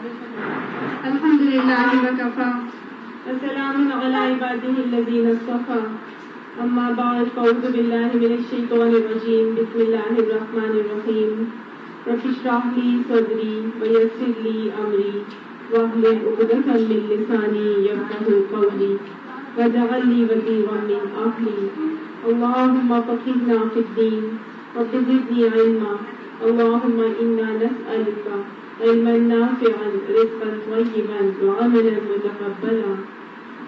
الحمد لله وكفى وسلام على عباده الذين اصطفى اما بعد فاعوذ بالله من الشيطان الرجيم بسم الله الرحمن الرحيم رب اشرح لي صدري ويسر لي امري واحلل عقدة من لساني يفقهوا قولي واجعل لي وزيرا من اهلي اللهم فقهنا في الدين رب زدني علما اللهم انا نسألك علما نافعا رزقا طيبا وعملا متقبلا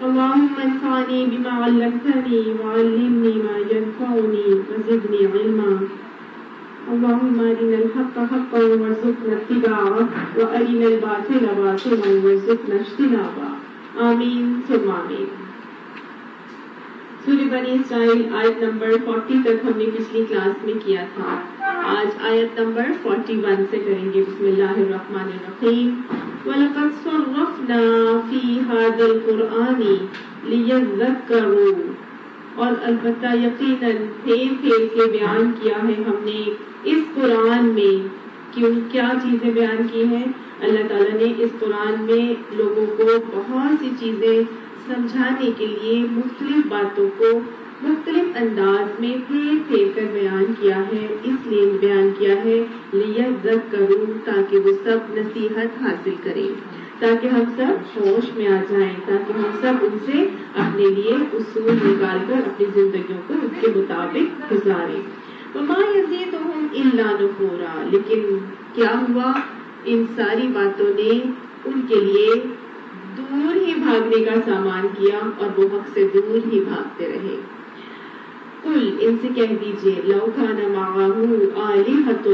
اللهم انفعني بما علمتني وعلمني ما ينفعني وزدني علما اللهم ارنا الحق حقا وارزقنا اتباعه وارنا الباطل باطلا وارزقنا اجتنابه آمین ثم آمین۔ سورہ بنی اسرائیل آیت نمبر 40 تک ہم نے پچھلی کلاس میں کیا تھا۔ آج آیت نمبر 41 سے کریں گے۔ بسم اللہ الرحمن الرحیم۔ وَلَقَدْ صَرَّفْنَا فِي هَذَا الْقُرْآنِ لِيَذَّكَّرُوا، اور البتہ یقیناً پھیر پھیر کے بیان کیا ہے ہم نے اس قرآن میں۔ کیا چیزیں بیان کی ہیں؟ اللہ تعالیٰ نے اس قرآن میں لوگوں کو بہت سی چیزیں سمجھانے کے لیے مختلف باتوں کو مختلف انداز میں پھیر پھیر کر بیان کیا ہے۔ اس لیے بیان کیا ہے لیذکروا، تاکہ وہ سب نصیحت حاصل کریں، تاکہ ہم سب ہوش میں آ جائیں، تاکہ ہم سب ان سے اپنے لیے اصول نکال کر اپنی زندگیوں کو ان کے مطابق گزاریں۔ وما یزیدہم الا نفورا، لیکن کیا ہوا؟ ان ساری باتوں نے ان کے لیے دور ہی بھاگنے کا سامان کیا اور وہ حق سے دور ہی بھاگتے رہے۔ قل، ان سے کہہ دیجئے، لو کان معہ آلہۃ،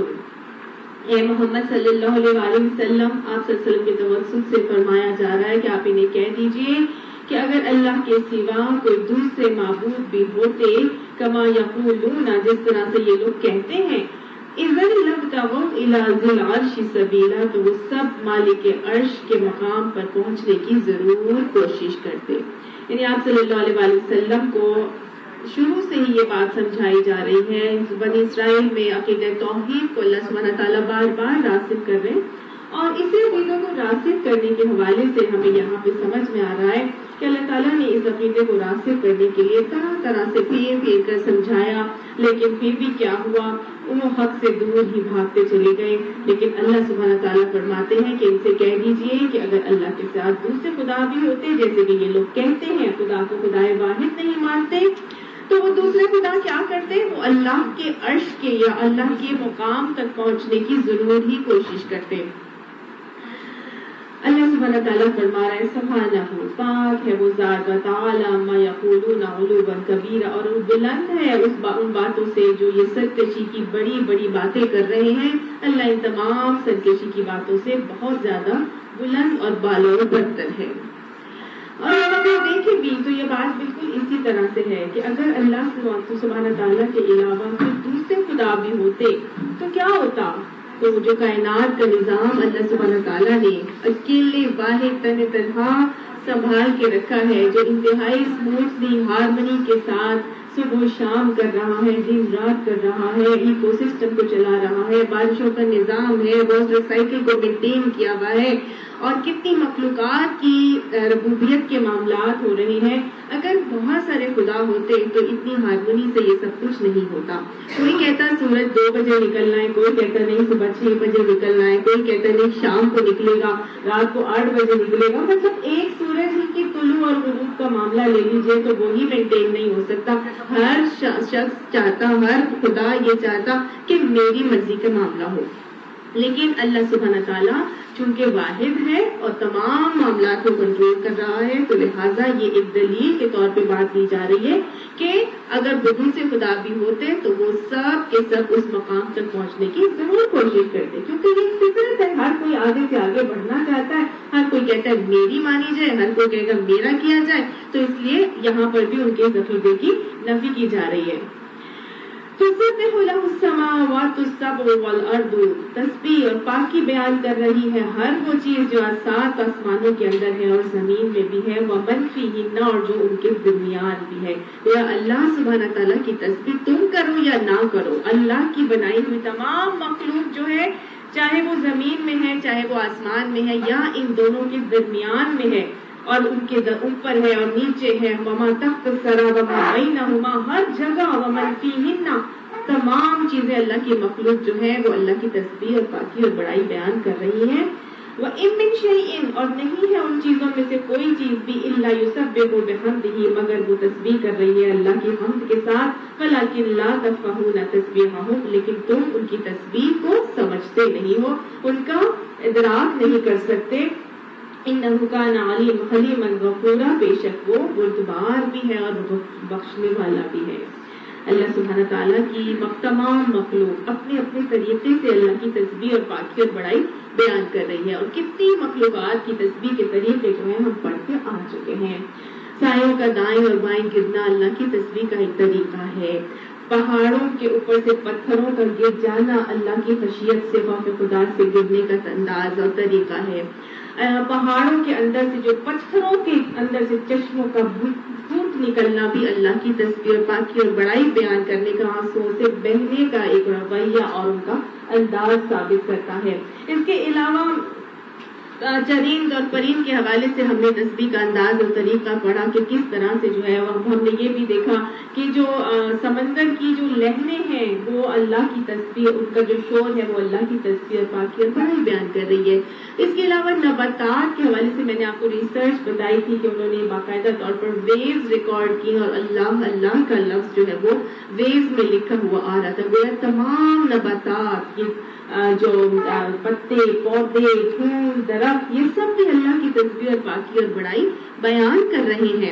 اے محمد صلی اللہ علیہ وسلم، آپ صلی اللہ علیہ وسلم کے توسل سے فرمایا جا رہا ہے کہ آپ انہیں کہہ دیجئے کہ اگر اللہ کے سوا کوئی دوسرے معبود بھی ہوتے، کما یقولون، جس طرح سے یہ لوگ کہتے ہیں، اذا لابتغوا الی ذی العرش سبیلا، تو وہ سب مالک عرش کے مقام پر پہنچنے کی ضرور کوشش کرتے۔ یعنی آپ صلی اللہ علیہ وسلم کو شروع سے ہی یہ بات سمجھائی جا رہی ہے۔ بنی اسرائیل میں عقیدہ توحید کو اللہ سبحانہ تعالیٰ بار بار راسخ کر رہے ہیں، اور اسی عقیدے کو راسخ کرنے کے حوالے سے ہمیں یہاں پہ سمجھ میں آ رہا ہے کہ اللہ تعالیٰ نے اس عقیدے کو راسخ کرنے کے لیے طرح طرح سے پھیر پھیر کر سمجھایا، لیکن پھر بھی کیا ہوا؟ وہ حق سے دور ہی بھاگتے چلے گئے۔ لیکن اللہ سبحانہ تعالیٰ فرماتے ہیں کہ ان سے کہہ دیجئے کہ اگر اللہ کے ساتھ دوسرے خدا بھی ہوتے، جیسے کہ یہ لوگ کہتے ہیں خدا کو خدائے واحد نہیں مانتے، تو وہ دوسرے خدا کیا کرتے؟ وہ اللہ کے عرش کے یا اللہ کے مقام تک پہنچنے کی ضرور ہی کوشش کرتے۔ اللہ سبحانہ تعالیٰ فرما رہا ہے سبحانہ، پاک ہے وہ ذات، وتعالی عما یقولون علوا کبیرا، اور وہ بلند ہے ان باتوں سے جو یہ سرکشی کی بڑی بڑی باتیں کر رہے ہیں۔ اللہ ان تمام سرکشی کی باتوں سے بہت زیادہ بلند اور بالا و برتر ہے۔ اور اگر دیکھیں بھی تو یہ بات بالکل اسی طرح سے ہے کہ اگر اللہ سبحانہ تعالیٰ کے علاوہ کوئی دوسرے خدا بھی ہوتے تو کیا ہوتا؟ تو جو کائنات کا نظام اللہ سبحانہ تعالیٰ نے اکیلے واحد تنہا سنبھال کے رکھا ہے، جو انتہائی اسموتھلی ہارمنی کے ساتھ صبح و شام کر رہا ہے، دن رات کر رہا ہے، ایکو سسٹم کو چلا رہا ہے، بارشوں کا نظام ہے، واٹر سائیکل کو مینٹین کیا ہوا ہے، اور کتنی مخلوقات کی ربوبیت کے معاملات ہو رہے ہیں۔ اگر بہت سارے خدا ہوتے تو اتنی ہارمونی سے یہ سب کچھ نہیں ہوتا۔ کوئی کہتا سورج 2 بجے نکلنا ہے، کوئی کہتا نہیں صبح 6 بجے نکلنا ہے، کوئی کہتا نہیں شام کو نکلے گا، رات کو 8 بجے نکلے گا۔ مطلب ایک سورج ہی کی طلوع اور غروب کا معاملہ لے لیجیے تو وہی مینٹین نہیں ہو سکتا۔ ہر شخص چاہتا، ہر خدا یہ چاہتا کہ میری مرضی کا معاملہ ہو، لیکن اللہ سبحانہ تعالیٰ چونکہ واحد ہے اور تمام معاملات کو کنٹرول کر رہا ہے، تو لہٰذا یہ ایک دلیل کے طور پہ بات دی جا رہی ہے کہ اگر دوسرے خدا بھی ہوتے تو وہ سب کے سب اس مقام تک پہنچنے کی ضرور کوشش کرتے، کیونکہ یہ فطرت ہے، ہر کوئی آگے سے آگے بڑھنا چاہتا ہے، ہر کوئی کہتا ہے میری مانی جائے، ہر کوئی کہے گا میرا کیا جائے، تو اس لیے یہاں پر بھی ان کے عقیدے کی نفی کی جا رہی ہے۔ تسبح له السماوات السبع والارض، تسبیح اور پاکی بیان کر رہی ہے ہر وہ چیز جو 7 آسمانوں کے اندر ہے اور زمین میں بھی ہے، ومن فیہن، اور جو ان کے درمیان بھی ہے۔ یا اللہ سبحانہ تعالیٰ کی تسبیح تم کرو یا نہ کرو، اللہ کی بنائی ہوئی تمام مخلوق جو ہے چاہے وہ زمین میں ہے چاہے وہ آسمان میں ہے یا ان دونوں کے درمیان میں ہے اور ان کے اوپر ہے اور نیچے ہے، وما تحت الثری وما بینہما، ہر جگہ، ومن فیہن، تمام چیزیں اللہ کی مخلوق جو ہے وہ اللہ کی تسبیح اور پاکی اور بڑائی بیان کر رہی ہیں۔ وَإِن مِّن شَيْءٍ، اور نہیں ہے ان چیزوں میں سے کوئی چیز بھی، إِلَّا يُسَبِّحُ بِحَمْدِهِ، مگر وہ تسبیح کر رہی ہے اللہ کی حمد کے ساتھ، وَلَٰكِن لَّا تَفْقَهُونَ تَسْبِيحَهُمْ، لیکن تم ان کی تسبیح کو سمجھتے نہیں ہو، ان کا ادراک نہیں کر سکتے۔ إِنَّهُ كَانَ عَلِيمًا حَلِيمًا غَفُورًا، بے شک وہ بردبار بھی ہے اور بخشنے والا بھی ہے۔ اللہ سبحانہ تعالیٰ کی تمام مخلوق اپنے اپنے طریقے سے اللہ کی تسبیح اور پاکی اور بڑائی بیان کر رہی ہے، اور کتنی مخلوقات کی تسبیح کے طریقے جو ہیں ہم پڑھ کے آ چکے ہیں۔ سایوں کا دائیں اور بائیں گرنا اللہ کی تسبیح کا ایک طریقہ ہے۔ پہاڑوں کے اوپر سے پتھروں کا گر جانا اللہ کی خشیت سے، خوف خدا سے گرنے کا انداز اور طریقہ ہے۔ پہاڑوں کے اندر سے جو پتھروں کے اندر سے چشموں کا پھوٹ نکلنا بھی اللہ کی تسبیح اور پاکی اور بڑائی بیان کرنے کا، آنسوؤں سے بہنے کا ایک رویہ اور ان کا انداز ثابت کرتا ہے۔ اس کے علاوہ چرند اور پرند کے حوالے سے ہم نے تسبیح کا انداز اور طریقہ پڑھا کہ کس طرح سے جو ہے ہم نے یہ بھی دیکھا کہ جو سمندر کی جو لہریں ہیں وہ اللہ کی تسبیح، ان کا جو شور ہے وہ اللہ کی تسبیح اور پاکی اور بڑائی بیان کر رہی ہے۔ اس کے علاوہ نباتات کے حوالے سے میں نے آپ کو ریسرچ بتائی تھی کہ انہوں نے باقاعدہ طور پر ویوز ریکارڈ کی اور اللہ اللہ کا لفظ جو ہے وہ ویوز میں لکھا ہوا آ رہا تھا۔ گویا تمام نباتات، جو پتے، پودے، پھول، درخت، یہ سب بھی اللہ کی تسبیح اور پاکی اور بڑائی بیان کر رہے ہیں۔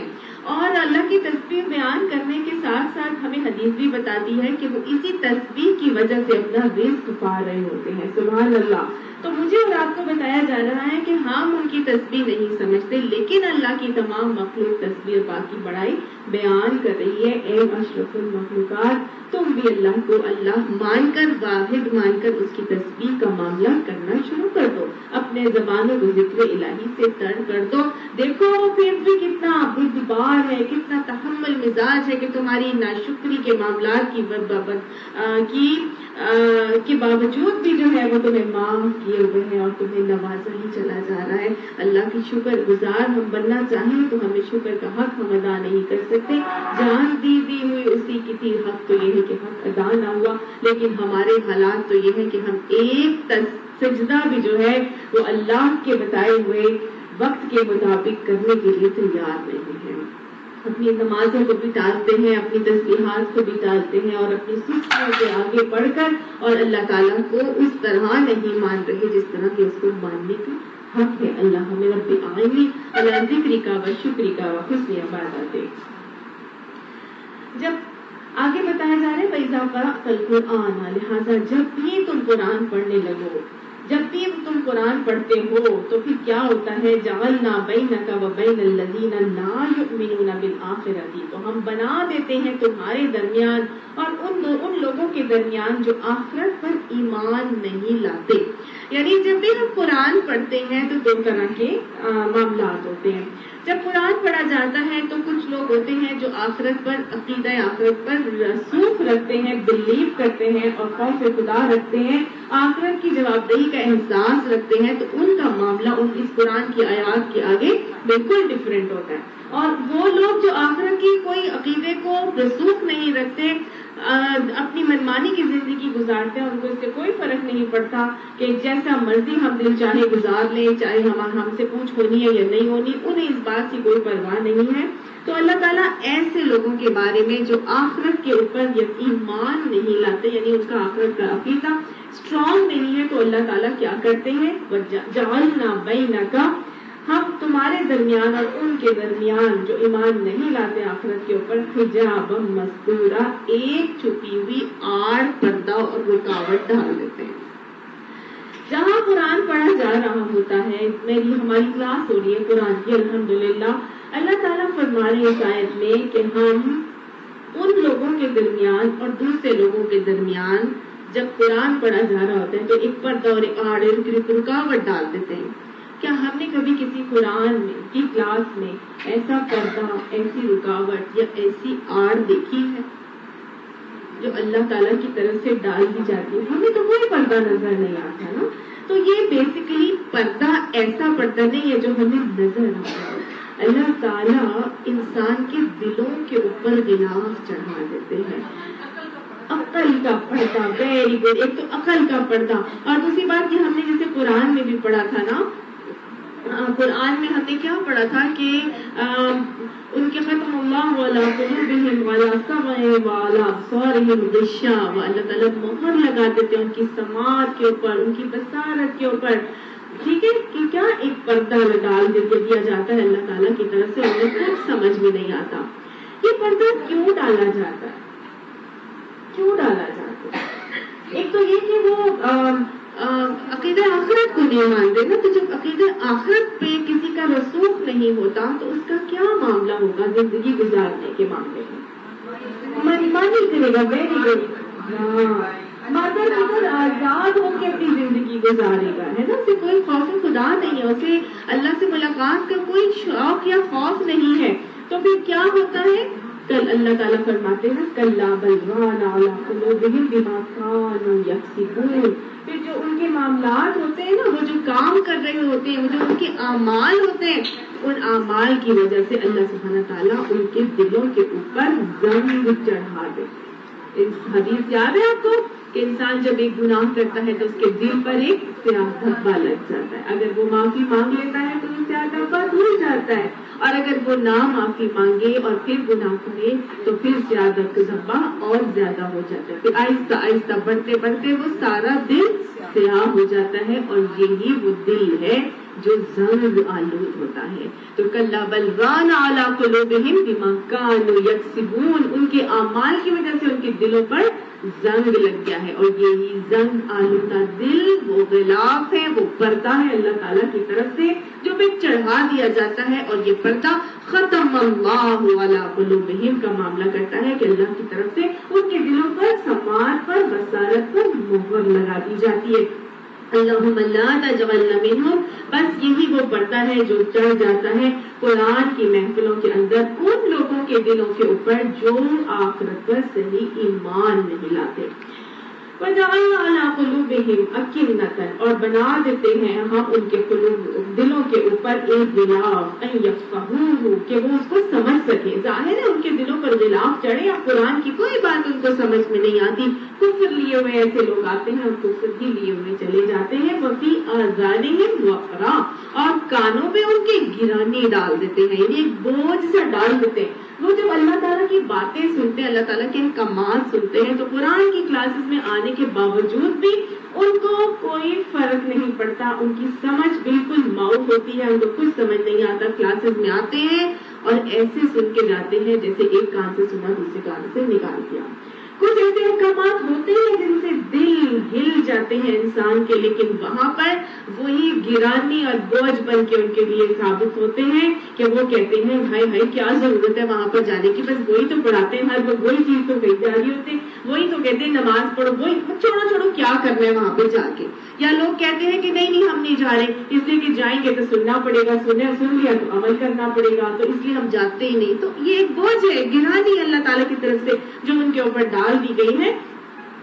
اور اللہ کی تسبیح بیان کرنے کے ساتھ ساتھ ہمیں حدیث بھی بتاتی ہے کہ وہ اسی تسبیح کی وجہ سے اپنا رزق پا رہے ہوتے ہیں۔ سبحان اللہ۔ تو مجھے اور آپ کو بتایا جا رہا ہے کہ ہم ان کی تسبیح نہیں سمجھتے، لیکن اللہ کی تمام مخلوق تسبیح اور پاکی بڑائی بیان کر رہی ہے۔ اے اشرف المخلوقات، تم بھی اللہ کو اللہ مان کر، واحد مان کر اس کی تسبیح کا معاملہ کرنا شروع کر دو، اپنے زبانوں کو ذکر الہی سے تر کر دو۔ دیکھو پھر بھی کتنا بردبار ہے، کتنا تحمل مزاج ہے کہ تمہاری ناشکری کے معاملات کے باوجود بھی جو ہے وہ تمہیں معاف کیے ہوئے ہیں اور تمہیں نوازا ہی چلا جا رہا ہے۔ اللہ کی شکر گزار ہم بننا چاہیں تو ہمیں شکر کا حق ہم ادا نہیں کر سکتے۔ جان دی ہوئی اسی کی تھی، حق تو یہ ہے کہ حق ادا نہ ہوا، لیکن ہمارے حالات تو یہ ہے کہ ہم ایک سجدہ بھی جو ہے وہ اللہ کے بتائے ہوئے وقت کے مطابق کرنے کے لیے تیار نہیں ہیں۔ اپنی نمازوں کو بھی ٹالتے ہیں، اپنی تسبیحات کو بھی ٹالتے ہیں اور اپنی سستیوں سے آگے بڑھ کر اور اللہ تعالیٰ کو اس طرح نہیں مان رہے جس طرح کہ اس کو ماننے کا حق ہے۔ اللہ ہمیں رب اعینی علی ذکری کا و شکری کا و حسن عبادت دے۔ جب آگے بتایا جا رہا ہے وَإِذَا قَرَأْتَ الْقُرْآنَ، لہٰذا جب بھی تم قرآن پڑھنے لگو، جب بھی تم قرآن پڑھتے ہو تو پھر کیا ہوتا ہے؟ جعلنا بینک وبین الذین لا یؤمنون بالآخرۃ، تو ہم بنا دیتے ہیں تمہارے درمیان اور ان لوگوں کے درمیان جو آخرت پر ایمان نہیں لاتے۔ یعنی جب بھی ہم قرآن پڑھتے ہیں تو دو طرح کے معاملات ہوتے ہیں۔ جب قرآن پڑھا جاتا ہے تو کچھ لوگ ہوتے ہیں جو آخرت پر، عقیدہ آخرت پر رسوخ رکھتے ہیں، بلیو کرتے ہیں اور خوف خدا رکھتے ہیں، آخرت کی جواب دہی کا احساس رکھتے ہیں، تو ان کا معاملہ اس قرآن کی آیات کے آگے بالکل ڈفرینٹ ہوتا ہے۔ اور وہ لوگ جو آخرت کی کوئی عقیدے کو رسوخ نہیں رکھتے، اپنی منمانی کی زندگی گزارتے ہیں، ان کو اس سے کوئی فرق نہیں پڑتا کہ جیسا مرضی ہم دل چاہے گزار لیں، چاہے ہم سے پوچھ ہونی ہے یا نہیں ہونی، انہیں اس بات کی کوئی پرواہ نہیں ہے۔ تو اللہ تعالیٰ ایسے لوگوں کے بارے میں جو آخرت کے اوپر ایمان نہیں لاتے، یعنی ان کا آخرت کا عقیدہ اسٹرانگ نہیں ہے، تو اللہ تعالیٰ کیا کرتے ہیں؟ جعلنا بینک، ہم تمہارے درمیان اور ان کے درمیان جو ایمان نہیں لاتے آخرت کے اوپر، حجابا مستورا، ایک چھپی ہوئی آڑ، پردہ اور رکاوٹ ڈال دیتے ہیں۔ جہاں قرآن پڑھا جا رہا ہوتا ہے، ہماری کلاس ہو رہی ہے قرآن کی الحمدللہ، اللہ تعالیٰ فرما رہے ہیں اس آیت میں کہ ہم ان لوگوں کے درمیان اور دوسرے لوگوں کے درمیان جب قرآن پڑھا جا رہا ہوتا ہے تو ایک پردہ اور ایک آڑ، رکاوٹ ڈال دیتے ہیں۔ کیا ہم نے کبھی کسی قرآن کی کلاس میں ایسا پردہ، ایسی رکاوٹ یا ایسی آڑ دیکھی ہے؟ جو اللہ تعالیٰ کی طرف سے ڈال دی جاتی ہے، ہمیں تو کوئی پردہ نظر نہیں آتا نا. تو یہ بیسیکلی پردہ ایسا پردہ نہیں ہے جو ہمیں نظر آتا ہے. اللہ تعالیٰ انسان کے دلوں کے اوپر غلاف چڑھا دیتے ہیں. عقل کا پردہ، ویری گڈ. ایک تو عقل کا پردہ، اور دوسری بات یہ ہم نے جیسے قرآن میں بھی پڑھا تھا نا، قرآن میں ہم نے کیا پڑھا تھا کہ ان کے ختم اللہ علی قلوبہم وعلی سمعہم وعلی ابصارہم غشاوہ، اللہ تعالیٰ مہر لگا دیتے ہیں ان کی سماعت کے اوپر، ان کی بصارت کے اوپر. ٹھیک ہے کہ کیا ایک پردہ ڈال دیا جاتا ہے اللہ تعالیٰ کی طرف سے، انہیں کچھ سمجھ میں نہیں آتا. یہ پردہ کیوں ڈالا جاتا ہے؟ کیوں ڈالا جاتا ہے؟ ایک تو یہ کہ وہ عقیدہ آخرت کو نہیں مانتے نا. تو جب عقیدہ آخرت پہ کسی کا رسوخ نہیں ہوتا تو اس کا کیا معاملہ ہوگا زندگی گزارنے کے معاملے میں؟ منمانی کرے گا. Very good. مادر پتر آزاد ہو کے اپنی زندگی گزارے گا، ہے نا. اسے کوئی خوف خدا نہیں ہے، اسے اللہ سے ملاقات کا کوئی شوق یا خوف نہیں ہے. تو پھر کیا ہوتا ہے؟ کل اللہ تعالیٰ فرماتے ہیں کلا بل ران علی قلوبہم بما کانوا یکسبون. پھر جو ان کے معاملات ہوتے ہیں نا، وہ جو کام کر رہے ہوتے ہیں، وہ جو ان کے اعمال ہوتے ہیں، ان اعمال کی وجہ سے اللہ سبحانہ تعالیٰ ان کے دلوں کے اوپر زنگ چڑھا دیتے ہیں. حدیث یاد ہے آپ کو کہ انسان جب ایک گناہ کرتا ہے تو اس کے دل پر ایک سیاہ دھبا لگ جاتا ہے. اگر وہ معافی مانگ لیتا ہے تو وہ سیاہ دھبا دھل جاتا ہے، اور اگر وہ نہ معافی مانگے اور پھر گناہ کرے تو پھر سیاہ دھبا اور زیادہ ہو جاتا ہے. پھر آہستہ آہستہ بڑھتے بڑھتے وہ سارا دل سیاہ ہو جاتا ہے، اور یہی وہ دل ہے جو زنگ آلود ہوتا ہے. تو کلا بل ران علی قلوبہم بما کانوا یکسبون، ان کے اعمال کی وجہ سے ان کے دلوں پر زنگ لگ گیا ہے. اور یہی زنگ آلودہ دل وہ غلاف ہے، وہ پردہ ہے اللہ تعالیٰ کی طرف سے جو پہ چڑھا دیا جاتا ہے. اور یہ پردہ ختم اللہ علی قلوبہم کا معاملہ کرتا ہے کہ اللہ کی طرف سے ان کے دلوں پر، سماعت پر، بصارت پر مہر لگا دی جاتی ہے. اللہم لا تجعلنا منہم. بس یہی وہ پردہ ہے جو چڑھ جاتا ہے قرآن کی محفلوں کے اندر ان لوگوں کے دلوں کے اوپر جو آخرت پر صحیح ایمان نہیں لاتے. وَجَعَلْنَا عَلَىٰ قُلُوبِهِمْ أَكِنَّةً، اور بنا دیتے ہیں ہم ان کے دلوں کے اوپر ایک غلاف، أَن يَفْقَهُوهُ، کہ وہ اس کو سمجھ سکے. ظاہر ہے ان کے دلوں پر غلاف چڑھے، یا قرآن کی کوئی بات ان کو سمجھ میں نہیں آتی. کفر لیے ہوئے ایسے لوگ آتے ہیں اور کفر ہی لیے ہوئے چلے جاتے ہیں. وَفِي آذَانِهِمْ وَقْرًا، اور کانوں پہ ان کے گرانی ڈال دیتے ہیں، یعنی ایک بوجھ سا ڈال دیتے ہیں. وہ جب اللہ تعالیٰ کی باتیں سنتے ہیں، اللہ تعالیٰ کے احکامات سنتے ہیں، تو قرآن کی کلاسز میں آنے کے باوجود بھی ان کو کوئی فرق نہیں پڑتا. ان کی سمجھ بالکل معاف ہوتی ہے، ان کو کچھ سمجھ نہیں آتا. کلاسز میں آتے ہیں اور ایسے سن کے جاتے ہیں جیسے ایک کان سے سنا دوسرے کان سے نکال دیا. کچھ ایسے احکامات ہوتے ہیں جن سے دل ہل جاتے ہیں انسان کے، لیکن وہاں پر وہی گرانی اور بوجھ بن کے ان کے لیے ثابت ہوتے ہیں کہ وہ کہتے ہیں بھائی بھائی کیا ضرورت ہے وہاں پر جانے کی، بس وہی تو پڑھاتے ہیں، ہر وقت وہی چیز تو کہی جا رہی ہوتی، وہی تو کہتے ہیں نماز پڑھو، وہی چھوڑو چھوڑو کیا کرنا ہے وہاں پہ جا کے. یا لوگ کہتے ہیں کہ نہیں نہیں ہم نہیں جا رہے، اس لیے کہ جائیں گے تو سننا پڑے گا، سن لیا تو عمل کرنا پڑے گا، تو اس لیے ہم جاتے ہی نہیں. تو یہ ایک بوجھ ہے، گرانی اللہ تعالیٰ کی طرف سے جو ان کے اوپر ڈال دی گئی ہے.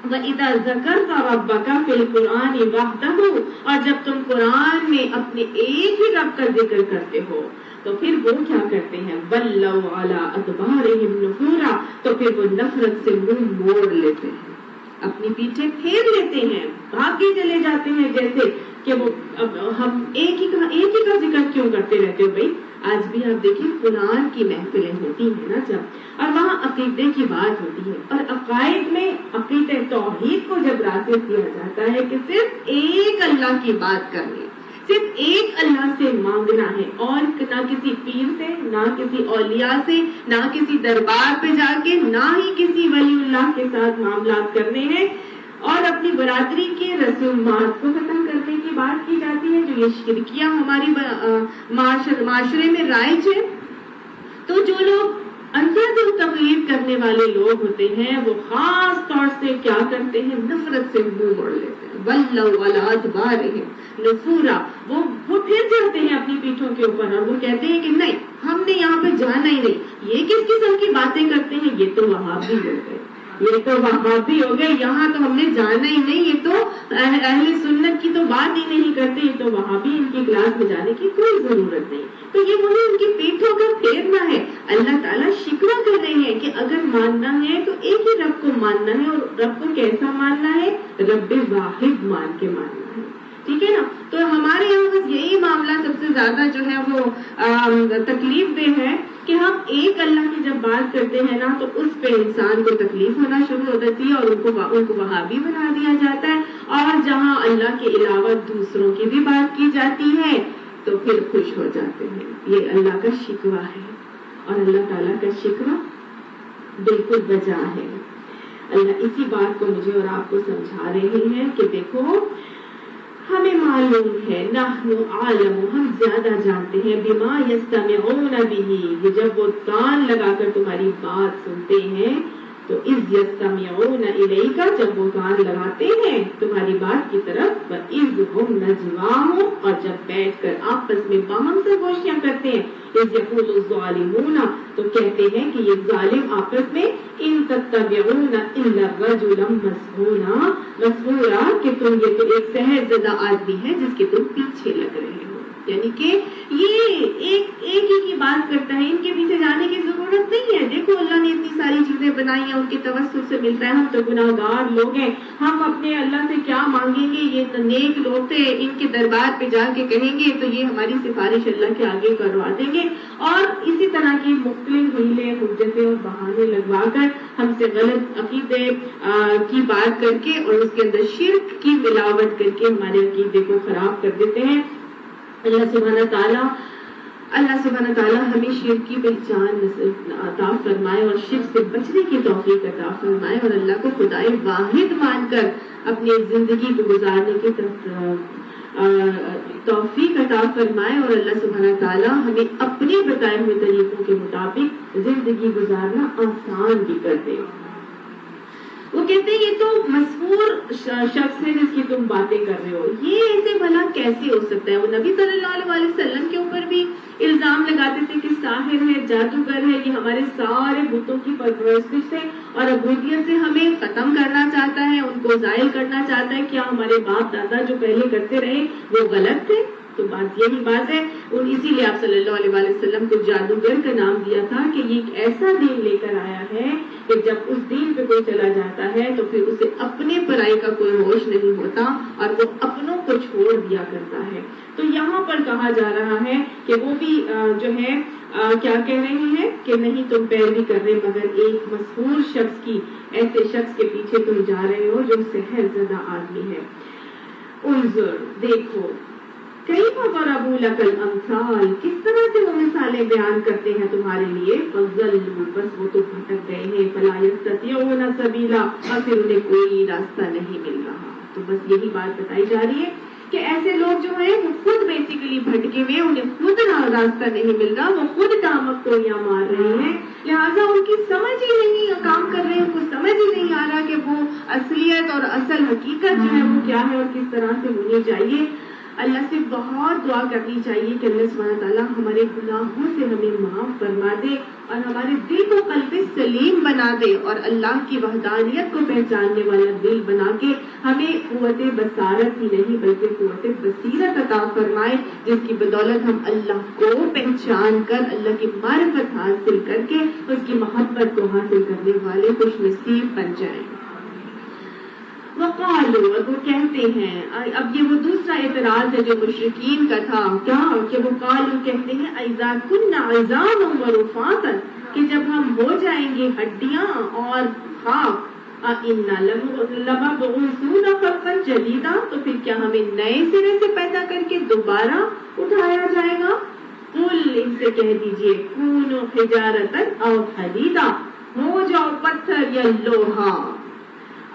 وَإِذَا ذَكَرْتَ رَبَّكَ فِي الْقُرْآنِ وَحْدَهُ، اور جب تم قرآن میں اپنے ایک ہی رب کا ذکر کرتے ہو تو پھر وہ کیا کرتے ہیں؟ وَلَّوْا عَلَىٰ أَدْبَارِهِمْ نُفُورًا، تو پھر وہ نفرت سے منہ موڑ لیتے ہیں، اپنی پیٹھیں پھیر لیتے ہیں، بھاگے چلے جاتے ہیں. جیسے کہ وہ ہم ایک ہی کا ذکر کیوں کرتے رہتے ہو بھائی؟ آج بھی آپ دیکھیں قرآن کی محفلیں ہوتی ہیں نا جب، اور وہاں عقیدے کی بات ہوتی ہے، اور عقائد میں عقیدہ توحید کو جب راسخ کیا جاتا ہے کہ صرف ایک اللہ کی بات کرنی، صرف ایک اللہ سے مانگنا ہے، اور نہ کسی پیر سے، نہ کسی اولیاء سے، نہ کسی دربار پہ جا کے، نہ ہی کسی ولی اللہ کے ساتھ معاملات کرنے ہیں، اور اپنی برادری کے رسومات کو ختم کرنے کی بات کی جاتی ہے. جو یہ شرکیاں ہماری معاشرے میں رائج ہے، تو جو لوگ اندھادھند تقلید کرنے والے لوگ ہوتے ہیں وہ خاص طور سے کیا کرتے ہیں؟ نفرت سے منہ موڑ لیتے ہیں. وَلَّوْا عَلَىٰ أَدْبَارِهِمْ نُفُورًا، وہ پھر جاتے ہیں اپنی پیٹھوں کے اوپر، اور وہ کہتے ہیں کہ نہیں ہم نے یہاں پہ جانا ہی نہیں. یہ کس قسم کی باتیں کرتے ہیں؟ یہ تو وہابی لوگ ہیں، یہ تو وہابی ہو گئے, یہاں تو ہم نے جانا ہی نہیں, یہ تو اہل سنت کی تو بات ہی نہیں کرتے, یہ تو وہابی, ان کی کلاس میں جانے کی کوئی ضرورت نہیں. تو یہ مجھے ان کی پیٹھوں کا پھیرنا ہے. اللہ تعالیٰ شکوہ کر رہے ہیں کہ اگر ماننا ہے تو ایک ہی رب کو ماننا ہے, اور رب کو کیسا ماننا ہے؟ رب واحد مان کے ماننا ہے. ٹھیک ہے نا. تو ہمارے یہاں بس یہی معاملہ سب سے زیادہ جو ہے وہ تکلیف دہ ہے کہ ہم ایک اللہ کی جب بات کرتے ہیں نا تو اس پہ انسان کو تکلیف ہونا شروع ہو جاتی ہے اور ان کو وہابی بنا دیا جاتا ہے. اور جہاں اللہ کے علاوہ دوسروں کی بھی بات کی جاتی ہے تو پھر خوش ہو جاتے ہیں. یہ اللہ کا شکوہ ہے, اور اللہ تعالیٰ کا شکوہ بالکل بجا ہے. اللہ اسی بات کو مجھے اور آپ کو سمجھا رہے ہیں کہ دیکھو ہمیں معلوم ہے, نحن عالم, ہم زیادہ جانتے ہیں, بما یستمعون بہ, جب وہ کان لگا کر تمہاری بات سنتے ہیں تو اذ یستمعون الیک, جب وہ کان لگاتے ہیں تمہاری بات کی طرف, واذ هم نجواہم, اور جب بیٹھ کر آپس میں باہم سرگوشیاں کرتے ہیں, اذ یقول الظالمون, تو کہتے ہیں کہ یہ ظالم آپس میں, ان تتبعون الا رجلا مسحورا, مسحورا, کہ تم یہ تو ایک سحر زدہ آدمی ہے جس کے تم پیچھے لگ رہے ہو. یعنی کہ یہ ایک ہی کی بات کرتا ہے, ان کے پیچھے جانے کی ضرورت نہیں ہے. دیکھو اللہ نے اتنی ساری چیزیں بنائی ہیں, ان کے توسل سے ملتا ہے. ہم تو گناہگار لوگ ہیں, ہم اپنے اللہ سے کیا مانگیں گے؟ یہ نیک لوگ تھے, ان کے دربار پہ جا کے کہیں گے تو یہ ہماری سفارش اللہ کے آگے کروا دیں گے. اور اسی طرح کی مختلف حیلے, حجتیں اور بہانے لگوا کر ہم سے غلط عقیدے کی بات کر کے اور اس کے اندر شرک کی ملاوٹ کر کے ہمارے عقیدے کو خراب کر دیتے ہیں. اللہ سبحانہ تعالیٰ ہمیں شرک کی پہچان عطا فرمائے اور شرک سے بچنے کی توفیق عطا فرمائے, اور اللہ کو خدائے واحد مان کر اپنی زندگی کو گزارنے کی توفیق عطا فرمائے, اور اللہ سبحانہ تعالیٰ ہمیں اپنے بتائے ہوئے طریقوں کے مطابق زندگی گزارنا آسان بھی کر دے. وہ کہتے ہیں یہ تو مسحور شخص ہے جس کی تم باتیں کر رہے ہو, یہ ایسے بھلا کیسے ہو سکتا ہے؟ وہ نبی صلی اللہ علیہ وسلم کے اوپر بھی الزام لگاتے تھے کہ ساحر ہے, جادوگر ہے, یہ ہمارے سارے بتوں کی پرورش سے اور عبودیت سے ہمیں ختم کرنا چاہتا ہے, ان کو زائل کرنا چاہتا ہے. کیا ہمارے باپ دادا جو پہلے کرتے رہے وہ غلط تھے؟ تو بات یہی بات ہے. اور اسی لیے آپ صلی اللہ علیہ وسلم کو جادوگر کا نام دیا تھا کہ یہ ایک ایسا دین لے کر آیا ہے کہ جب اس دین پہ کوئی چلا جاتا ہے تو پھر اسے اپنے پرائی کا کوئی ہوش نہیں ہوتا اور وہ اپنوں کو چھوڑ دیا کرتا ہے. تو یہاں پر کہا جا رہا ہے کہ وہ بھی جو ہے کیا کہہ رہے ہیں کہ نہیں تم پیروی کر رہے مگر ایک مسحور شخص کی, ایسے شخص کے پیچھے تم جا رہے ہو جو سحر زدہ آدمی ہے. انظر, دیکھو, کیف ضربوا لک الامثال, کس طرح سے وہ مثالیں بیان کرتے ہیں تمہارے لیے. فضلوا, بس وہ تو بھٹک گئے ہیں. فلا یستطیعون سبیلا, اور پھر انہیں کوئی راستہ نہیں مل رہا. تو بس یہی بات بتائی جا رہی ہے کہ ایسے لوگ جو ہیں وہ خود بیسیکلی بھٹکے ہوئے, انہیں خود راستہ نہیں مل رہا, وہ خود ٹامک کویاں مار رہے ہیں. لہٰذا ان کی سمجھ ہی نہیں کام کر رہے ہیں, ان کو سمجھ ہی نہیں آ رہا کہ وہ اصلیت اور اصل حقیقت جو ہے وہ کیا ہے اور کس طرح سے ہونی چاہیے. اللہ سے بہت دعا کرنی چاہیے کہ اللہ سبحانہ تعالیٰ ہمارے گناہوں سے ہمیں معاف فرما دے اور ہمارے دل کو قلب سلیم بنا دے, اور اللہ کی وحدانیت کو پہچاننے والا دل بنا کے ہمیں قوت بصارت ہی نہیں بلکہ قوت بصیرت عطا فرمائے, جس کی بدولت ہم اللہ کو پہچان کر اللہ کی معرفت حاصل کر کے اس کی محبت کو حاصل کرنے والے خوش نصیب بن جائیں. وقالوا, وہ کہتے ہیں, اب یہ وہ دوسرا اعتراض ہے جو مشرکین کا تھا, کیا کہ وہ قالوا کہتے ہیں اذا كنا عظاما ورفاتا, کہ جب ہم ہو جائیں گے ہڈیاں اور خاک, انا لمبعوثون خلقا جدیدا, تو پھر کیا ہمیں نئے سرے سے پیدا کر کے دوبارہ اٹھایا جائے گا. قل, ان سے کہہ دیجئے, کونوا حجارتا او حدیدا, ہو جاؤ پتھر یا لوہا,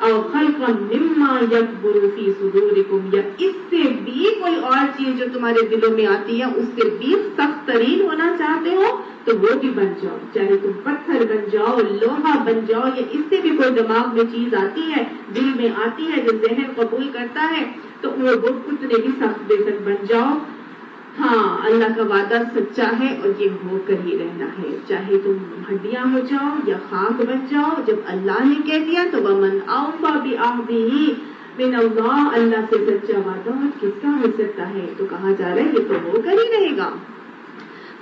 او خلقا مما یکبر فی صدورکم, یا اس سے بھی کوئی اور چیز جو تمہارے دلوں میں آتی ہے اس سے بھی سخت ترین ہونا چاہتے ہو تو وہ بھی بن جاؤ, چاہے تم پتھر بن جاؤ, لوہا بن جاؤ, یا اس سے بھی کوئی دماغ میں چیز آتی ہے, دل میں آتی ہے, جو ذہن قبول کرتا ہے, تو وہ اتنے بھی سخت بے شک بن جاؤ. ہاں اللہ کا وعدہ سچا ہے اور یہ ہو کر ہی رہنا ہے، چاہے تم ہڈیاں ہو جاؤ یا خاک بن جاؤ، جب اللہ نے کہہ دیا تو وَمَنْ أَوْفَىٰ بِعَهْدِهِ من اللہ، اللہ سے سچا وعدہ اور کس کا ہو سکتا ہے؟ تو کہا جا رہا ہے یہ تو ہو کر ہی رہے گا۔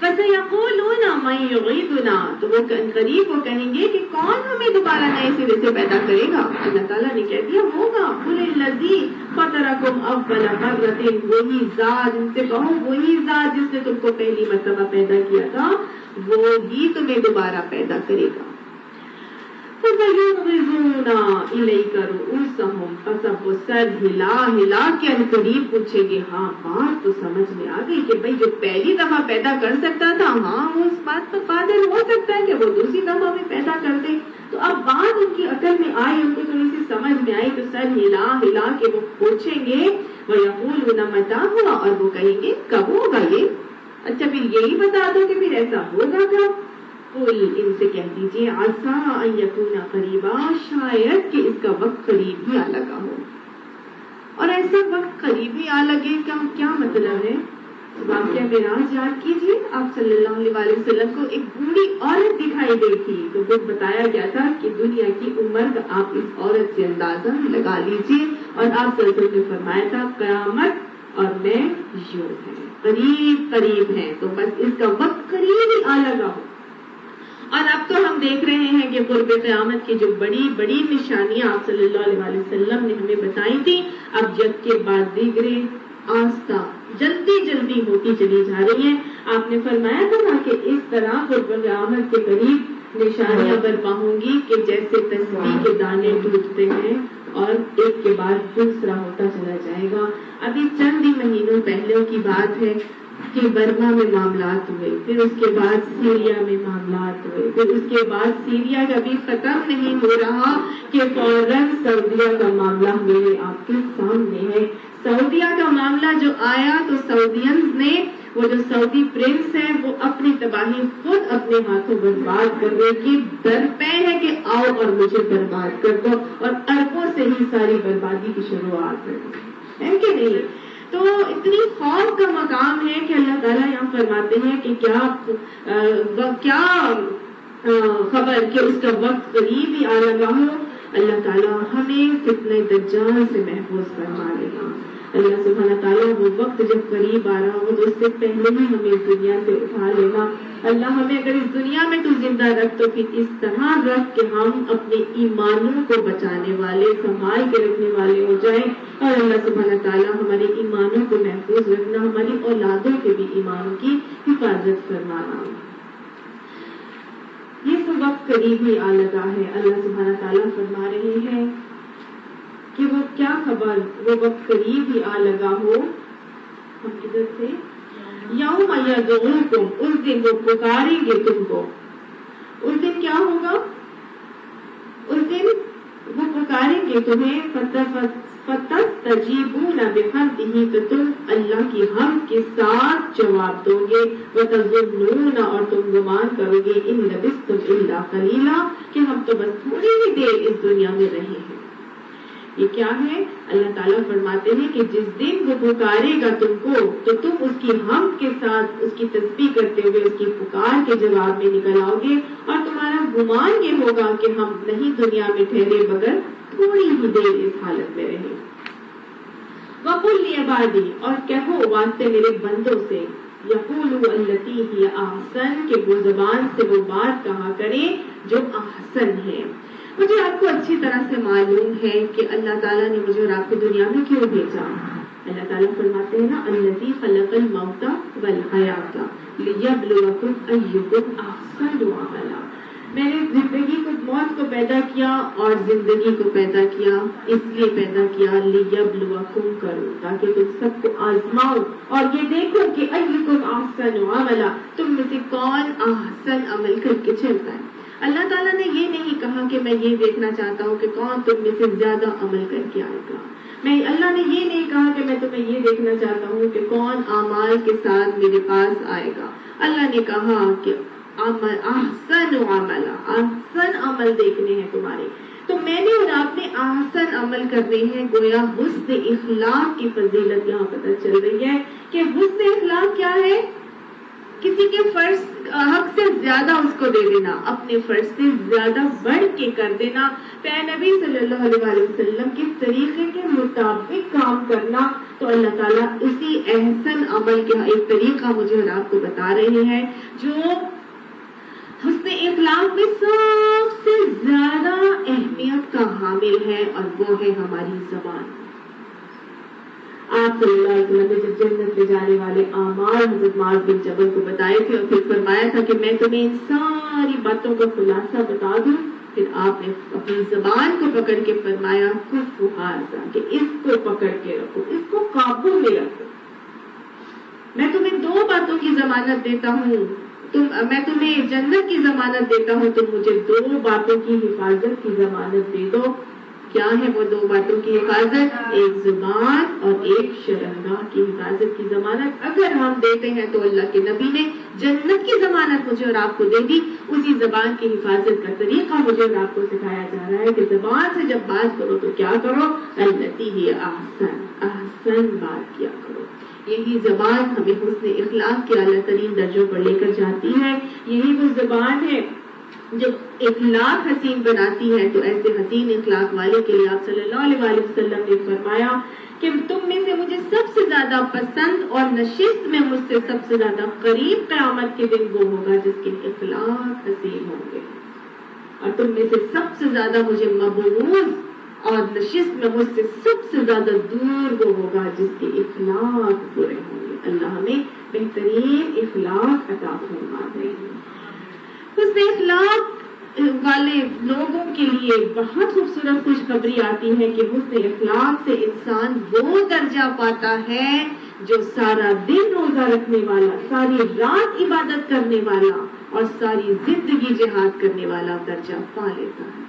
فَسَيَقُولُونَ مَن يُعِيدُنَا، تو وہ قریب وہ کہیں گے کہ کون ہمیں دوبارہ نئے سرے سے پیدا کرے گا؟ اللہ تعالیٰ نے کہہ دیا ہوگا، قُلِ الَّذِي فَطَرَكُمْ أَوَّلَ مَرَّةٍ، وہی ذات، ان سے کہو وہی ذات جس نے تم کو پہلی مرتبہ پیدا کیا تھا وہی تمہیں دوبارہ پیدا کرے گا۔ فَسَيُنْغِضُونَ إِلَيْكَ رُؤُوسَهُمْ، پس اب وہ سر ہلا ہلا کے انقریب پوچھیں گے، ہاں بات تو سمجھ میں آ گئی کہ بھئی جو پہلی دفعہ پیدا کر سکتا تھا ہاں وہ اس بات پر قادر ہو سکتا ہے کہ وہ دوسری دفعہ بھی پیدا کر دے۔ تو اب بات ان کی عقل میں آئی، ان کو تھوڑی سی سمجھ میں آئی، تو سر ہلا ہلا کے وہ پوچھیں گے، وَيَقُولُونَ مَتَىٰ هُوَ، اور وہ کہیں گے کب ہوگا یہ؟ اچھا پھر یہی بتا دو کہ پھر ایسا ہوگا کب؟ قل، ان سے کہہ دیجیے، عسیٰ ان یکون قریبا، شاید کہ اس کا وقت قریب ہی آ لگا ہو۔ اور ایسا وقت قریب ہی آ لگے کا کیا مطلب ہے؟ واقعہ معراج یاد کیجیے، آپ صلی اللہ علیہ وسلم کو ایک بوڑھی عورت دکھائی گئی تھی، تو وہ بتایا گیا تھا کہ دنیا کی عمر کا آپ اس عورت سے اندازہ لگا لیجیے، اور آپ صلی اللہ علیہ وسلم نے فرمایا تھا قیامت اور میں یوں ہے، قریب قریب ہیں، تو بس اس کا وقت قریب ہی آ لگا ہو۔ اور اب تو ہم دیکھ رہے ہیں کہ قرب قیامت کی جو بڑی بڑی نشانیاں آپ صلی اللہ علیہ وسلم نے ہمیں بتائی تھی، اب یک کے بعد دیگرے آہستہ جلدی جلدی ہوتی چلی جا رہی ہیں۔ آپ نے فرمایا تھا نا کہ اس طرح قرب قیامت کے قریب نشانیاں برپا ہوں گی کہ جیسے تسبیح کے دانے ٹوٹتے ہیں اور ایک کے بعد دوسرا ہوتا چلا جائے گا۔ ابھی چند ہی مہینوں پہلے کی بات ہے کہ برما میں معاملات ہوئے، پھر اس کے بعد سیریا میں معاملات ہوئے، پھر اس کے بعد سیریا کا بھی ختم نہیں ہو رہا کہ فوراً سعودیہ کا معاملہ میرے آپ کے سامنے ہے۔ سعودیہ کا معاملہ جو آیا تو سعودینز نے، وہ جو سعودی پرنس ہیں، وہ اپنی تباہی خود اپنے ہاتھوں برباد کرنے کی درپے ہے کہ آؤ اور مجھے برباد کر دو، اور اربوں سے ہی ساری بربادی کی شروعات ہے کہ نہیں؟ تو اتنی خوف کا مقام ہے کہ اللہ تعالیٰ یہاں فرماتے ہیں کہ کیا خبر کہ اس کا وقت قریب ہی آ لگا ہو۔ اللہ تعالیٰ ہمیں فتنہ دجال سے محفوظ فرما لے گا۔ اللہ سبحانہ تعالیٰ وہ وقت جب قریب آ رہا ہو تو اس سے پہلے ہی ہمیں اس دنیا سے اٹھا لے گا۔ اللہ ہمیں اگر اس دنیا میں تو زندہ رکھ تو پھر اس طرح رکھ کہ ہم اپنے ایمانوں کو بچانے والے، سنبھال کے رکھنے والے ہو جائیں، اور اللہ سبحانہ تعالیٰ ہمارے ایمانوں کو محفوظ رکھنا، ہماری اولادوں کے بھی ایمانوں کی حفاظت فرمانا۔ یہ تو وقت قریب ہی آ لگا ہے۔ اللہ سبحانہ تعالیٰ فرما رہے ہیں کہ وہ کیا خبر، وہ وقت قریب ہی آ لگا ہو۔ ہم کدھر تھے؟ یوم یدعوکم، اس دن وہ پکاریں گے تم کو۔ اس دن کیا ہوگا؟ اس دن وہ پکاریں گے تمہیں، فتستجیبون بحمدہ، تو تم اللہ کی حمد کے ساتھ جواب دو گے، وتظنون، اور تم گمان کرو گے، ان لبثتم الا قلیلا، کہ ہم تو بس تھوڑی ہی دیر اس دنیا میں رہے ہیں۔ یہ کیا ہے؟ اللہ تعالیٰ فرماتے ہیں کہ جس دن وہ پکارے گا تم کو تو تم اس کی حمد کے ساتھ اس کی تسبیح کرتے ہوئے اس کی پکار کے جواب میں نکل آؤ گے، اور تمہارا گمان یہ ہوگا کہ ہم نہیں دنیا میں ٹھہرے مگر تھوڑی ہی دیر اس حالت میں رہے۔ وَقُلْ لِعِبَادِي، اور کہو واسطے میرے بندوں سے، یقولوا التی ہی احسن، کہ وہ زبان سے وہ بات کہا کریں جو احسن ہے۔ مجھے آپ کو اچھی طرح سے معلوم ہے کہ اللہ تعالیٰ نے مجھے اور آپ کو دنیا میں کیوں بھیجا۔ اللہ تعالیٰ فرماتے ہیں نا، الذی خلق الموت والحیات لیبلوکم ایکم احسن عملا، میں نے زندگی کو، موت کو پیدا کیا اور زندگی کو پیدا کیا، اس لیے پیدا کیا لیبلوکم، کرو تاکہ تم سب کو آزماؤ اور یہ دیکھو کہ ایکم احسن عملا، تم میں سے کون احسن عمل کر کے چلتا ہے۔ اللہ تعالیٰ نے یہ نہیں کہا کہ میں یہ دیکھنا چاہتا ہوں کہ کون تم میں سے زیادہ عمل کر کے آئے گا۔ اللہ نے یہ نہیں کہا کہ میں تمہیں یہ دیکھنا چاہتا ہوں کہ کون اعمال کے ساتھ میرے پاس آئے گا۔ اللہ نے کہا کہ احسن عملا، احسن عمل دیکھنے ہیں تمہارے۔ تو میں نے اور آپ نے احسن عمل کرنے ہیں. گویا حسن اخلاق کی فضیلت یہاں پتہ چل رہی ہے کہ حسن اخلاق کیا ہے؟ کسی کے فرض حق سے زیادہ اس کو دے دینا، اپنے فرض سے زیادہ بڑھ کے کر دینا، پیارے نبی صلی اللہ علیہ وسلم کے طریقے کے مطابق کام کرنا. تو اللہ تعالیٰ اسی احسن عمل کا ایک طریقہ مجھے اور آپ کو بتا رہے ہیں جو حسن اخلاق میں سب سے زیادہ اہمیت کا حامل ہے، اور وہ ہے ہماری زبان. آپ صلی اللہ علیہ وسلم نے جب جنت لے جانے والے اعمال حضرت معاذ بن جبل کو بتائے تھے اور پھر فرمایا تھا کہ میں تمہیں ان ساری باتوں کا خلاصہ بتا دوں، پھر آپ نے اپنی زبان کو پکڑ کے فرمایا کف حاذا، کہ اس کو پکڑ کے رکھو، اس کو قابو میں رکھو. میں تمہیں 2 باتوں کی ضمانت دیتا ہوں، میں تمہیں جنت کی ضمانت دیتا ہوں، تم مجھے 2 باتوں کی حفاظت کی ضمانت دے دو. کیا ہے وہ 2 باتوں کی حفاظت؟ ایک زبان اور ایک شرمگاہ کی حفاظت کی ضمانت اگر ہم دیتے ہیں تو اللہ کے نبی نے جنت کی ضمانت مجھے اور آپ کو دے دی. اسی زبان کی حفاظت کا طریقہ مجھے اور آپ کو سکھایا جا رہا ہے کہ زبان سے جب بات کرو تو کیا کرو؟ التی ہی احسن بات کیا کرو. یہی زبان ہمیں حسن اخلاق کے اعلیٰ ترین درجوں پر لے کر جاتی ہے. یہی وہ زبان ہے جو اخلاق حسین بناتی ہے. تو ایسے حسین اخلاق والے کے لیے آپ صلی اللہ علیہ وسلم نے فرمایا کہ تم میں سے مجھے سب سے زیادہ پسند اور نشست میں مجھ سے سب سے زیادہ قریب قیامت کے دن وہ ہوگا جس کے اخلاق حسین ہوں گے، اور تم میں سے سب سے زیادہ مجھے مبغوض اور نشست میں مجھ سے سب سے زیادہ دور وہ ہوگا جس کے اخلاق برے ہوں گے. اللہ ہمیں بہترین اخلاق عطا فرما دے. حسن اخلاق والے لوگوں کے لیے بہت خوبصورت خوشخبری آتی ہے کہ حسن اخلاق سے انسان وہ درجہ پاتا ہے جو سارا دن روزہ رکھنے والا، ساری رات عبادت کرنے والا اور ساری زندگی جہاد کرنے والا درجہ پا لیتا ہے.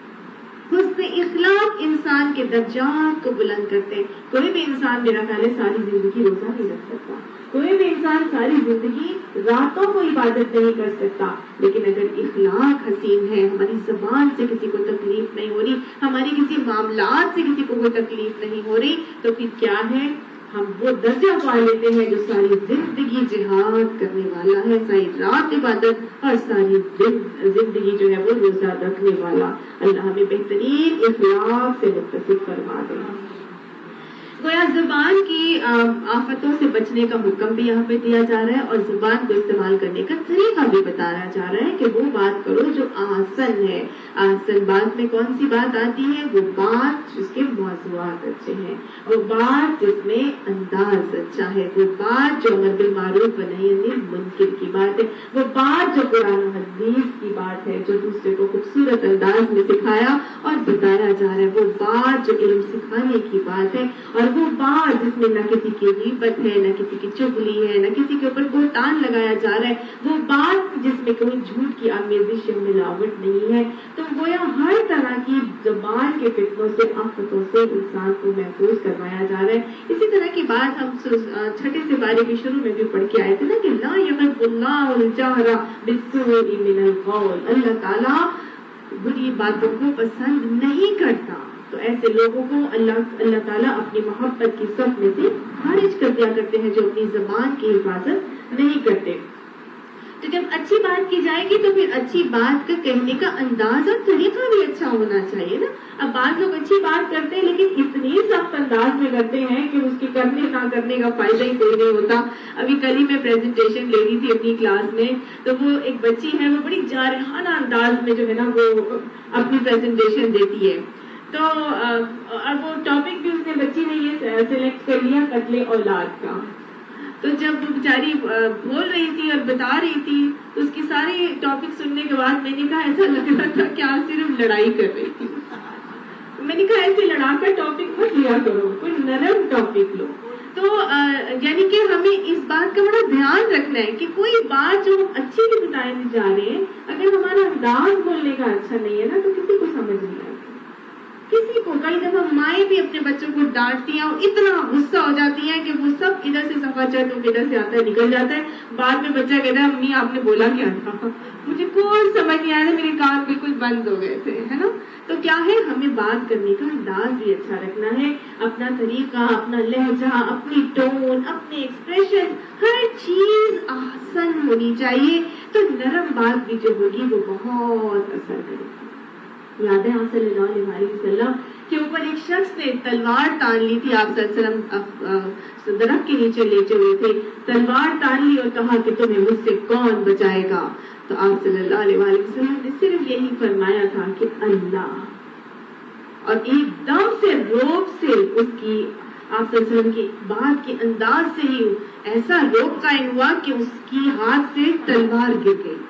حسن اخلاق انسان کے درجات کو بلند کرتے ہیں. کوئی بھی انسان میرا خیال ہے ساری زندگی روزہ نہیں رکھ سکتا، کوئی بھی انسان ساری زندگی راتوں کو عبادت نہیں کر سکتا، لیکن اگر اخلاق حسین ہے، ہماری زبان سے کسی کو تکلیف نہیں ہو رہی، ہماری کسی معاملات سے کسی کو کوئی تکلیف نہیں ہو رہی، تو پھر کیا ہے؟ ہم وہ درجہ پا لیتے ہیں جو ساری زندگی جہاد کرنے والا ہے، ساری رات عبادت اور ساری زندگی جو ہے وہ روزہ رکھنے والا. اللہ ہمیں بہترین اخلاق سے متصف فرما دے. گویا زبان کی آفتوں سے بچنے کا حکم بھی یہاں پہ دیا جا رہا ہے اور زبان کو استعمال کرنے کا طریقہ بھی بتایا جا رہا ہے کہ وہ بات کرو جو احسن ہے. احسن بات میں کون سی بات آتی ہے؟ وہ بات جس کے موضوعات اچھے ہیں، وہ بات جس میں انداز اچھا ہے، وہ بات جو امر بالمعروف و نہی عن المنکر کی بات ہے، وہ بات جو قرآن و حدیث کی بات ہے، جو دوسرے کو خوبصورت انداز میں سکھایا اور بتایا جا رہا ہے، وہ بات جو علم سکھانے کی بات ہے، اور وہ بات جس میں نہ کسی کی غیبت ہے، نہ کسی کی چغلی ہے، نہ کسی کے اوپر بہتان لگایا جا رہا ہے، وہ بات جس میں کوئی جھوٹ کی آمیزش یا ملاوٹ نہیں ہے. تو گویا ہر طرح کی زبان کے فتنوں سے، آفتوں سے انسان کو محفوظ کروایا جا رہا ہے. اسی طرح کی بات ہم چھٹے سے بارے کے شروع میں بھی پڑھ کے آئے تھے نا کہ لا یحب اللہ الجہر بالسوء من القول. اللہ تعالیٰ بری باتوں کو پسند نہیں کرتا. تو ایسے لوگوں کو اللہ تعالیٰ اپنی محبت کی صف میں سے خارج کر دیا کرتے ہیں جو اپنی زبان کی حفاظت نہیں کرتے. تو جب اچھی بات کی جائے گی تو پھر اچھی بات کا کہنے کا انداز اور طریقہ بھی اچھا ہونا چاہیے نا. اب بعض لوگ اچھی بات کرتے ہیں لیکن اتنی سخت انداز میں کرتے ہیں کہ اس کی کرنے نہ کرنے کا فائدہ ہی کوئی نہیں ہوتا. ابھی کل ہی میں پریزنٹیشن لے رہی تھی اپنی کلاس میں، تو وہ ایک بچی ہے، وہ بڑی جارحانہ انداز میں جو ہے نا وہ اپنی پریزنٹیشن دیتی ہے. تو اور وہ ٹاپک بھی اس نے بچی نے یہ سلیکٹ کر لیا قتل اولاد کا. تو جب وہ بیچاری بول رہی تھی اور بتا رہی تھی تو اس کی ساری ٹاپک سننے کے بعد میں نے کہا ایسا لگ رہا تھا کہ آپ صرف لڑائی کر رہی تھی. میں نے کہا ایسے لڑا کر ٹاپک مت لیا کرو، کوئی نرم ٹاپک لو. تو یعنی کہ ہمیں اس بات کا بڑا دھیان رکھنا ہے کہ کوئی بات جو ہم اچھی بھی بتانے جا رہے ہیں، اگر ہمارا انداز بولنے کا اچھا نہیں ہے نا تو کسی کو سمجھ نہیں آتا. کسی کو کئی دفعہ مائیں بھی اپنے بچوں کو ڈانٹتی ہیں اور اتنا غصہ ہو جاتی ہیں کہ وہ سب ادھر سے صفحہ چٹ ادھر سے آتا ہے نکل جاتا ہے. بعد میں بچہ کہتا ہے امی آپ نے بولا کیا تھا، مجھے کوئی سمجھ نہیں آیا تھا، میرے کان بالکل بند ہو گئے تھے، ہے نا. تو کیا ہے ہمیں ہمیں بات کرنے کا انداز بھی اچھا رکھنا ہے، اپنا طریقہ، اپنا لہجہ، اپنی ٹون، اپنے ایکسپریشن، ہر چیز آسان ہونی چاہیے، تو نرم بات بھی جو ہوگی وہ بہت اثر کرے گی۔ یاد ہے آپ صلی اللہ علیہ وسلم کے اوپر ایک شخص نے تلوار تان لی تھی، آپ صلی اللہ علیہ وسلم درخت کے نیچے لیٹے ہوئے تھے، تلوار تان لی اور کہا کہ تمہیں مجھ سے کون بچائے گا؟ تو آپ صلی اللہ علیہ وسلم نے صرف یہی فرمایا تھا کہ اللہ، اور ایک دم سے روب سے اس کی آپ صلی اللہ علیہ وسلم کی بات کے انداز سے ہی ایسا روب قائم ہوا کہ اس کی ہاتھ سے تلوار گر گئی۔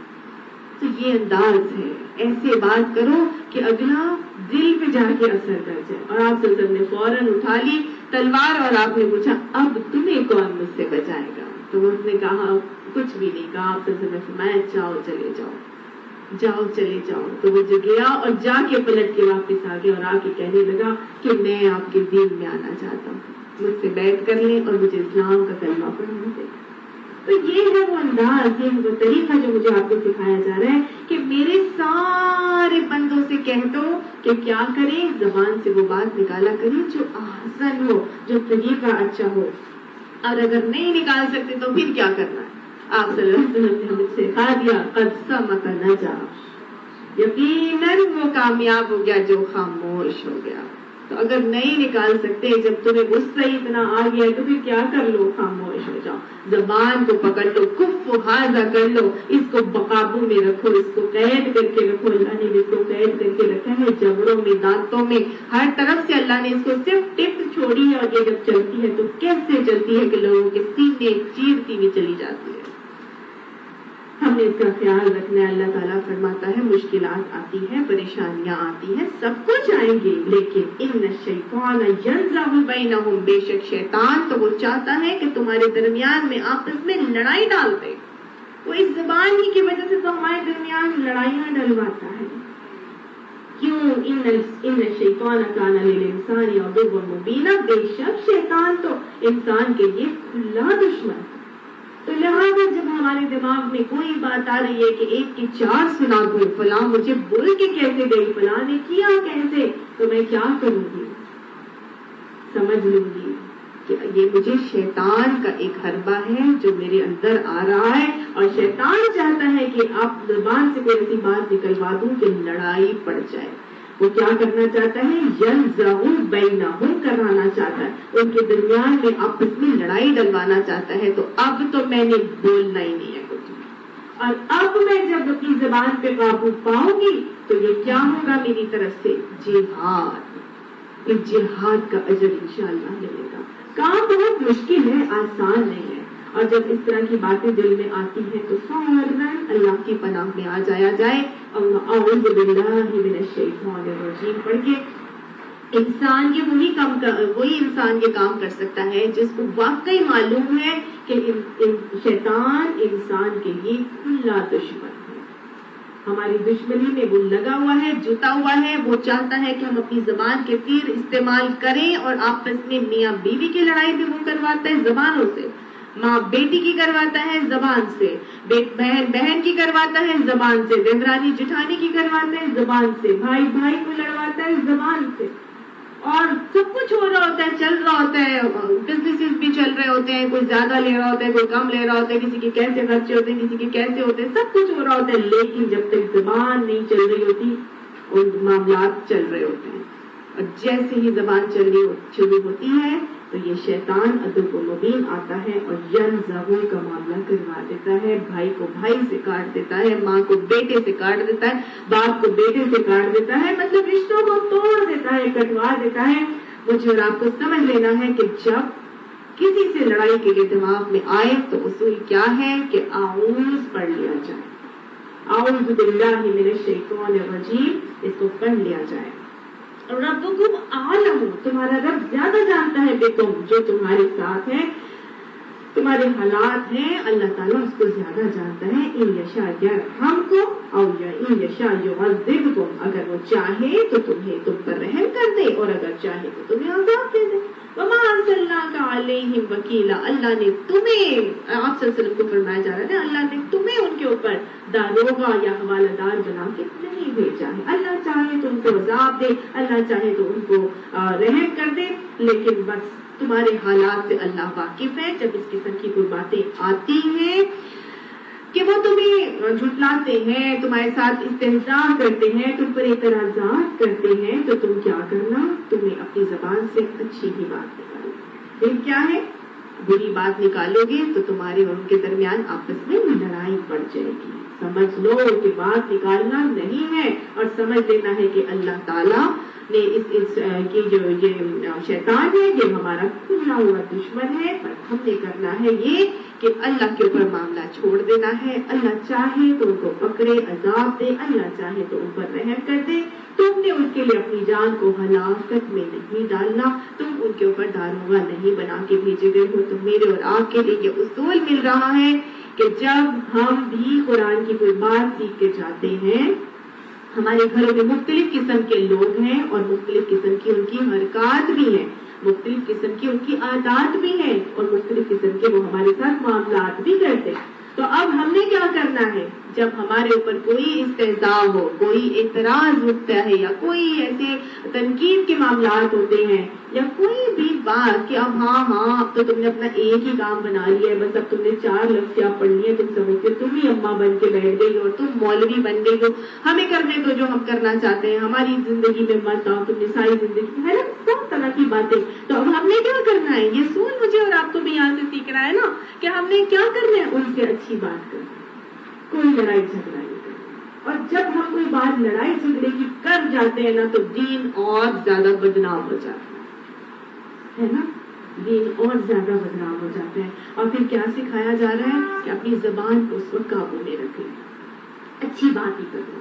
تو یہ انداز ہے، ایسے بات کرو کہ اگلا دل پہ جا کے اثر کر جائے۔ اور آپ صلی اللہ علیہ وسلم نے فوراً اٹھا لی تلوار اور آپ نے پوچھا اب تمہیں کون مجھ سے بچائے گا؟ تو اس نے کہا کچھ بھی نہیں کہا۔ آپ صلی اللہ علیہ وسلم نے فرمایا جاؤ چلے جاؤ، جاؤ چلے جاؤ۔ تو وہ جو گیا اور جا کے پلٹ کے واپس آ گیا اور آ کے کہنے لگا کہ میں آپ کے دین میں آنا چاہتا ہوں، مجھ سے بیعت کر لیں اور مجھے اسلام کا کلمہ پڑھنے دیں۔ تو یہ ہے وہ انداز، یہ وہ طریقہ جو مجھے آپ کو سکھایا جا رہا ہے کہ میرے سارے بندوں سے کہہ دو کہ کیا کریں، زبان سے وہ بات نکالا کریں جو آسان ہو، جو طریقہ اچھا ہو، اور اگر نہیں نکال سکتے تو پھر کیا کرنا ہے؟ آپ صلی اللہ علیہ وسلم نے ہمیں سکھا دیا قد صمت نجا، یقیناً وہ کامیاب ہو گیا جو خاموش ہو گیا۔ تو اگر نہیں نکال سکتے، جب تمہیں غصہ اتنا آ گیا تو پھر کیا کر لو؟ خاموش ہو جاؤ، زبان کو پکڑ لو، کف حاضہ کر لو، اس کو بقابو میں رکھو، اس کو قید کر کے رکھو۔ اللہ نے اس کو قید کر کے رکھا ہے جبڑوں میں، دانتوں میں، ہر طرف سے اللہ نے اس کو صرف ٹپ چھوڑی ہے، اور یہ جب چلتی ہے تو کیسے چلتی ہے کہ لوگوں کے سینے چیرتی ہوئی چلی جاتی ہے۔ ہم نے اس کا خیال رکھنا ہے۔ اللہ تعالیٰ فرماتا ہے مشکلات آتی ہیں، پریشانیاں آتی ہیں، سب کچھ آئیں گے، لیکن ان الشیطان ینزغ بینہم، بے شک شیطان تو وہ چاہتا ہے کہ تمہارے درمیان میں آپس میں لڑائی ڈال دے۔ وہ اس زبان ہی کی وجہ سے تو ہمارے درمیان لڑائیاں ڈلواتا ہے۔ کیوں؟ ان الشیطان کان للانسان عدوا مبینا، بے شک شیطان تو انسان کے لیے کھلا دشمن ہے۔ تو لہٰذا جب ہمارے دماغ میں کوئی بات آ رہی ہے کہ ایک کی چار سنا دوں، فلاں مجھے بول کے کیسے گئی، فلاں نے کیا کیسے، تو میں کیا کروں گی؟ سمجھ لوں گی کہ یہ مجھے شیطان کا ایک حربہ ہے جو میرے اندر آ رہا ہے، اور شیطان چاہتا ہے کہ آپ زبان سے کوئی ایسی بات نکلوا دوں کہ لڑائی پڑ جائے۔ وہ کیا کرنا چاہتا ہے؟ ینزغ بینہم کرانا چاہتا ہے، ان کے درمیان میں آپس میں لڑائی ڈلوانا چاہتا ہے۔ تو اب تو میں نے بولنا ہی نہیں ہے کچھ، اور اب میں جب اپنی زبان پہ قابو پاؤں گی تو یہ کیا ہوگا میری طرف سے؟ جہاد۔ اس جہاد کا اجر انشاءاللہ ملے گا۔ کام بہت مشکل ہے، آسان نہیں ہے، اور جب اس طرح کی باتیں دل میں آتی ہیں تو فوراً اللہ کی پناہ میں آ جایا جائے، اعوذ باللہ من الشیطان الرجیم پڑھ کے۔ انسان یہ وہی انسان یہ کام کر سکتا ہے جس کو واقعی معلوم ہے کہ شیطان انسان کے لیے کھلا دشمن ہے، ہماری دشمنی میں وہ لگا ہوا ہے، جتا ہوا ہے۔ وہ چاہتا ہے کہ ہم اپنی زبان کے تیر استعمال کریں، اور آپس میں میاں بیوی کی لڑائی بھی وہ کرواتا ہے زبانوں سے، ماں بیٹی کی کرواتا ہے زبان سے، بہن بہن کی کرواتا ہے زبان سے، دیورانی جٹھانی کی کرواتا ہے زبان سے، بھائی بھائی کو لڑواتا ہے زبان سے، اور سب کچھ ہو رہا ہوتا ہے، چل رہا ہوتا ہے، بزنس بھی چل رہے ہوتے ہیں، کوئی زیادہ لے رہا ہوتا ہے، کوئی کم لے رہا ہوتا ہے، کسی کے کیسے خرچے ہوتے ہیں، کسی کے کیسے ہوتے ہیں، سب کچھ ہو رہا ہوتا ہے، لیکن جب تک زبان نہیں چل رہی ہوتی اور معاملات چل رہے ہوتے ہیں، اور جیسے ہی زبان چلنی شروع ہوتی ہے تو یہ شیطان عدو مبین آتا ہے اور ینزغ کا معاملہ کروا دیتا ہے، بھائی کو بھائی سے کاٹ دیتا ہے، ماں کو بیٹے سے کاٹ دیتا ہے، باپ کو بیٹے سے کاٹ دیتا ہے، مطلب رشتوں کو توڑ دیتا ہے، کٹوا دیتا ہے۔ مجھے اور آپ کو سمجھ لینا ہے کہ جب کسی سے لڑائی کے لیے دماغ میں آئے تو اصول کیا ہے کہ اعوذ پڑھ لیا جائے، اعوذ باللہ من الشیطان الرجیم، اس کو پڑھ لیا جائے۔ ربکم اعلم، تمہارا رب زیادہ جانتا ہے بکم، جو تمہارے ساتھ ہے، تمہارے حالات ہیں، اللہ تعالیٰ اس کو زیادہ جانتا ہے۔ ان یشاء یرحمکم او ان یشاء یعذبکم، اگر وہ چاہے تو تم پر رحم کر دے، اور اگر چاہے تو تمہیں عذاب دے دے۔ وما ارسلناک علیہم وکیلا، اللہ نے تمہیں، آپ صلی اللہ علیہ وسلم کو فرمایا جا رہا ہے اللہ نے تمہیں ان کے اوپر داروغہ یا حوالہ دار بنا کے نہیں بھیجا ہے. اللہ چاہے تو ان کو عذاب دے، اللہ چاہے تو ان کو رحم کر دے، لیکن بس تمہارے حالات سے اللہ واقف ہے. جب اس قسم کی کوئی باتیں آتی ہیں کہ وہ تمہیں جھٹلاتے ہیں، تمہارے ساتھ استہزاء کرتے ہیں، تم پر اعتراضات کرتے ہیں، تو تم کیا کرنا، تمہیں اپنی زبان سے اچھی ہی بات نکالو. پھر کیا ہے، بری بات نکالو گے تو تمہارے اور ان کے درمیان آپس میں لڑائی بڑھ جائے گی. سمجھ لو کہ بات نکالنا نہیں ہے، اور سمجھ لینا ہے کہ اللہ تعالیٰ نے اس کی جو یہ شیطان ہے یہ ہمارا کھلا ہوا دشمن ہے. پر ہم نے کرنا ہے یہ کہ اللہ کے اوپر معاملہ چھوڑ دینا ہے. اللہ چاہے تو ان کو پکڑے عذاب دے، اللہ چاہے تو ان پر رحم کر دے. تم نے ان کے لیے اپنی جان کو ہلاکت میں نہیں ڈالنا، تم ان کے اوپر داروغہ نہیں بنا کے بھیجے گئے ہو. تو میرے اور آپ کے لیے یہ اصول مل رہا ہے کہ جب ہم بھی قرآن کی کوئی بات سیکھ کے جاتے ہیں، ہمارے گھروں میں مختلف قسم کے لوگ ہیں اور مختلف قسم کی ان کی حرکات بھی ہیں، مختلف قسم کی ان کی عادات بھی ہیں، اور مختلف قسم کے وہ ہمارے ساتھ معاملات بھی کرتے ہیں. تو اب ہم نے کیا کرنا ہے، جب ہمارے اوپر کوئی استہزاء ہو، کوئی اعتراض اٹھتا ہے، یا کوئی ایسے تنقید کے معاملات ہوتے ہیں، یا کوئی بھی بات کہ اب ہاں اب تو تم نے اپنا ایک ہی کام بنا لیا ہے، بس اب تم نے 4 لفظ کیا پڑھ لیے، تم سمجھتے تم ہی اماں بن کے بیٹھ گئی اور تم مولوی بن گئی ہو، ہمیں کرنے دو جو ہم کرنا چاہتے ہیں، ہماری زندگی میں مت آؤ، تم نے ساری زندگی ہے نا، سب طرح کی باتیں. تو اب ہم نے کیا کرنا ہے، یہ سوچ مجھے اور آپ کو بھی یہاں سے سیکھ رہا ہے نا کہ ہم نے کیا کرنا ہے، ان سے اچھی بات کرنا، کوئی لڑائی جھگڑا نہیں کرنا. اور جب ہم کوئی بات لڑائی جھگڑے کی کر جاتے ہیں نا تو دین اور زیادہ بدنام ہو جاتا ہے نا، دین اور زیادہ بدنام ہو جاتا ہے. اور پھر کیا سکھایا جا رہا ہے کہ اپنی زبان کو اس وقت قابو میں رکھیں، اچھی بات ہی کرنا.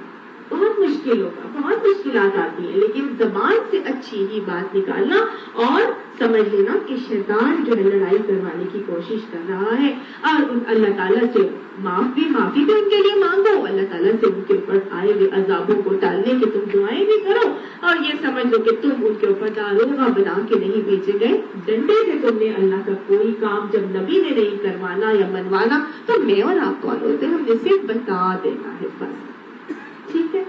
بہت مشکل ہوگا، بہت مشکلات آتی ہیں، لیکن زبان سے اچھی ہی بات نکالنا، اور سمجھ لینا کہ شیطان جو ہے لڑائی کروانے کی کوشش کر رہا ہے. اور اللہ تعالیٰ سے معافی بھی ان کے لیے مانگو، اللہ تعالیٰ سے ان کے اوپر آئے ہوئے عذابوں کو ٹالنے کے تم دعائیں بھی کرو، اور یہ سمجھ لو کہ تم ان کے اوپر داروغہ بنا کے نہیں بھیجے گئے. ڈنڈے سے تم نے اللہ کا کوئی کام جب نبی نے نہیں کروانا یا منوانا تو میں اور آپ کون ہوتے ہیں، ہم نے صرف بتا دینا ہے بس. ٹھیک ہے،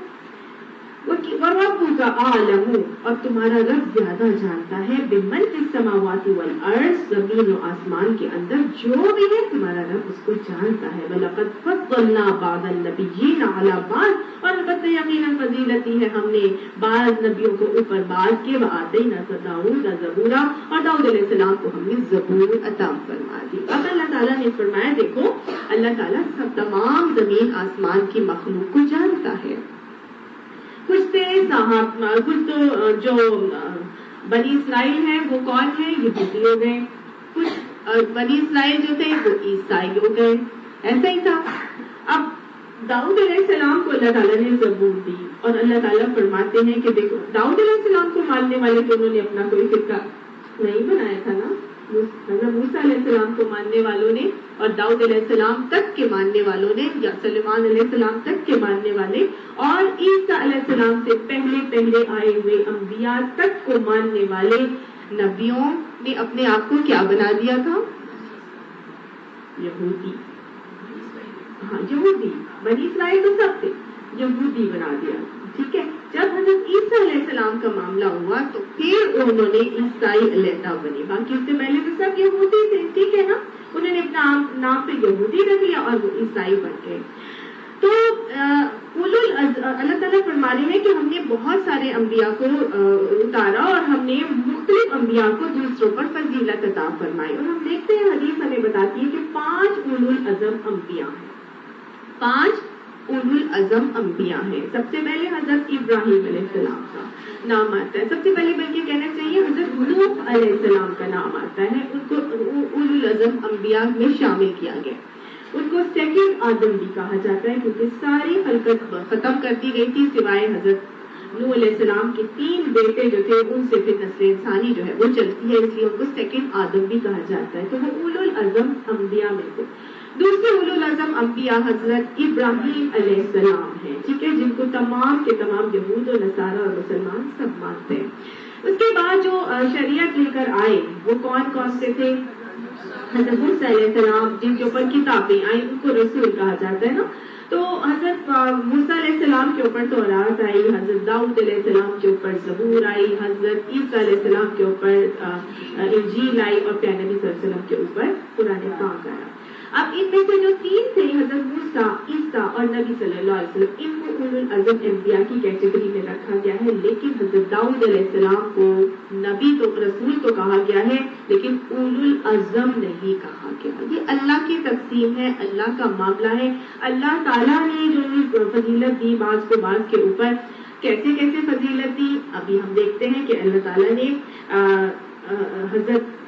وَرَبُّكَ أَعْلَمُ، اور تمہارا رب زیادہ جانتا ہے، بِمَنْ فِي السَّمَاوَاتِ وَالْأَرْضِ، زمین و آسمان کے اندر جو بھی ہے تمہارا رب اس کو جانتا ہے. وَلَقَدْ فَضَّلْنَا بَعْضَ النَّبِيِّينَ عَلَى بَعْضٍ، اور البتہ یقیناً فضیلت ہے ہم نے بعض نبیوں کو اوپر بعض کے، وَآتَيْنَا دَاوُودَ زَبُورًا، اور داؤد علیہ السلام کو ہم نے زبور عطا فرما دی. اب اللہ تعالیٰ نے فرمایا دیکھو اللہ تعالیٰ سب تمام زمین آسمان کی مخلوق کو جانتا ہے. کچھ سے صاحب، کچھ تو جو بنی اسرائیل ہیں وہ کون ہیں، یہودی ہو گئے، کچھ بنی اسرائیل جو تھے وہ عیسائی ہو گئے، ایسا ہی تھا. اب داؤد علیہ السلام کو اللہ تعالیٰ نے زبور دی، اور اللہ تعالیٰ فرماتے ہیں کہ دیکھو داؤد علیہ السلام کو ماننے والے تو انہوں نے اپنا کوئی فرقہ نہیں بنایا تھا نا، حضرت موسیٰ علیہ السلام کو ماننے والوں نے، اور داؤد علیہ السلام تک کے ماننے والوں نے، یا سلیمان علیہ السلام تک کے ماننے والے، اور عیسیٰ علیہ السلام سے پہلے آئے ہوئے انبیاء تک کو ماننے والے نبیوں نے اپنے آپ کو کیا بنا دیا تھا، یہودی. ہاں یہودی، بنی اسرائیل تو سب تھے، یہودی بنا دیا. ٹھیک ہے، جب حضرت عیسیٰ علیہ السلام کا معاملہ ہوا تو پھر انہوں نے عیسائی علیحدہ بنے، باقی اس سے پہلے تو سب یہودی تھے. ٹھیک ہے نا، انہوں نے اپنا نام پہ یہودی رکھ لیا اور وہ عیسائی بن گئے. تو اللہ تعالیٰ فرما رہے ہیں کہ ہم نے بہت سارے انبیاء کو اتارا، اور ہم نے مختلف انبیاء کو دوسروں پر فضیلت عطا فرمائی. اور ہم دیکھتے ہیں حدیث ہمیں بتاتی ہے کہ 5 اولو العزم انبیاء ہیں، 5 اولو العزم انبیاء ہیں. سب سے پہلے حضرت ابراہیم علیہ السلام کا نام آتا ہے، سب سے پہلے بلکہ کہنا چاہیے حضرت نوح علیہ السلام کا نام آتا ہے. ان کو اولو العزم انبیاء میں شامل کیا گیا. ان کو سیکنڈ آدم بھی کہا جاتا ہے کیونکہ ساری خلقت ختم کر دی گئی تھی سوائے حضرت نوح علیہ السلام کے 3 بیٹے جو تھے، ان سے پھر نسل انسانی جو ہے وہ چلتی ہے، اس لیے ان کو سیکنڈ آدم بھی کہا جاتا ہے. تو وہ اولو العزم انبیاء میں سے دوسرے اولو العزم انبیاء حضرت ابراہیم علیہ السلام ہیں. ٹھیک ہے، جن کو تمام کے تمام یہود و نصارہ اور مسلمان سب مانتے ہیں. اس کے بعد جو شریعت لے کر آئے وہ کون سے تھے؟ حضرت موسیٰ علیہ السلام جن کے اوپر کتابیں آئی ان کو رسول کہا جاتا ہے نا. تو حضرت موسیٰ علیہ السلام کے اوپر تورات آئی، حضرت داؤد علیہ السلام کے اوپر زبور آئی، حضرت عیسیٰ علیہ السلام کے اوپر انجیل آئی، اور پیارے نبی صلی اللہ علیہ وسلم کے اوپر قرآن پاک آیا. اب ان میں سے جو تین تھے حضرت موسیٰ، عیسیٰ اور نبی صلی اللہ علیہ وسلم، ان کو اولو العزم انبیاء کی کیٹیگری میں رکھا گیا ہے. لیکن حضرت داؤد علیہ السلام کو نبی تو رسول تو کہا گیا ہے لیکن اولو العزم نہیں کہا گیا. یہ اللہ کی تقسیم ہے، اللہ کا معاملہ ہے. اللہ تعالیٰ نے جو فضیلت دی بعض کو بعض کے اوپر، کیسے کیسے فضیلت دی ابھی ہم دیکھتے ہیں کہ اللہ تعالیٰ نے حضرت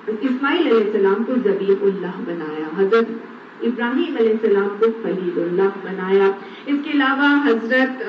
اسماعیل علیہ السلام کو ذبیح اللہ بنایا، حضرت ابراہیم علیہ السلام کو خلیل اللہ بنایا. اس کے علاوہ حضرت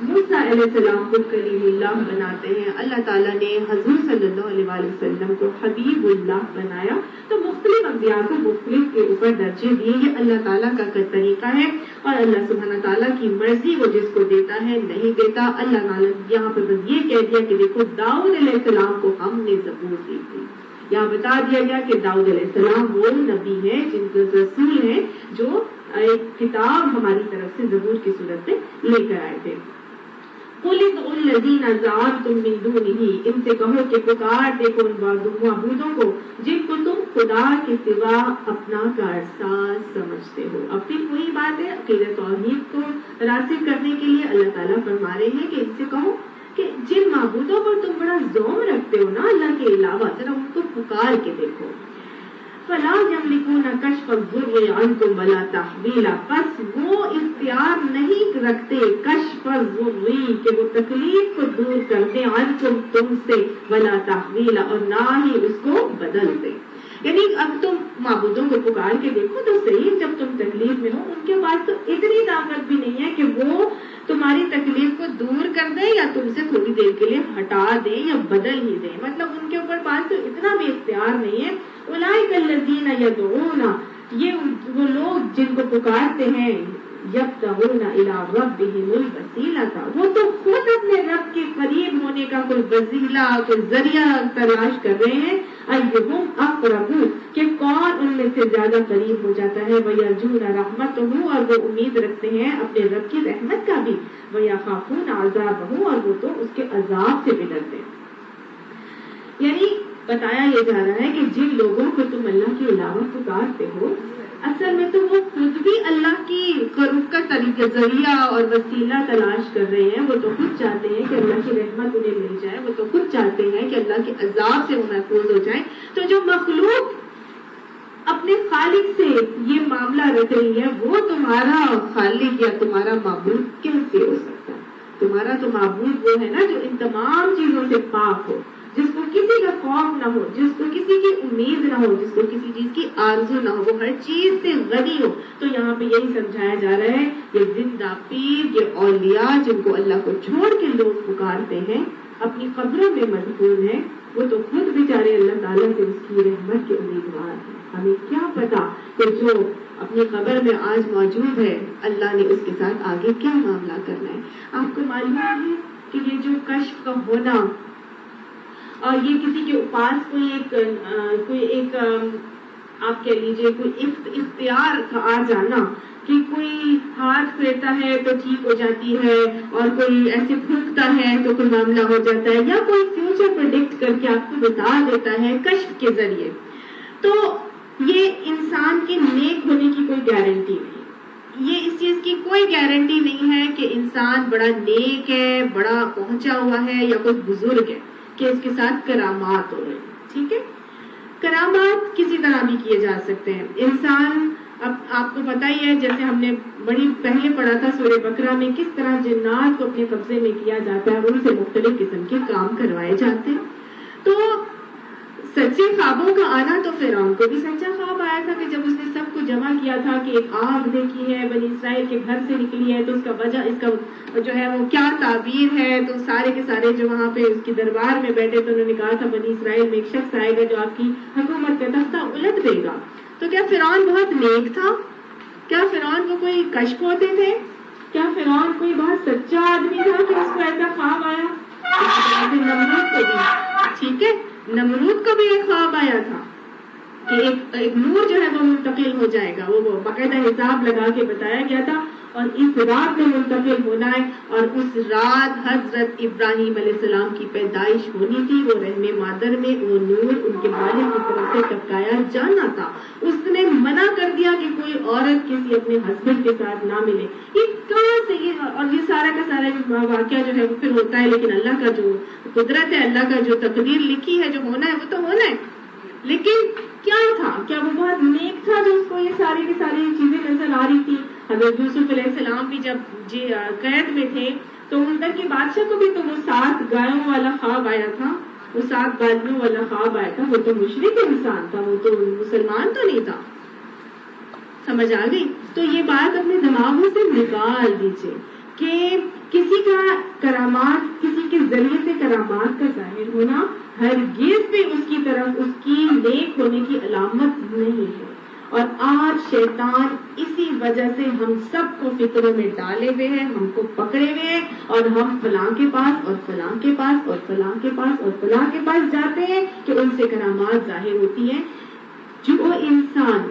موسیٰ علیہ السلام کو کلیم اللہ بناتے ہیں. اللہ تعالیٰ نے حضور صلی اللہ علیہ وآلہ وسلم کو حبیب اللہ بنایا. تو مختلف انبیاء کو مختلف کے اوپر درجے دیے. یہ اللہ تعالیٰ کا طریقہ ہے اور اللہ سبحانہ تعالیٰ کی مرضی وہ جس کو دیتا ہے نہیں دیتا. اللہ تعالیٰ یہاں پر بس یہ کہہ دیا کہ دیکھو داؤد علیہ السلام کو ہم نے زبور دی تھی. یہاں بتا دیا گیا کہ داؤد علیہ السلام وہ نبی ہیں جن کے رسول ہیں جو ایک کتاب ہماری طرف سے زبور کی صورت میں لے کر آئے تھے. قُلِ ادْعُوا الَّذِينَ زَعَمْتُم مِّن دُونِهِ، ان سے کہو کہ پکار دیکھو ان معبودوں کو جن کو تم خدا کے سوا اپنا کارساز سمجھتے ہو. اب پھر وہی بات ہے عقیدہ توحید کو راسخ کرنے کے لیے اللہ تعالیٰ فرما رہے ہیں کہ ان سے کہو کہ جن معبودوں پر تم بڑا زوم رکھتے ہو نا اللہ کے علاوہ، ذرا ان کو پکار کے دیکھو. فلا یملکون کشف الضر عنکم ولا تحویلا، بس وہ اختیار نہیں رکھتے کشف الضر کہ وہ تکلیف کو دور کرتے عنکم تم سے، ولا تحویلا اور نہ ہی اس کو بدل دے. یعنی اب تم معبودوں کو پکار کے دیکھو تو صحیح، جب تم تکلیف میں ہو ان کے پاس تو اتنی طاقت بھی نہیں ہے کہ وہ تمہاری تکلیف کو دور کر دیں یا تم سے تھوڑی دیر کے لیے ہٹا دیں یا بدل ہی دیں. مطلب ان کے اوپر پاس تو اتنا بھی اختیار نہیں ہے. اولئک الذین یدعون، یہ وہ لوگ جن کو پکارتے ہیں یبتغون الی ربہم الوسیلۃ، وہ تو خود اپنے رب کے قریب ہونے کا کوئی وسیلہ کوئی ذریعہ تلاش کر رہے ہیں. ایہم اقرب، کہ کون ان میں سے زیادہ قریب ہو جاتا ہے. ویرجون رحمتہ، اور وہ امید رکھتے ہیں اپنے رب کی رحمت کا بھی. ویخافون عذابہ، اور وہ تو اس کے عذاب سے بھی ڈرتے ہیں. یعنی بتایا یہ جا رہا ہے کہ جن لوگوں کو تم اللہ کے علاوہ پکارتے ہو اصل میں تو وہ خود بھی اللہ کی قرب کا طریقہ ذریعہ اور وسیلہ تلاش کر رہے ہیں. وہ تو خود چاہتے ہیں کہ اللہ کی رحمت انہیں مل جائے، وہ تو خود چاہتے ہیں کہ اللہ کے عذاب سے وہ محفوظ ہو جائیں. تو جو مخلوق اپنے خالق سے یہ معاملہ رکھ رہی ہے وہ تمہارا خالق یا تمہارا معبود کیسے ہو سکتا ہے؟ تمہارا تو معبود وہ ہے نا جو ان تمام چیزوں سے پاک ہو، جس کو کسی کا خوف نہ ہو، جس کو کسی کی امید نہ ہو، جس کو کسی چیز کی آرزو نہ ہو، وہ ہر چیز سے غنی ہو. تو یہاں پہ یہی سمجھایا جا رہا ہے یہ زندہ پیر، یہ اولیاء جن کو اللہ کو چھوڑ کے لوگ پکارتے ہیں اپنی قبروں میں مدفون ہیں، وہ تو خود بیچارے اللہ تعالیٰ سے اس کی رحمت کے امیدوار ہیں. ہمیں کیا پتا کہ جو اپنی قبر میں آج موجود ہے اللہ نے اس کے ساتھ آگے کیا معاملہ کرنا ہے. آپ کو معلوم ہے کہ یہ جو کشف کا ہونا اور یہ کسی کے پاس کوئی ایک آپ کہہ لیجیے کوئی اختیار کا آ جانا کہ کوئی ہاتھ پھیرتا ہے تو ٹھیک ہو جاتی ہے اور کوئی ایسے پھونکتا ہے تو کوئی معاملہ ہو جاتا ہے، یا کوئی فیوچر پریڈکٹ کر کے آپ کو بتا دیتا ہے کشف کے ذریعے، تو یہ انسان کے نیک ہونے کی کوئی گارنٹی نہیں. یہ اس چیز کی کوئی گارنٹی نہیں ہے کہ انسان بڑا نیک ہے، بڑا پہنچا ہوا ہے یا کوئی بزرگ ہے کہ اس کے ساتھ کرامات ہو رہے ہیں. ٹھیک ہے، کرامات کسی طرح بھی کیے جا سکتے ہیں. انسان اب آپ کو پتا ہی ہے، جیسے ہم نے بڑی پہلے پڑھا تھا سورہ بقرہ میں، کس طرح جنات کو اپنے قبضے میں کیا جاتا ہے اور ان سے مختلف قسم کے کام کروائے جاتے ہیں. تو سچے خوابوں کا آنا، تو فرعون کو بھی سچا خواب آیا تھا کہ جب اس نے سب کو جمع کیا تھا کہ ایک آگ دیکھی ہے بنی اسرائیل کے گھر سے نکلی ہے، تو اس کا وجہ، اس کا جو ہے وہ کیا تعبیر ہے. تو سارے کے سارے جو وہاں پہ اس کی دربار میں بیٹھے تو انہوں نے کہا تھا بنی اسرائیل میں ایک شخص آئے گا جو آپ کی حکومت کا تختہ الٹ دے گا. تو کیا فرعون بہت نیک تھا؟ کیا فرعون کو کوئی کشف ہوتے تھے؟ کیا فرعون کوئی بہت سچا آدمی تھا کہ اس کو ایسا خواب آیا؟ نمرود کو بھی ٹھیک ہے. نمرود کو بھی ایک خواب آیا تھا کہ ایک نور جو ہے وہ منتقل ہو جائے گا. وہ باقاعدہ حساب لگا کے بتایا گیا تھا اور اس رات میں منتقل ہونا ہے. اور اس رات حضرت ابراہیم علیہ السلام کی پیدائش ہونی تھی. وہ رحم مادر میں وہ نور ان کے والد کی طرف سے ٹپکایا جانا تھا. اس نے منع کر دیا کہ کوئی عورت کسی اپنے ہسبینڈ کے ساتھ نہ ملے. یہ کہاں سے اور یہ سارا کا سارا واقعہ جو ہے وہ پھر ہوتا ہے. لیکن اللہ کا جو قدرت ہے, اللہ کا جو تقدیر لکھی ہے, جو ہونا ہے وہ تو ہونا ہے. لیکن کیا تھا, کیا وہ بہت نیک تھا جو اس کو یہ ساری کی ساری چیزیں نظر آ رہی تھی؟ حضرت یوسف علیہ السلام بھی جب قید میں تھے تو اندر کے بادشاہ کو بھی تو وہ 7 گایوں والا خواب آیا تھا, وہ 7 بادلوں والا خواب آیا تھا. وہ تو مشرک انسان تھا, وہ تو مسلمان تو نہیں تھا. سمجھ آ گئی؟ تو یہ بات اپنے دماغوں سے نکال دیجیے کہ کسی کا کرامات, کسی کے ذریعے سے کرامات کا ظاہر ہونا ہرگز بھی اس کی طرف اس کی نیک ہونے کی علامت نہیں ہے. اور آج شیطان اسی وجہ سے ہم سب کو فکروں میں ڈالے ہوئے ہیں, ہم کو پکڑے ہوئے ہیں, اور ہم فلاں کے پاس اور فلاں کے پاس اور فلاں کے پاس اور فلاں کے پاس جاتے ہیں کہ ان سے کرامات ظاہر ہوتی ہیں. جو انسان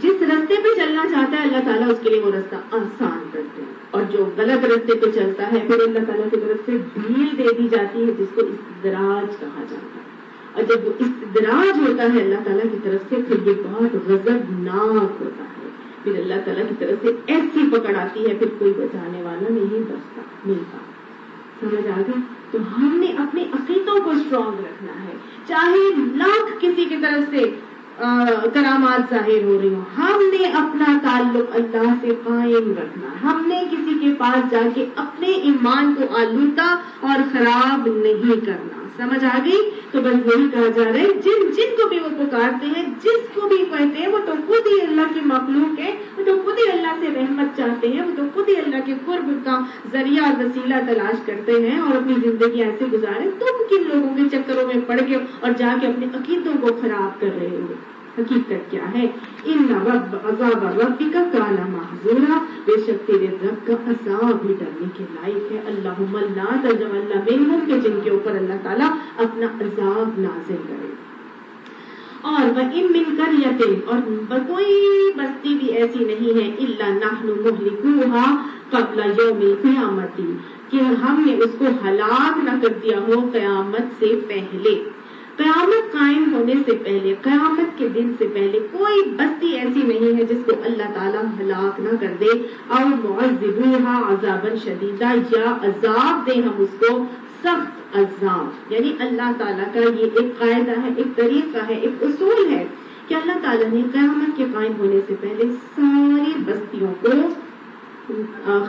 جس رستے پہ چلنا چاہتا ہے اللہ تعالیٰ اس کے لیے وہ رستہ آسان کرتے ہیں, اور جو غلط رستے پہ چلتا ہے پھر اللہ تعالیٰ کی طرف سے ڈھیل دے دی جاتی ہے, جس کو استدراج کہا جاتا ہے. اور جب وہ استدراج ہوتا ہے اللہ تعالیٰ کی طرف سے پھر یہ بہت غضبناک ہوتا ہے. پھر اللہ تعالیٰ کی طرف سے ایسی پکڑ آتی ہے, پھر کوئی بچانے والا نہیں بچتا ملتا. سمجھ آ گئی؟ تو ہم نے اپنے عقیدوں کو اسٹرانگ رکھنا ہے, چاہے لاکھ کسی کی طرف سے کرامات ظاہر ہو رہی ہوں. ہم نے اپنا تعلق اللہ سے قائم رکھنا. ہم نے کسی کے پاس جا کے اپنے ایمان کو آلودہ اور خراب نہیں کرنا. سمجھ آ گئی؟ تو بس وہی کہا جا رہا ہے, جن کو بھی وہ پکارتے ہیں, جس کو بھی کہتے ہیں, وہ تو خود ہی اللہ کی مخلوق ہے, وہ تو خود ہی اللہ سے رحمت چاہتے ہیں, وہ تو خود ہی اللہ کے قرب کا ذریعہ اور وسیلہ تلاش کرتے ہیں اور اپنی زندگی ایسے گزارے. تم کن لوگوں کے چکروں میں پڑ گئے اور جا کے اپنے عقیدوں کو خراب کر رہے ہو؟ حقیقت کیا ہے؟ ان رب عذاب ربک کان محذورا, بے شک تیرے رب کا عذاب بھی ڈرنے کے لائق ہے. اللہم لا تجعلنا منہم, کہ جن کے اوپر اللہ تعالیٰ اپنا عذاب نازل کرے. اور وَإِن مِّن قَرْيَةٍ, اور کوئی بستی بھی ایسی نہیں ہے, إِلَّا نَحْنُ مُهْلِكُوهَا قَبْلَ يَوْمِ الْقِيَامَةِ, کہ ہم نے اس کو ہلاک نہ کر دیا ہو قیامت سے پہلے. قیامت قائم ہونے سے پہلے, قیامت کے دن سے پہلے کوئی بستی ایسی نہیں ہے جس کو اللہ تعالیٰ ہلاک نہ کر دے. اور معذبوها عذابا شدیدا, یا عذاب دیں ہم اس کو سخت عذاب. یعنی اللہ تعالیٰ کا یہ ایک قاعدہ ہے, ایک طریقہ ہے, ایک اصول ہے کہ اللہ تعالیٰ نے قیامت کے قائم ہونے سے پہلے ساری بستیوں کو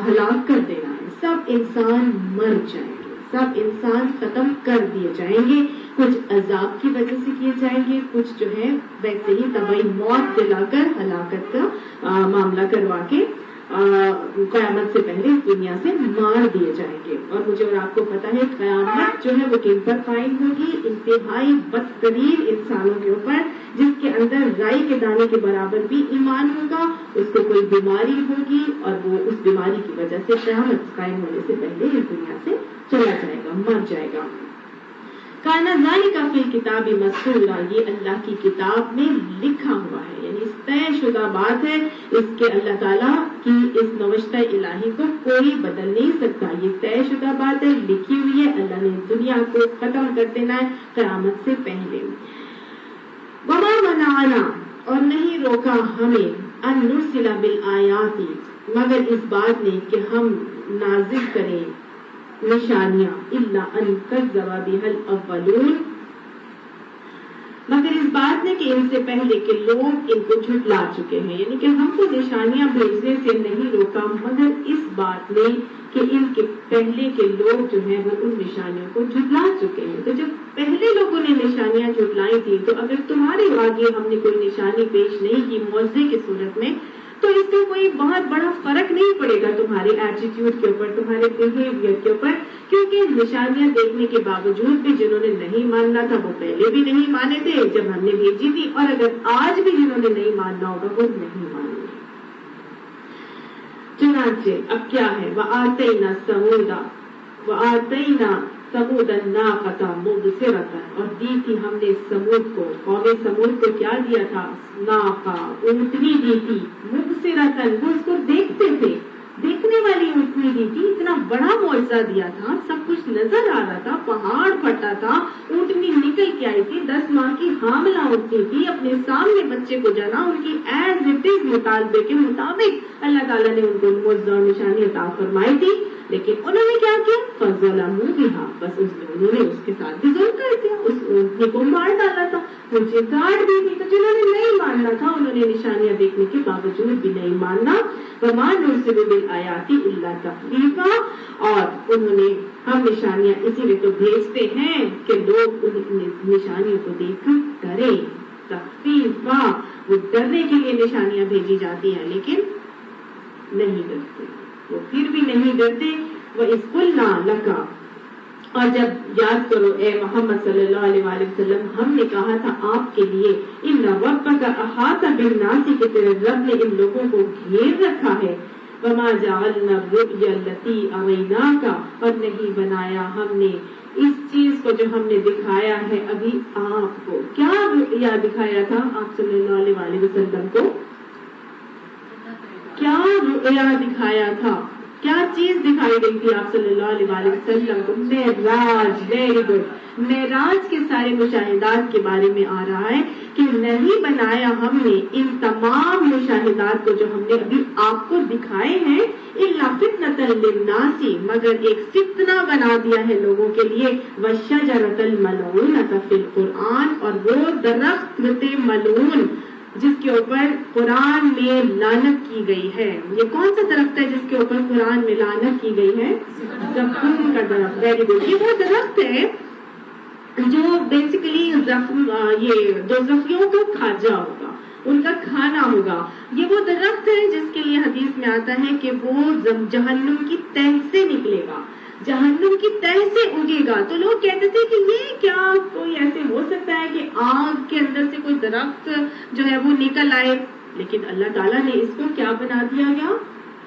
ہلاک کر دینا ہے. سب انسان مر جائیں گے, سب انسان ختم کر دیے جائیں گے. کچھ عذاب کی وجہ سے کیے جائیں گے, کچھ جو ہے ویسے ہی طبعی موت دلا کر ہلاکت کا معاملہ کروا کے قیامت سے پہلے اس دنیا سے مار دیے جائیں گے. اور مجھے اور آپ کو پتا ہے قیامت جو ہے وہ کن پر قائم ہوگی؟ انتہائی بدترین انسانوں کے اوپر, جس کے اندر رائی کے دانے کے برابر بھی ایمان ہوگا. اس کو کوئی بیماری ہوگی اور وہ اس بیماری کی وجہ سے قیامت قائم ہونے سے پہلے اس دنیا سے چلا جائے گا, مر جائے گا. کانا ذالک فی الکتاب مسطورا, یہ اللہ کی کتاب میں لکھا ہوا ہے, یعنی طے شدہ بات ہے. اس کے اللہ تعالیٰ کی اس نوشتہ الہی کو کوئی بدل نہیں سکتا. یہ طے شدہ بات ہے, لکھی ہوئی ہے. اللہ نے دنیا کو ختم کر دینا ہے قیامت سے پہلے. وما منعنا, اور نہیں روکا ہمیں, ان نرسل بالآیات, مگر اس بات نے کہ ہم نازل کریں نشانیاں, الا ان کذب بها الاولون, مگر اس بات نے کہ ان سے پہلے کے لوگ ان کو جھٹلا چکے ہیں. یعنی کہ ہم کو نشانیاں بھیجنے سے نہیں روکا, مگر اس بات نے کہ ان کے پہلے کے لوگ جو ہیں وہ ان نشانیوں کو جھٹلا چکے ہیں. تو جب پہلے لوگوں نے نشانیاں جھٹلائی تھی, تو اگر تمہارے آگے ہم نے کوئی نشانی پیش نہیں کی معجزے کی صورت میں, تو اس کا کوئی بہت بڑا فرق نہیں پڑے گا تمہارے ایٹیٹیوڈ کے اوپر, تمہارے بیہیویئر کے اوپر, کیونکہ نشانیاں دیکھنے کے باوجود بھی جنہوں نے نہیں ماننا تھا وہ پہلے بھی نہیں مانے تھے جب ہم نے بھیجی تھی, اور اگر آج بھی جنہوں نے نہیں ماننا ہوگا وہ نہیں مانیں گے. چنانچہ اب کیا ہے, وَآتَيْنَا ثَمُودَ, وآتینا ثمود الناقۃ مبصرۃ، اور دی تھی ہم نے سمود کو، قوم سمود کو کیا دیا تھا؟ ناقہ، اونٹنی دی تھی، مبصرۃ، وہ اس کو دیکھتے تھے، دیکھنے والی اونٹنی دی تھی۔ اتنا بڑا معجزہ دیا تھا، سب کچھ نظر آ رہا تھا، پہاڑ پھٹا تھا، اونٹنی نکل کے آئی تھی، 10 ماہ کی حاملہ اونٹنی تھی، اپنے سامنے بچے کو جنا، ان کی ایز اٹ از مطالبے کے مطابق اللہ تعالیٰ نے ان کو معجزہ اور نشانی عطا فرمائی تھی، لیکن انہوں نے کیا کیا؟ فَظَلَمُوا بِهَا، بس انہوں نے اس کے ساتھ بھی ظلم کر دیا، اس اونٹنی کو مار ڈالا تھا، مجھے کاٹ دی تھی۔ تو جنہوں نے نہیں ماننا تھا، انہوں نے نشانیاں دیکھنے کے باوجود بھی نہیں ماننا۔ وَمَا نُرْسِلُ بِالْآيَاتِ إِلَّا تَخْوِيفًا، اور انہوں نے ہم نشانیاں اسی لیے تو بھیجتے ہیں کہ لوگ ان نشانیوں کو دیکھ کر ڈرے۔ تخفیفا، وہ ڈرنے کے لیے نشانیاں بھیجی جاتی ہیں، لیکن نہیں ڈرتے، وہ پھر بھی نہیں ڈرتے۔ وَإِذْ قُلْنَا لَكَ، اور جب یاد کرو اے محمد صلی اللہ علیہ وآلہ وسلم، ہم نے کہا تھا آپ کے لیے ان ربک احاط بالناس، کہ تیرے رب نے ان لوگوں کو گھیر رکھا ہے۔ وما جعلنا الرؤيا التي أريناك، اور نہیں بنایا ہم نے اس چیز کو جو ہم نے دکھایا ہے ابھی آپ کو۔ کیا رؤیا دکھایا تھا آپ صلی اللہ علیہ وآلہ وسلم کو؟ کیا رؤیا دکھایا تھا؟ کیا چیز دکھائی گئی تھی آپ صلی اللہ علیہ وآلہ وسلم کو؟ معراج۔ ویری گڈ، معراج کے سارے مشاہدات کے بارے میں آ رہا ہے کہ نہیں بنایا ہم نے ان تمام مشاہدات کو جو ہم نے ابھی آپ کو دکھائے ہیں، الا فتنۃ للناس، مگر ایک فتنہ بنا دیا ہے لوگوں کے لیے، والشجرۃ الملعونۃ فی القرآن، اور وہ درخت ملعون جس کے اوپر قرآن میں لعنت کی گئی ہے۔ یہ کون سا درخت ہے جس کے اوپر قرآن میں لعنت کی گئی ہے؟ زقوم کا درخت۔ ویری گڈ، یہ وہ درخت ہے جو بیسیکلی یہ دوزخیوں کو کھاجا ہوگا، ان کا کھانا ہوگا۔ یہ وہ درخت ہے جس کے لیے حدیث میں آتا ہے کہ وہ جہنم کی تہ سے نکلے گا، جہنم کی تہ سے اگے گا۔ تو لوگ کہتے تھے کہ یہ کیا کوئی ایسے ہو سکتا ہے کہ آگ کے اندر سے کوئی درخت جو ہے وہ نکل آئے؟ لیکن اللہ تعالیٰ نے اس کو کیا بنا دیا گیا؟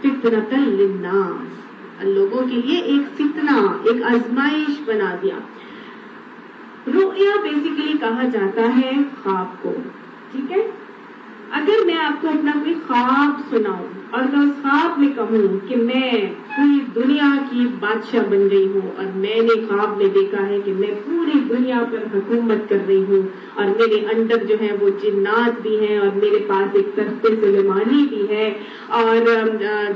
فتنۃ للناس، لوگوں کے لیے ایک فتنہ، ایک آزمائش بنا دیا۔ رؤیا بیسیکلی کہا جاتا ہے خواب کو، ٹھیک ہے؟ اگر میں آپ کو اپنا کوئی خواب سناؤں اور میں اس خواب میں کہوں کہ میں پوری دنیا کی بادشاہ بن گئی ہوں، اور میں نے خواب میں دیکھا ہے کہ میں پوری دنیا پر حکومت کر رہی ہوں، اور میرے اندر جو ہے وہ جنات بھی ہیں، اور میرے پاس ایک تخت سلیمانی بھی ہے، اور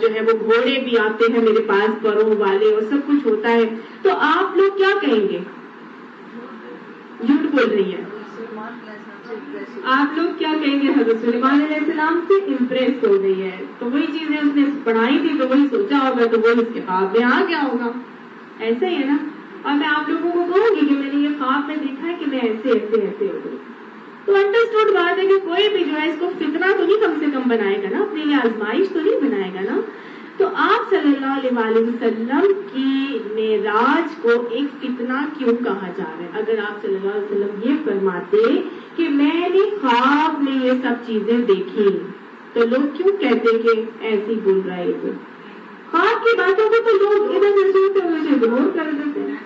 جو ہے وہ گھوڑے بھی آتے ہیں میرے پاس پروں والے، اور سب کچھ ہوتا ہے، تو آپ لوگ کیا کہیں گے؟ جھوٹ بول رہی ہے۔ آپ لوگ کیا کہیں گے؟ حضرت سلیمان علیہ السلام سے امپریس ہو گئی ہے، تو وہی چیزیں اس نے پڑھائی تھی، تو وہی سوچا ہوگا، تو وہی اس کے خواب میں آ گیا ہوگا۔ ایسا ہی ہے نا؟ اور میں آپ لوگوں کو کہوں گی کہ میں نے یہ خواب میں دیکھا ہے کہ میں ایسے ایسے ایسے ہو گئی، تو انڈرسٹوڈ بات ہے کہ کوئی بھی جو ہے اس کو فتنہ تو نہیں کم سے کم بنائے گا نا، اپنے لیے آزمائش تو نہیں بنائے گا نا۔ تو آپ صلی اللہ علیہ وآلہ وسلم کی معراج کو ایک فتنہ کیوں کہا جا رہا ہے؟ اگر آپ صلی اللہ علیہ وسلم یہ فرماتے کہ میں نے خواب میں یہ سب چیزیں دیکھی، تو لوگ کیوں کہتے کہ ایسی بول رہا ہے؟ تو خواب کی باتوں کو تو لوگ ادھر سے سنتے ہوئے سے اگنور کر دیتے ہیں۔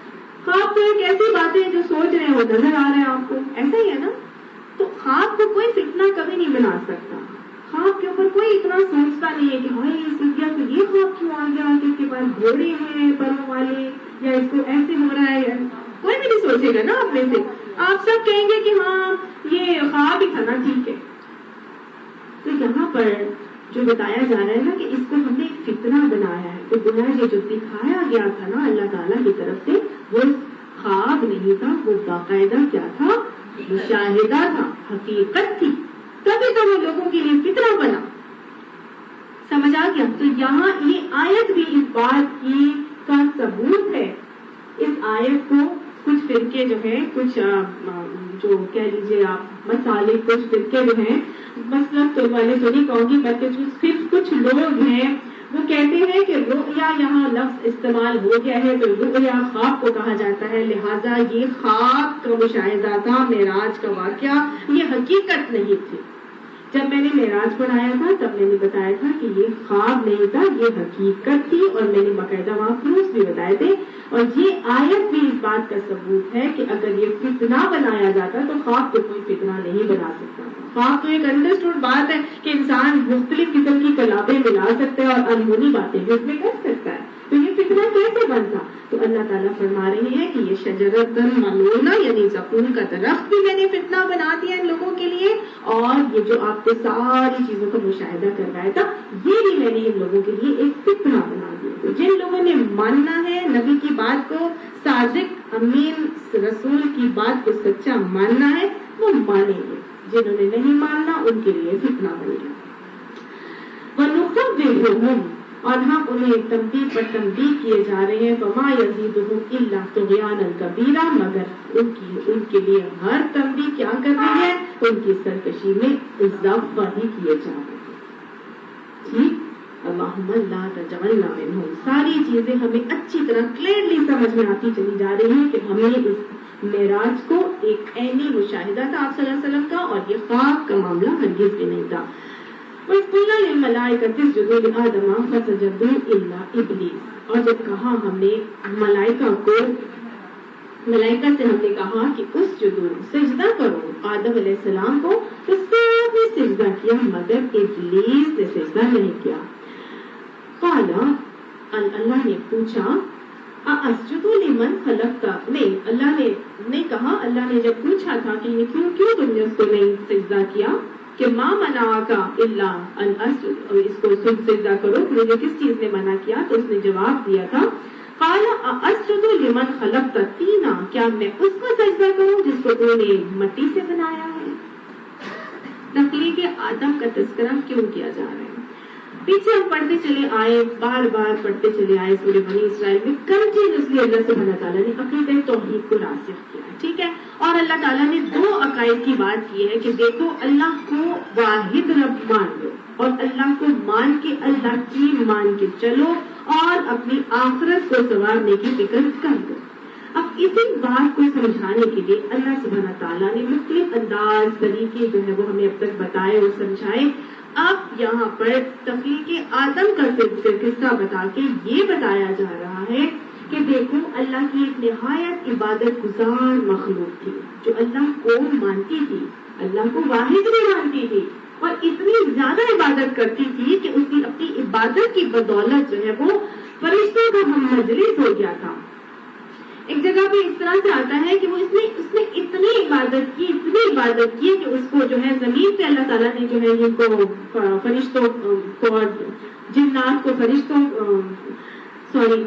خواب تو ایک ایسی باتیں جو سوچ رہے ہیں وہ نظر آ رہے ہیں آپ کو، ایسا ہی ہے نا؟ تو خواب کو کوئی فتنہ کبھی نہیں بنا سکتا۔ خواب کے اوپر کوئی اتنا سوچتا نہیں ہے کہ ہاں یہ سوچیا تو یہ خواب کیوں آ گیا کہ اس کے پاس گھوڑے ہیں پروں والے، یا اس کو ایسے ہو رہا ہے، کوئی بھی نہیں سوچے گا نا آپ میں سے۔ آپ سب کہیں گے کہ ہاں یہ خواب ہی تھا نا، ٹھیک ہے۔ تو یہاں پر جو بتایا جا رہا ہے نا کہ اس کو ہم نے ایک فتنہ بنایا ہے، تو گناہ یہ جو دکھایا گیا تھا نا اللہ تعالیٰ کی طرف سے، وہ خواب نہیں تھا، وہ باقاعدہ کیا تھا؟ مشاہدہ تھا، حقیقت تھی، تبھی تو وہ لوگوں کے لیے فتنہ بنا۔ سمجھ آ گیا؟ تو یہاں یہ آیت بھی اس بات کی کا ثبوت ہے۔ اس آیت کو کچھ فرقے جو ہیں، کچھ جو کہہ لیجیے آپ مسالے، کچھ فرقے جو ہیں، مثلاً تو والے تو نہیں کہوں گی، بلکہ صرف کچھ لوگ ہیں وہ کہتے ہیں کہ رؤیا یہاں لفظ استعمال ہو گیا ہے، تو رؤیا خواب کو کہا جاتا ہے، لہٰذا یہ خواب کا مشاہدہ تھا، معراج کا واقعہ، یہ حقیقت نہیں تھی۔ جب میں نے معراج پڑھایا تھا تب میں نے بتایا تھا کہ یہ خواب نہیں تھا، یہ حقیقت تھی، اور میں نے باقاعدہ وہاں پروف بھی بتائے تھے، اور یہ آیت بھی اس بات کا ثبوت ہے کہ اگر یہ فتنہ بنایا جاتا تو خواب تو کوئی فتنہ نہیں بنا سکتا تھا۔ خواب تو ایک انڈرسٹوڈ بات ہے کہ انسان مختلف قسم کی کلابیں ملا سکتا ہے اور انہونی باتیں بھی اس میں کر سکتا ہے، تو یہ فتنہ کیسے بنتا؟ تو اللہ تعالیٰ فرما رہے ہیں کہ یہ شجرۃ ملعونہ یعنی زقوم کا درخت بھی میں نے فتنہ بنا دیا ان لوگوں کے لیے، اور یہ جو آپ کو ساری چیزوں کا مشاہدہ کروایا تھا یہ بھی میں نے ان لوگوں کے لیے ایک فتنہ بنا دیا۔ تو جن لوگوں نے ماننا ہے نبی کی بات کو، صادق امین رسول کی بات کو سچا ماننا ہے وہ مانیں گے، جنہوں نے نہیں ماننا ان کے لیے فتنہ بن گیا۔ وَنُخَوِّفُهُمْ، اور ہم انہیں تنبیہ پر تنبیہ کیے جا رہے ہیں، وَمَا يَزِيدُهُمْ إِلَّا طُغْيَانًا كَبِيرًا، مگر ان کے لیے ہر تنبیہ کیا کر رہی ہے؟ ان کی سرکشی میں اضافہ ہی کیے جا رہے ہیں۔ ٹھیک، اللہم لا تجعلنا منہم، ساری چیزیں ہمیں اچھی طرح کلیئرلی سمجھ میں آتی چلی جا رہی ہیں کہ ہمیں اس معراج کو ایک عینی مشاہدہ تھا آپ صلی اللہ علیہ وسلم کا، اور یہ خواب کا معاملہ ہرگز بھی نہیں تھا۔ وَإِذْ قُلْنَا لِلْمَلَائِكَةِ اسْجُدُوا لِآدَمَ فَسَجَدُوا إِلَّا إِبْلِيسَ، اور جب کہا ہم نے ملائکہ سے ہم نے کہا کہ اسجدوا، سجدہ کرو آدم علیہ السلام کو، تو سب نے سجدہ کیا مگر ابلیس نے سجدہ نہیں کیا۔ قال، اللہ نے پوچھا، اسجد لمن خلقت، نہیں اللہ نے کہا، اللہ نے جب پوچھا تھا کہ یہ کیوں تم نے اس کو نہیں سجدہ کیا، کہ ما منعک الا ان اسجد، اور اس کو سجدہ کرو، مجھے کس چیز نے منع کیا؟ تو اس نے جواب دیا تھا، قال اسجد لمن خلقت طینا، کیا میں اس کو سجدہ کروں جس کو تو نے مٹی سے بنایا ہے؟ تخلیق آدم کا تذکرہ کیوں کیا جا رہا ہے؟ پیچھے ہم پڑھتے چلے آئے، بار بار پڑھتے چلے آئے سورہ بنی اسرائیل میں، کنٹینیوسلی اللہ سبحانہ تعالیٰ نے عقیدہ توحید کو راسخ کیا ہے، ٹھیک ہے، اور اللہ تعالیٰ نے دو عقائد کی بات کی ہے کہ دیکھو اللہ کو واحد رب مان لو، اور اللہ کو مان کے اللہ کی مان کے چلو، اور اپنی آخرت کو سنوارنے کی فکر کر دو۔ اب اسی بات کو سمجھانے کے لیے اللہ سبحانہ تعالیٰ نے مختلف انداز طریقے جو ہے وہ ہمیں اب تک بتائے اور سمجھائے۔ اب یہاں پر تخلیق آدم کا قصہ بتا کے یہ بتایا جا رہا ہے کہ دیکھو اللہ کی ایک نہایت عبادت گزار مخلوق تھی جو اللہ کو مانتی تھی، اللہ کو واحد بھی مانتی تھی، اور اتنی زیادہ عبادت کرتی تھی کہ اس کی اپنی عبادت کی بدولت جو ہے وہ فرشتوں کا ہم مجلس ہو گیا تھا۔ ایک جگہ پہ اس طرح سے آتا ہے کہ وہ اس نے اتنی عبادت کی کہ اس کو جو ہے زمین پہ اللہ تعالیٰ نے جو ہے ان کو فرشتوں کو، جنات کو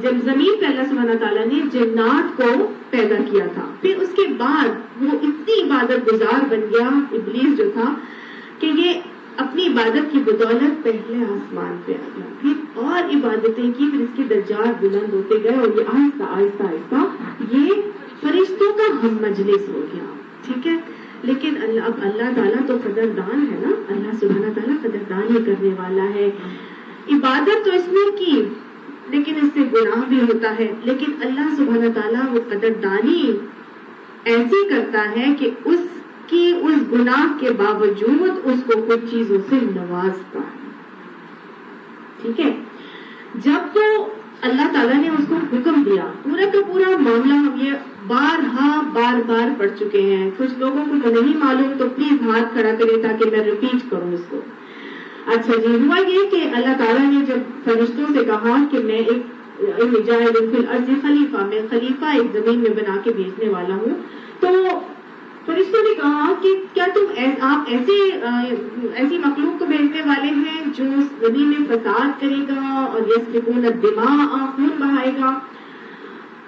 جب زمین پہ اللہ سبحانہ تعالیٰ نے جنات کو پیدا کیا تھا، پھر اس کے بعد وہ اتنی عبادت گزار بن گیا ابلیس جو تھا کہ یہ اپنی عبادت کی بدولت پہلے آسمان پہ آ گیا، پھر اور عبادتیں کی، پھر اس کے درجات بلند ہوتے گئے، اور یہ آہستہ آہستہ یہ فرشتوں کا ہم مجلس ہو گیا، ٹھیک ہے۔ لیکن اب اللہ تعالیٰ تو قدردان ہے نا، اللہ سبحانہ تعالیٰ قدردانی کرنے والا ہے۔ عبادت تو اس نے کی لیکن اس سے گناہ بھی ہوتا ہے، لیکن اللہ سبحانہ تعالیٰ وہ قدردانی ایسی کرتا ہے کہ اس گناہ کے باوجود اس کو کچھ چیزوں سے نوازتا ہے، ٹھیک ہے۔ جب تو اللہ تعالیٰ نے اس کو حکم دیا، پورا کا پورا معاملہ ہم یہ بار بار پڑھ چکے ہیں، کچھ لوگوں کو تو نہیں معلوم تو پلیز ہاتھ کھڑا کرے تاکہ میں ریپیٹ کروں اس کو۔ اچھا جی، ہوا یہ کہ اللہ تعالیٰ نے جب فرشتوں سے کہا کہ میں ایک جاعل فی الارض خلیفہ، میں خلیفہ ایک زمین میں بنا کے بھیجنے والا ہوں، تو فرشتوں نے کہا کہ کیا آپ ایسی مخلوق کو بھیجنے والے ہیں جو زمین میں فساد کرے گا اور یسفکون الدماء، خون بہائے گا؟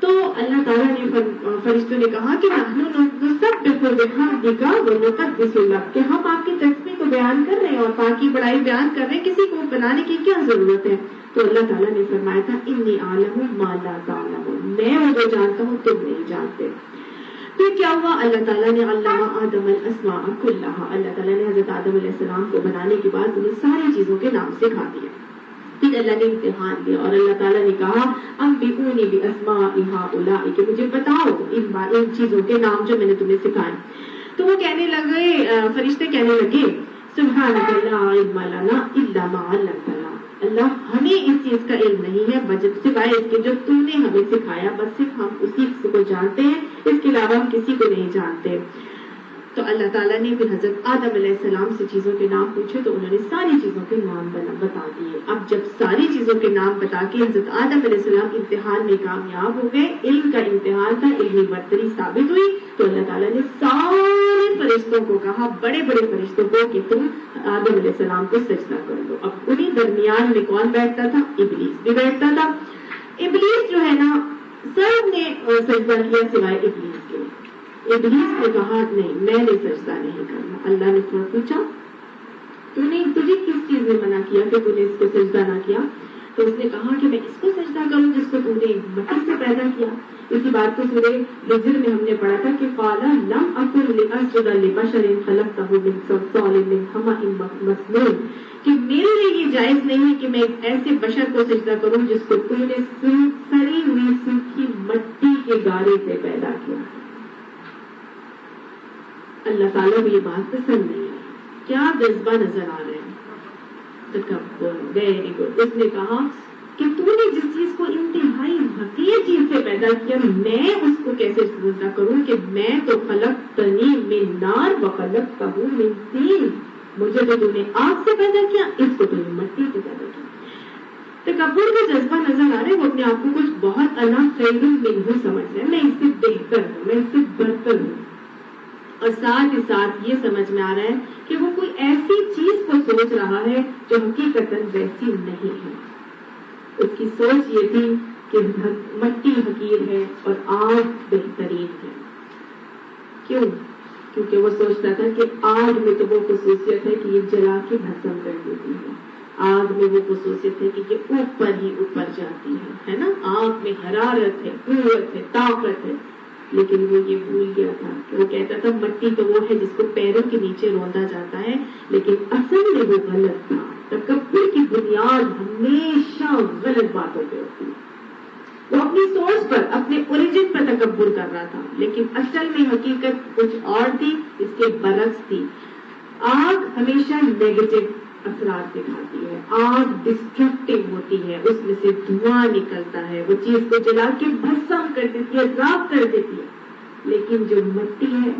تو اللہ تعالیٰ نے فرشتوں نے کہا کہ نحن نسبح بحمدک ونقدس لک، کہ ہم آپ کی تسبیح کو بیان کر رہے ہیں اور پاکی بڑائی بیان کر رہے ہیں، کسی کو بنانے کی کیا ضرورت ہے؟ تو اللہ تعالیٰ نے فرمایا تھا انی اعلم ما لا تعلمون، میں وہ جو جانتا ہوں تم نہیں جانتے۔ پھر کیا ہوا؟ اللہ تعالیٰ نے علم آدم الاسماء کلہا، اللہ تعالیٰ نے حضرت آدم علیہ السلام کو بنانے کے بعد انہیں ساری چیزوں کے نام سکھا دیا۔ پھر اللہ نے امتحان دیا اور اللہ تعالیٰ نے کہا انبئونی باسماء ہؤلاء، کہ مجھے بتاؤ ان چیزوں کے نام جو میں نے تمہیں سکھائے۔ تو وہ کہنے لگے، فرشتے کہنے لگے سبحانک لا علم لنا الا ما علمتنا. اللہ ہمیں اس چیز کا علم نہیں ہے سوائے اس کے جو تو نے ہمیں سکھایا. بس صرف ہم اسی کو جانتے ہیں, اس کے علاوہ ہم کسی کو نہیں جانتے. تو اللہ تعالیٰ نے پھر حضرت آدم علیہ السلام سے چیزوں کے نام پوچھے تو انہوں نے ساری چیزوں کے نام بتا دیے. اب جب ساری چیزوں کے نام بتا کے حضرت آدم علیہ السلام امتحان میں کامیاب ہو گئے, علم کا امتحان تھا, علمی برتری ثابت ہوئی, تو اللہ تعالیٰ نے سارے فرشتوں کو کہا, بڑے بڑے فرشتوں کو, کہ تم آدم علیہ السلام کو سجدہ کر دو. اب انہیں درمیان میں کون بیٹھتا تھا؟ ابلیس بھی بیٹھتا تھا. ابلیس جو ہے نا, سب نے سجدہ کیا سوائے ابلیس کے. ابلیس نے کہا نہیں, میں نے سجدہ نہیں کرنا. اللہ نے تھوڑا پوچھا تجھے کس چیز نے منع کیا کہ تو نے اس کو سجدہ نہ کیا؟ تو اس نے کہا کہ میں اس کو سجدہ کروں جس کو تو نے مٹی سے پیدا کیا. اسی بات کو سورہ ہجر میں ہم نے پڑھا تھا کہ قال لم اکن لاسجد لبشر خلقته من صلصال من حمأ مسنون, کہ میرے لیے یہ جائز نہیں ہے کہ میں ایک ایسے بشر کو سجدہ کروں جس کو تو نے سڑی ہوئی سوکھی مٹی کے گارے سے پیدا کیا. اللہ تعالیٰ بھی یہ بات پسند نہیں ہے. کیا جذبہ نظر آ رہا ہے؟ تکبر. Very good. اس نے کہا کہ تو نے جس چیز کو انتہائی حقیر چیز سے پیدا کیا, میں اس کو کیسے سجدہ کروں کہ میں تو خلقتنی من نار وخلقتہ من طین, مجھے تو نے آگ سے پیدا کیا, اس کو تو نے مٹی سے پیدا کیا. تکبر کا جذبہ نظر آ رہا ہے. وہ اپنے آپ کو کچھ بہت انا خیر منہ سمجھ رہے ہیں, میں اس سے بہتر ہوں, میں اس سے برتر ہوں. اور ساتھ ہی ساتھ یہ سمجھ میں آ رہا ہے کہ وہ کوئی ایسی چیز کو سوچ رہا ہے جو حقیقتاً ویسی نہیں ہے. اس کی سوچ یہ تھی کہ مٹی حقیر ہے اور آگ بہترین ہے. کیوں؟ کیونکہ وہ سوچتا تھا کہ آگ میں تو وہ خصوصیت ہے کہ یہ جلا کے بھسم کر دیتی ہے. آگ میں وہ خصوصیت ہے کہ یہ اوپر ہی اوپر جاتی ہے نا. آگ میں حرارت ہے, قوت ہے, طاقت ہے. لیکن وہ یہ بھول گیا تھا کہ وہ کہتا تھا مٹی تو وہ ہے جس کو پیروں کے نیچے روندا جاتا ہے, لیکن اصل میں وہ غلط تھا. تکبر کی بنیاد ہمیشہ غلط باتوں پہ ہوتی ہے. وہ اپنی سورس پر, اپنے اوریجن پر تکبر کر رہا تھا, لیکن اصل میں حقیقت کچھ اور تھی, اس کے برعکس تھی. آگ ہمیشہ نیگیٹو اثرات دکھاتی ہے. آگ ڈسٹرکٹیو ہوتی ہے, اس میں سے دھواں نکلتا ہے, وہ چیز کو جلا کے بھسم کر دیتی ہے, راکھ کر دیتی ہے. لیکن جو مٹی ہے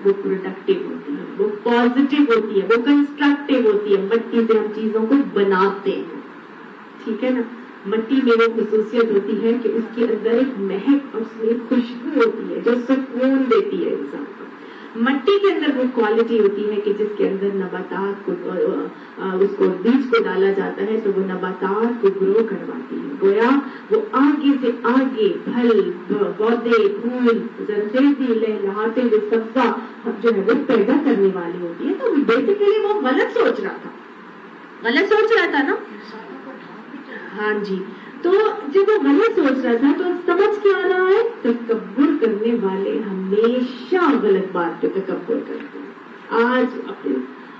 وہ پروڈکٹیو ہوتی ہے, وہ پازیٹیو ہوتی ہے, وہ کنسٹرکٹیو ہوتی ہے. مٹی سے ہم چیزوں کو بناتے ہیں, ٹھیک ہے نا. مٹی میں وہ خصوصیت ہوتی ہے کہ اس کے اندر ایک مہک اور اس میں ایک خوشبو ہوتی ہے جو سکون دیتی ہے انسان کو. مٹی کے اندر وہ کوالٹی ہوتی ہے کہ جس کے اندر نباتات کو, اس کو بیج کو ڈالا جاتا ہے تو وہ نباتات کو گرو کرواتی ہے. گویا وہ آگے سے آگے پھل, پودے, پھول, زرخیزی, لہلاتے ہوئے سبزہ جو ہے وہ پیدا کرنے والی ہوتی ہے. تو بیسیکلی وہ غلط سوچ رہا تھا نا. ہاں جی. تو جب وہ غلط سوچ رہا تھا تو سمجھ کیا آ رہا ہے؟ تکبر کرنے والے ہمیشہ غلط بات پہ تکبر کرتے ہیں.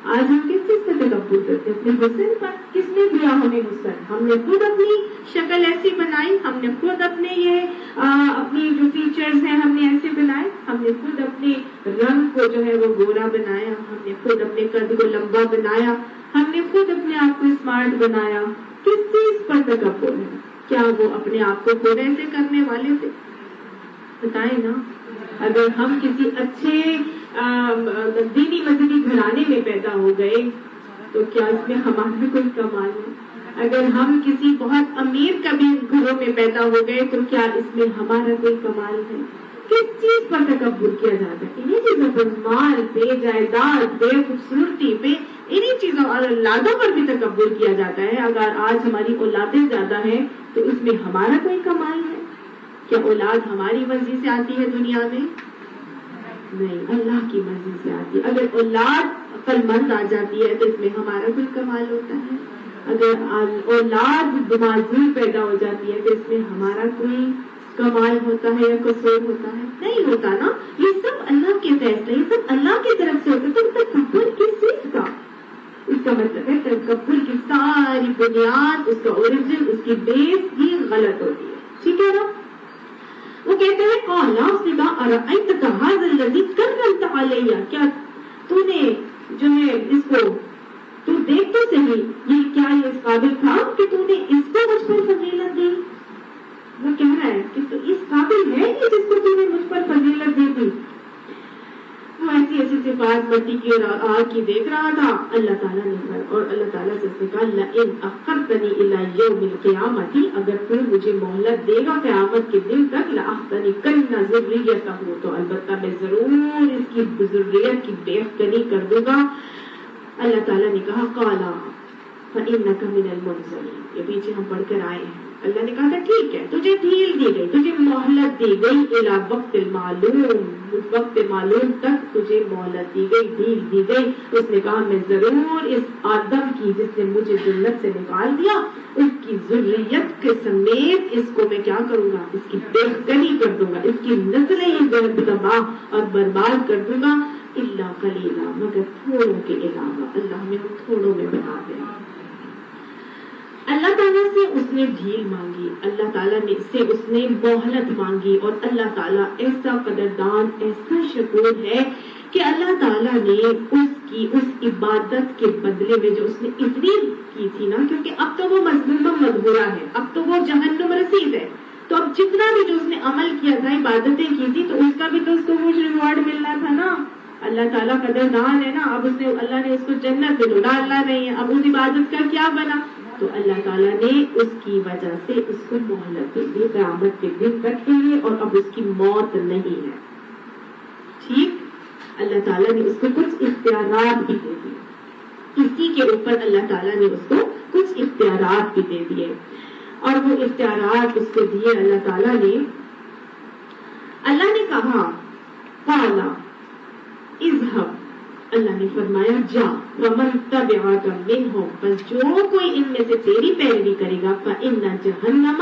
آج ہم کس چیز پہ تکبر کرتے ہیں؟ اپنے حسن پر. کس نے دیا ہمیں حسن؟ ہم نے خود اپنی شکل ایسی بنائی, ہم نے خود اپنے یہ اپنی جو فیچرز ہیں ہم نے ایسے بنائے, ہم نے خود اپنے رنگ کو جو ہے وہ گورا بنایا, ہم نے خود اپنے قد کو لمبا بنایا, ہم نے خود اپنے آپ کو اسمارٹ بنایا. کس چیز پر تکبر ہے؟ کیا وہ اپنے آپ کو خود ایسے کرنے والے تھے؟ بتائیں نا. اگر ہم کسی اچھے دینی مذہبی گھرانے میں پیدا ہو گئے تو کیا اس میں ہمارا کوئی کمال ہے؟ اگر ہم کسی بہت امیر کبھی گھروں میں پیدا ہو گئے تو کیا اس میں ہمارا کوئی کمال ہے؟ کس چیز پر تکبر کیا جاتا ہے؟ انہیں چیزوں پر, مال پہ, جائیداد پہ, خوبصورتی پہ, انہیں چیزوں اور اولادوں پر بھی تکبر کیا جاتا ہے. اگر آج ہماری اولادیں زیادہ ہیں تو اس میں ہمارا کوئی کمال ہے؟ کیا اولاد ہماری مرضی سے آتی ہے دنیا میں؟ نہیں, اللہ کی مرضی سے آتی ہے. اگر اولاد عقل مند آ جاتی ہے تو اس میں ہمارا کوئی کمال ہوتا ہے؟ اگر اولاد معذور پیدا ہو جاتی ہے تو اس میں ہمارا کوئی کمال ہوتا ہے یا قصور ہوتا ہے؟ نہیں ہوتا نا. یہ سب اللہ کے فیصلے, یہ سب اللہ کی طرف سے ہوتا ہے. تو تکبر کس چیز کا؟ اس کا مطلب ہے تکبر کی ساری بنیاد, اس کا اوریجن, اس کی بیس ہی غلط ہوتی ہے. ٹھیک ہے نا. وہ کہتے ہیں قالا, اس نے کہا ارأیتک ھذا الذی کرمت علیہ, کیا تو نے جو ہے اس کو صفات مٹی کی اور آگ کی دیکھ رہا تھا. اللہ تعالیٰ نے اور اللہ تعالیٰ سے اس نے کہا لئن اخرتنی الی یوم القیامت، اگر تو مجھے مہلت دے گا قیامت کے دن تک، لاحتنکن ذریتہ، تو البتہ میں ضرور اس کی ذریت کی بےخطنی کر دوں گا. اللہ تعالیٰ نے کہا قالا فإنک من المنظرین. یہ پیچھے ہم پڑھ کر آئے ہیں. اللہ نے کہا تھا ٹھیک ہے، تجھے ڈھیل دی گئی، تجھے مہلت دی گئی، الی وقت المعلوم، اس وقت معلوم تک تجھے مہلت دی گئی، ڈھیل دی گئی. اس نے کہا میں ضرور اس آدم کی جس نے مجھے جنت سے نکال دیا، اس کی ذریت کے سمیت اس کو میں کیا کروں گا، اس کی بےخطنی کر دوں گا، اس کی نسلیں ہی تباہ اور برباد کر دوں گا. الا قلیلا، مگر تھوڑوں کے علاوہ. اللہ ہمیں ان تھوڑوں میں بنا دے. اللہ تعالیٰ سے اس نے ڈھیل مانگی، اللہ تعالیٰ نے سے اس نے مہلت مانگی، اور اللہ تعالیٰ ایسا قدردان، ایسا شکور ہے کہ اللہ تعالیٰ نے اس عبادت کے بدلے میں جو اس نے اتنی کی تھی نا، کیونکہ اب تو وہ مذموم مدبورہ ہے، اب تو وہ جہنم رسید ہے، تو اب جتنا بھی جو اس نے عمل کیا تھا، عبادتیں کی تھی، تو اس کا بھی تو اس کو کچھ ریوارڈ ملنا تھا نا. اللہ تعالیٰ قدردان ہے نا. اب اس نے اللہ نے اس کو جنت میں ڈالا نہیں ہے، اب اس عبادت کا کیا بنا؟ تو اللہ تعالیٰ نے اس کی وجہ سے اس کو مہلت دے دی قیامت کے دن تک کے لیے، اور اب اس کی موت نہیں ہے. ٹھیک، اللہ تعالیٰ نے اس کو کچھ اختیارات بھی دے دیے. اسی کے اوپر اللہ تعالیٰ نے اس کو کچھ اختیارات بھی دے دیے، اور وہ اختیارات اس کو دیے اللہ تعالیٰ نے. اللہ نے کہا قالا اذهب، اللہ نے فرمایا جا، ومن تبعک منہم، بس جو کوئی ان میں سے تیری پیروی کرے گا، فإن جہنم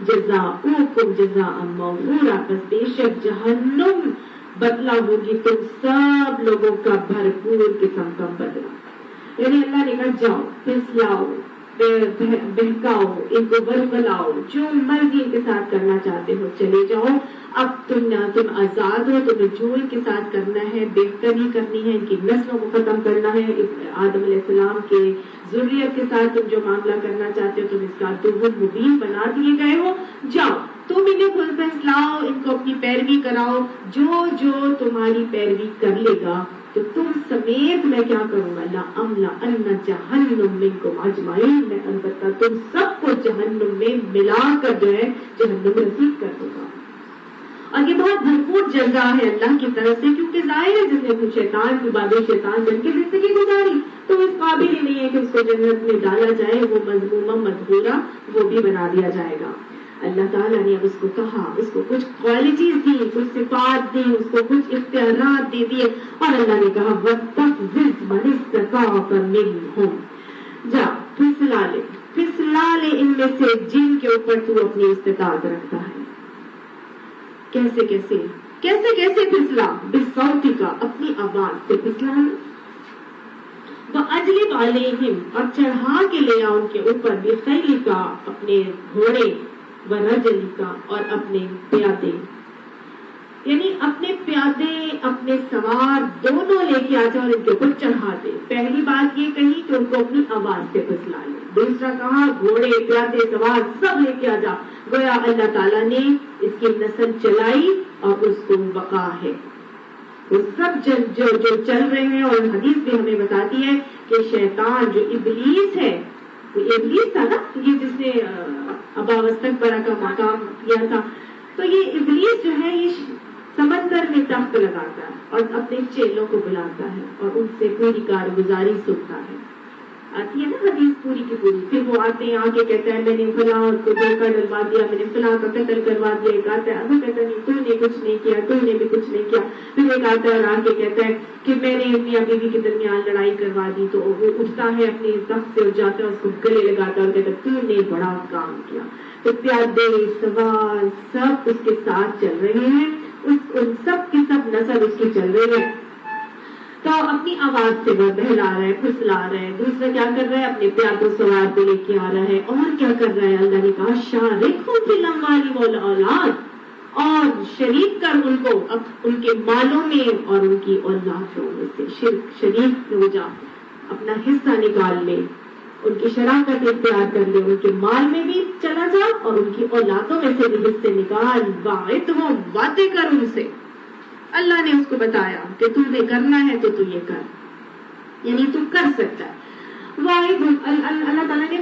جزاؤکم جزاء موفورا، بس بے شک جہنم بدلہ ہوگی تم سب لوگوں کا بھرپور قسم کا بدلہ. یعنی اللہ نے کہا جاؤ، پھسلاؤ، بہکاؤ، ان کو بربلاؤ، جو مرضی ان کے ساتھ کرنا چاہتے ہو چلے جاؤ. اب تم آزاد ہو، تمہیں جو ان کے ساتھ کرنا ہے، بہتری کرنی ہے، ان کی نسلوں کو ختم کرنا ہے، آدم علیہ السلام کے ذریت کے ساتھ تم جو معاملہ کرنا چاہتے ہو، تم اس کا دوہم مبین بنا دیے گئے ہو. جاؤ تم انہیں خود فیصلاؤ، ان کو اپنی پیروی کراؤ. جو جو تمہاری پیروی کر لے گا تو تم سمیت میں کیا کروں گا، لا املا ان جہنم منکم اجمعین، میں البتہ تم سب کو جہنم میں ملا کر جو ہے جہنم رسید کر دوں گا. اور یہ بہت بھرپور جزا ہے اللہ کی طرف سے، کیونکہ ظاہر ہے جس نے کچھ شیطان کی باتیں شیطان بن کے زندگی گزاری تو اس قابل ہی نہیں ہے کہ اس کو جنت میں ڈالا جائے، وہ مذمومہ مدحورہ وہ بھی بنا دیا جائے گا. اللہ تعالیٰ نے اب اس کو کہا، اس کو کچھ کوالٹیز دی، کچھ صفات دی، اس کو کچھ اختیارات دے دیے، اور اللہ نے کہا وَاسْتَفْزِزْ مَنِ اسْتَطَاعَكَ مِنْهُمْ، جا پھسلا لے ان میں سے جن کے اوپر تو اپنی استطاعت رکھتا ہے. کیسے کیسے کیسے کیسے پھسلا؟ بِصَوْتِكَ، اپنی آواز سے پھسلا لے. وَأَجْلِبْ عَلَيْهِمْ، اور چڑھا کے لے آ ان کے اوپر، بِخَيْلِكَ، اپنے گھوڑے، وَرَجْلِكَ، اور اپنے پیادے، یعنی اپنے پیادے اپنے سوار دونوں لے کے آ جا اور ان کے اوپر چڑھا دے. پہلی بات یہ کہی کہ ان کو اپنی آواز سے پھسلا لے. دوسرا کہا گھوڑے پیادے سوار سب لے کے آ جا. گویا اللہ تعالیٰ نے اس کی نسل چلائی اور اس کو بقا ہے. وہ سب جو چل رہے ہیں، اور حدیث بھی ہمیں بتاتی ہے کہ شیطان جو ابلیس ہے، وہ ابلیس تھا نا، یہ جس نے ابا وستکبر کا مقام کیا تھا، تو یہ ابلیس جو ہے یہ سمندر میں تخت لگاتا ہے اور اپنے چیلوں کو بلاتا ہے اور ان سے پوری کارگزاری سنتا ہے. آتی ہے نا حدیث پوری کی پوری. پھر وہ آتے ہیں، آ کے کہتا ہے میں نے فلاں کو دھوکہ ڈلوا دیا، میں نے فلاں کا قتل کروا دیا. ایک آتا ہے ابھی کہتا نہیں، تو نے کچھ نہیں کیا، تو نے بھی کچھ نہیں کیا. پھر ایک آتا ہے اور آ کے کہتا ہے کہ میں نے اپنی بیوی کے درمیان لڑائی کروا دی. تو وہ اٹھتا ہے اپنی تخت سے، اٹھ جاتا ہے، اس کو گلے لگاتا ہے اور کہتا ہے تو نے بڑا کام کیا. تو پیادے سوار سب اس کے ساتھ چل رہے ہیں، ان سب کی سب نسل اس کی چل رہی ہے. تو اپنی آواز سے وہ بہلا رہا ہے، پھسلا رہا ہے. دوسرا کیا کر رہا ہے؟ اپنے پیادوں سوار کو لے کے آ رہا ہے. اور کیا کر رہا ہے؟ اللہ نے کہا شارکھم فی الاموال والاولاد، اور شریک کر ان کو ان کے مالوں میں اور ان کی اولادوں میں سے. شریک ہو جا، اپنا حصہ نکال لے، ان کی شراکت اختیار کر لے، ان کے مال میں بھی چلا جا اور ان کی اولادوں میں سے بھی حصے نکال. واعدھم، باتیں کر ان سے. اللہ نے اس کو بتایا کہ تمہیں کرنا ہے تو تو یہ کر، یعنی تو کر سکتا ہے۔ واحد اللہ تعالیٰ نے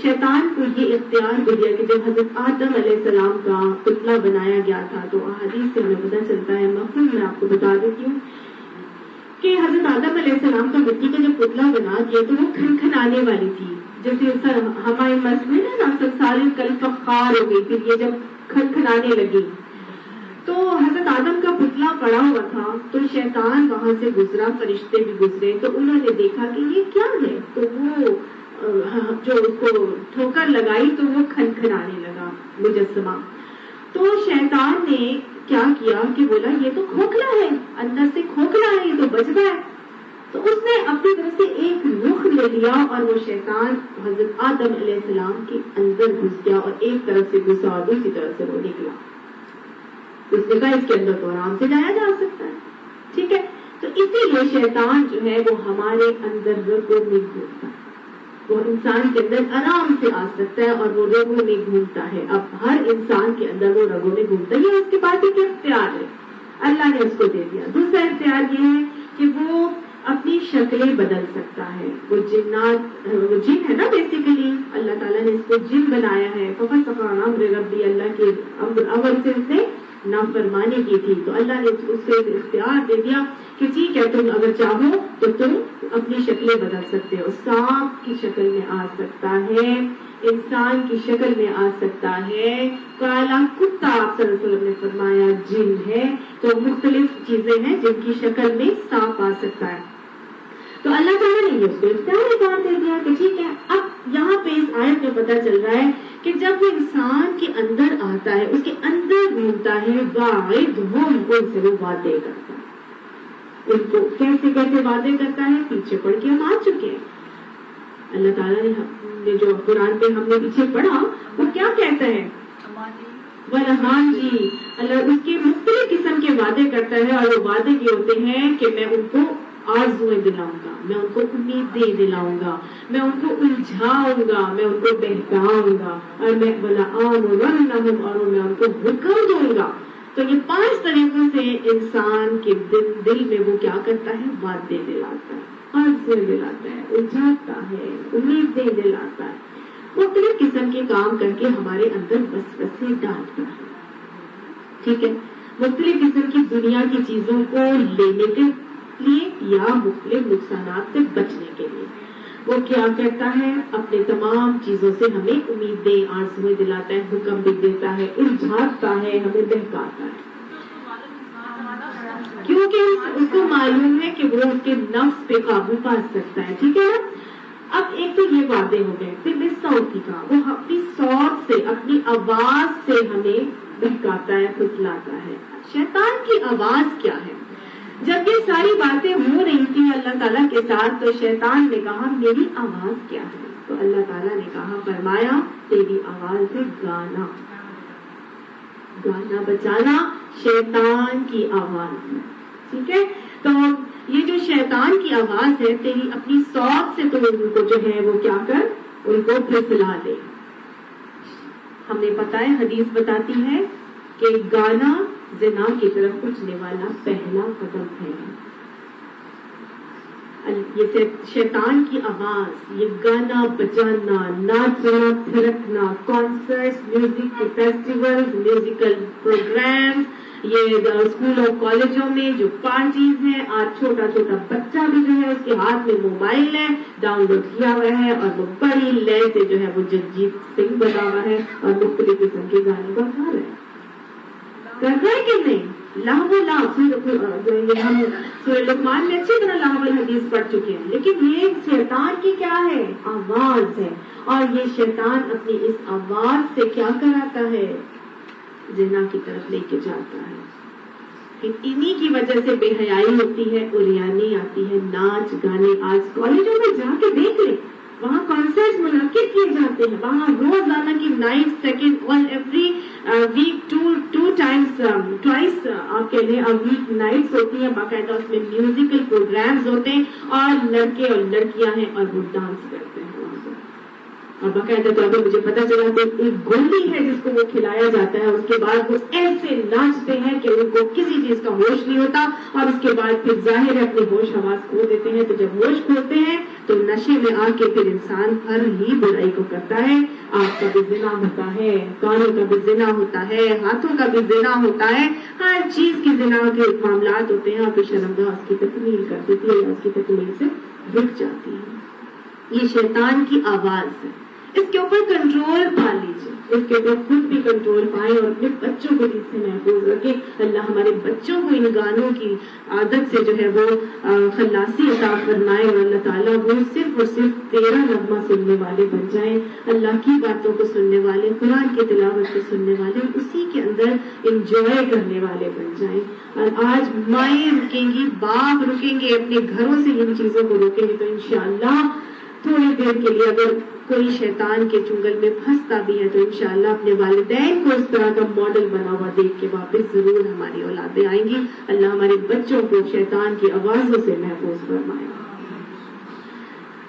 شیطان کو یہ اختیار دے دیا کہ جب حضرت آدم علیہ السلام کا پتلا بنایا گیا تھا، تو احادیث سے ہمیں پتہ چلتا ہے، مفہوم میں آپ کو بتا دیتی ہوں کہ حضرت آدم علیہ السلام کا مٹی کا جب پتلا بنا دیا تو وہ کھنکھنانے والی تھی، جیسے ہمارے مسئلے نا سارے کل فخار ہو گئی، پھر یہ جب کھنکھنانے لگی تو حضرت آدم کا پتلا پڑا ہوا تھا، تو شیطان وہاں سے گزرا، فرشتے بھی گزرے، تو انہوں نے دیکھا کہ یہ کیا ہے، تو وہ جو اس کو ٹھوکر لگائی تو وہ کھنکھنانے لگا مجسمہ۔ تو شیطان نے کیا کیا کہ بولا یہ تو کھوکھلا ہے، اندر سے کھوکھلا ہے، یہ تو بچ گیا ہے۔ تو اس نے اپنی طرف سے ایک رخ لے لیا اور وہ شیطان حضرت آدم علیہ السلام کے اندر گھس گیا، اور ایک طرف سے گھسا اور دوسری طرف سے وہ نکلا۔ اس نے کہا اس کے اندر تو آرام سے جایا جا سکتا ہے، ٹھیک ہے۔ تو اسی لیے شیطان جو ہے وہ ہمارے اندر رگوں میں گھومتا ہے، وہ انسان کے اندر آرام سے آ سکتا ہے اور وہ رگوں میں گھومتا ہے۔ اب ہر انسان کے اندر وہ رگوں میں گھومتا ہے، یہ اس کے پاس ایک اختیار ہے، اللہ نے اس کو دے دیا۔ دوسرا اختیار یہ ہے کہ وہ اپنی شکلیں بدل سکتا ہے۔ وہ جنات، وہ جن ہے نا بیسیکلی، اللہ تعالیٰ نے اس کو جن بنایا ہے، فَفَسَقَ عَنْ أَمْرِ رَبِّهِ، اللہ کے امر سے اس نے نافرمانی کی تھی، تو اللہ نے اس سے اختیار دے دیا کہ ٹھیک ہے تم اگر چاہو تو تم اپنی شکلیں بدل سکتے ہو، سانپ کی شکل میں آ سکتا ہے، انسان کی شکل میں آ سکتا ہے، کالا کتا آپ صلی اللہ علیہ وسلم نے فرمایا جن ہے، تو مختلف چیزیں ہیں جن کی شکل میں سانپ آ سکتا ہے۔ تو اللہ تعالیٰ نے اس کو اختیار دے دیا کہ ٹھیک ہے۔ اب یہاں پہ اس آیت میں پتہ چل رہا ہے کہ جب وہ انسان کے اندر آتا ہے، اس کے اندر گھومتا ہے، واعدہم، ان سے وہ وعدے کرتا ہے۔ ان کو کیسے کیسے وعدے کرتا ہے پیچھے پڑھ کے ہم آ چکے ہیں۔ اللہ تعالیٰ نے جو قرآن پہ ہم نے پیچھے پڑھا وہ کیا کہتا ہے، ہاں جی، اللہ اس کے مختلف قسم کے وعدے کرتا ہے، اور وہ وعدے یہ ہوتے ہیں کہ میں ان کو آرزویں دلاؤں گا، میں ان کو امیدیں دلاؤں گا، میں ان کو الجھاؤں گا، میں ان کو بہکاؤں گا، اور میں وَلَآمُرَنَّهُمْ، اور میں ان کو حکم دوں گا۔ تو یہ 5 طریقوں سے انسان کے دل میں وہ کیا کرتا ہے، وعدے دلاتا ہے، آرزویں دلاتا ہے، الجھاتا ہے، امیدیں دلاتا ہے، مختلف قسم کے کام کر کے ہمارے اندر وسوسے ڈالتا ہے، ٹھیک ہے، مختلف قسم کی دنیا کی چیزوں کو لینے کے لیے یا مختلف نقصانات سے بچنے کے لیے۔ وہ کیا کرتا ہے، اپنے تمام چیزوں سے ہمیں امیدیں، آرزویں دلاتا ہے، حکم بھی دیتا ہے، الجھاتا ہے، ہمیں بہکاتا ہے، کیونکہ اس کو معلوم ہے کہ وہ اس کے نفس پہ قابو پا سکتا ہے، ٹھیک ہے۔ اب ایک تو یہ وعدے ہو گئے، پھر بالصوت کا، وہ اپنی صوت سے، اپنی آواز سے ہمیں بہکاتا ہے، پھسلاتا ہے۔ شیطان کی آواز کیا ہے؟ جب یہ ساری باتیں ہو رہی تھی اللہ تعالیٰ کے ساتھ، تو شیطان نے کہا میری آواز کیا ہے؟ تو اللہ تعالیٰ نے کہا، فرمایا تیری آواز ہے گانا، گانا بجانا شیطان کی آواز ہے، ٹھیک ہے۔ تو یہ جو شیطان کی آواز ہے، تیری اپنی صوت سے تو ان کو جو ہے وہ کیا کر، ان کو پھسلا دے۔ ہمیں پتہ ہے، حدیث بتاتی ہے کہ گانا زنا کی طرف اٹھنے والا پہلا قدم ہے۔ یہ شیطان کی آواز، یہ گانا بجانا، ناچنا پھرکنا، کانسرٹس، میوزک کے فیسٹیولز، میوزیکل پروگرامز، یہ اسکول اور کالجوں میں جو پارٹیز ہیں، آج چھوٹا چھوٹا بچہ بھی جو ہے اس کے ہاتھ میں موبائل ہے، ڈاؤن لوڈ کیا ہوا ہے، اور وہ بڑی لے سے جو ہے وہ جگجیت سنگھ بنا ہوا ہے اور مختلف قسم کے گانے کو گا رہے ہیں۔ کر رہے کہ نہیں؟ لاہو ہم سورہ لقمان میں اچھی طرح لاہو الحدیث پڑھ چکے ہیں، لیکن یہ شیطان کی کیا ہے، آواز ہے، اور یہ شیطان اپنی اس آواز سے کیا کراتا ہے، زنا کی طرف لے کے جاتا ہے۔ انہی کی وجہ سے بے حیائی ہوتی ہے، عریانی آتی ہے، ناچ گانے۔ آج کالجوں میں جا کے دیکھ لیں، وہاں کانسرٹ منعقد کیے جاتے ہیں، وہاں روزانہ کی نائٹ، سیکنڈ اور ایوری ویک ٹوائس آپ کہہ لیں ویک نائٹس ہوتی ہیں، باقاعدہ اس میں میوزیکل پروگرامز ہوتے ہیں، اور لڑکے اور لڑکیاں ہیں اور وہ ڈانس کرتے ہیں وہاں پر، اور باقاعدہ طور پر مجھے پتا چلا کہ ایک گولی ہے جس کو وہ کھلایا جاتا ہے، اس کے بعد وہ ایسے ناچتے ہیں کہ ان کو کسی چیز چیز کا ہوش نہیں ہوتا اور اس کے بعد پھر ظاہر ہے اپنی ہوش حواس کھو دیتے ہیں. تو جب ہوش کھوتے ہیں تو نشے میں آ کے پھر انسان ہر ہی برائی کو کرتا ہے. آنکھ کا بھی زنا ہوتا ہے, کانوں کا بھی زنا ہوتا ہے, ہاتھوں کا بھی زنا ہوتا ہے, ہر چیز کی زنا کے معاملات ہوتے ہیں اور پھر شرمگاہ اس کی تکمیل کر دیتی ہے یا اس کی تکمیل سے رک جاتی ہے. یہ شیطان کی آواز ہے, اس کے اوپر کنٹرول پا لیجیے, اس کے اوپر خود بھی کنٹرول پائیں اور اپنے بچوں کو بھی اس سے محفوظ رکھیں. اللہ ہمارے بچوں کو ان گانوں کی عادت سے جو ہے وہ خلاصی عطا فرمائے اور اللہ تعالیٰ وہ صرف اور صرف تیرا نغمہ سننے والے بن جائیں, اللہ کی باتوں کو سننے والے, قرآن کی تلاوت کو سننے والے, اسی کے اندر انجوائے کرنے والے بن جائیں. اور آج مائیں رکیں گی, باپ رکیں گے, اپنے گھروں سے ان چیزوں کو روکیں گے تو انشاءاللہ تھوڑی دیر کے لیے اگر کوئی شیطان کے چنگل میں پھنستا بھی ہے تو انشاءاللہ اپنے والدین کو اس طرح کا ماڈل بنا ہوا دیکھ کے واپس ضرور ہماری اولادیں آئیں گی. اللہ ہمارے بچوں کو شیطان کی آوازوں سے محفوظ فرمائے.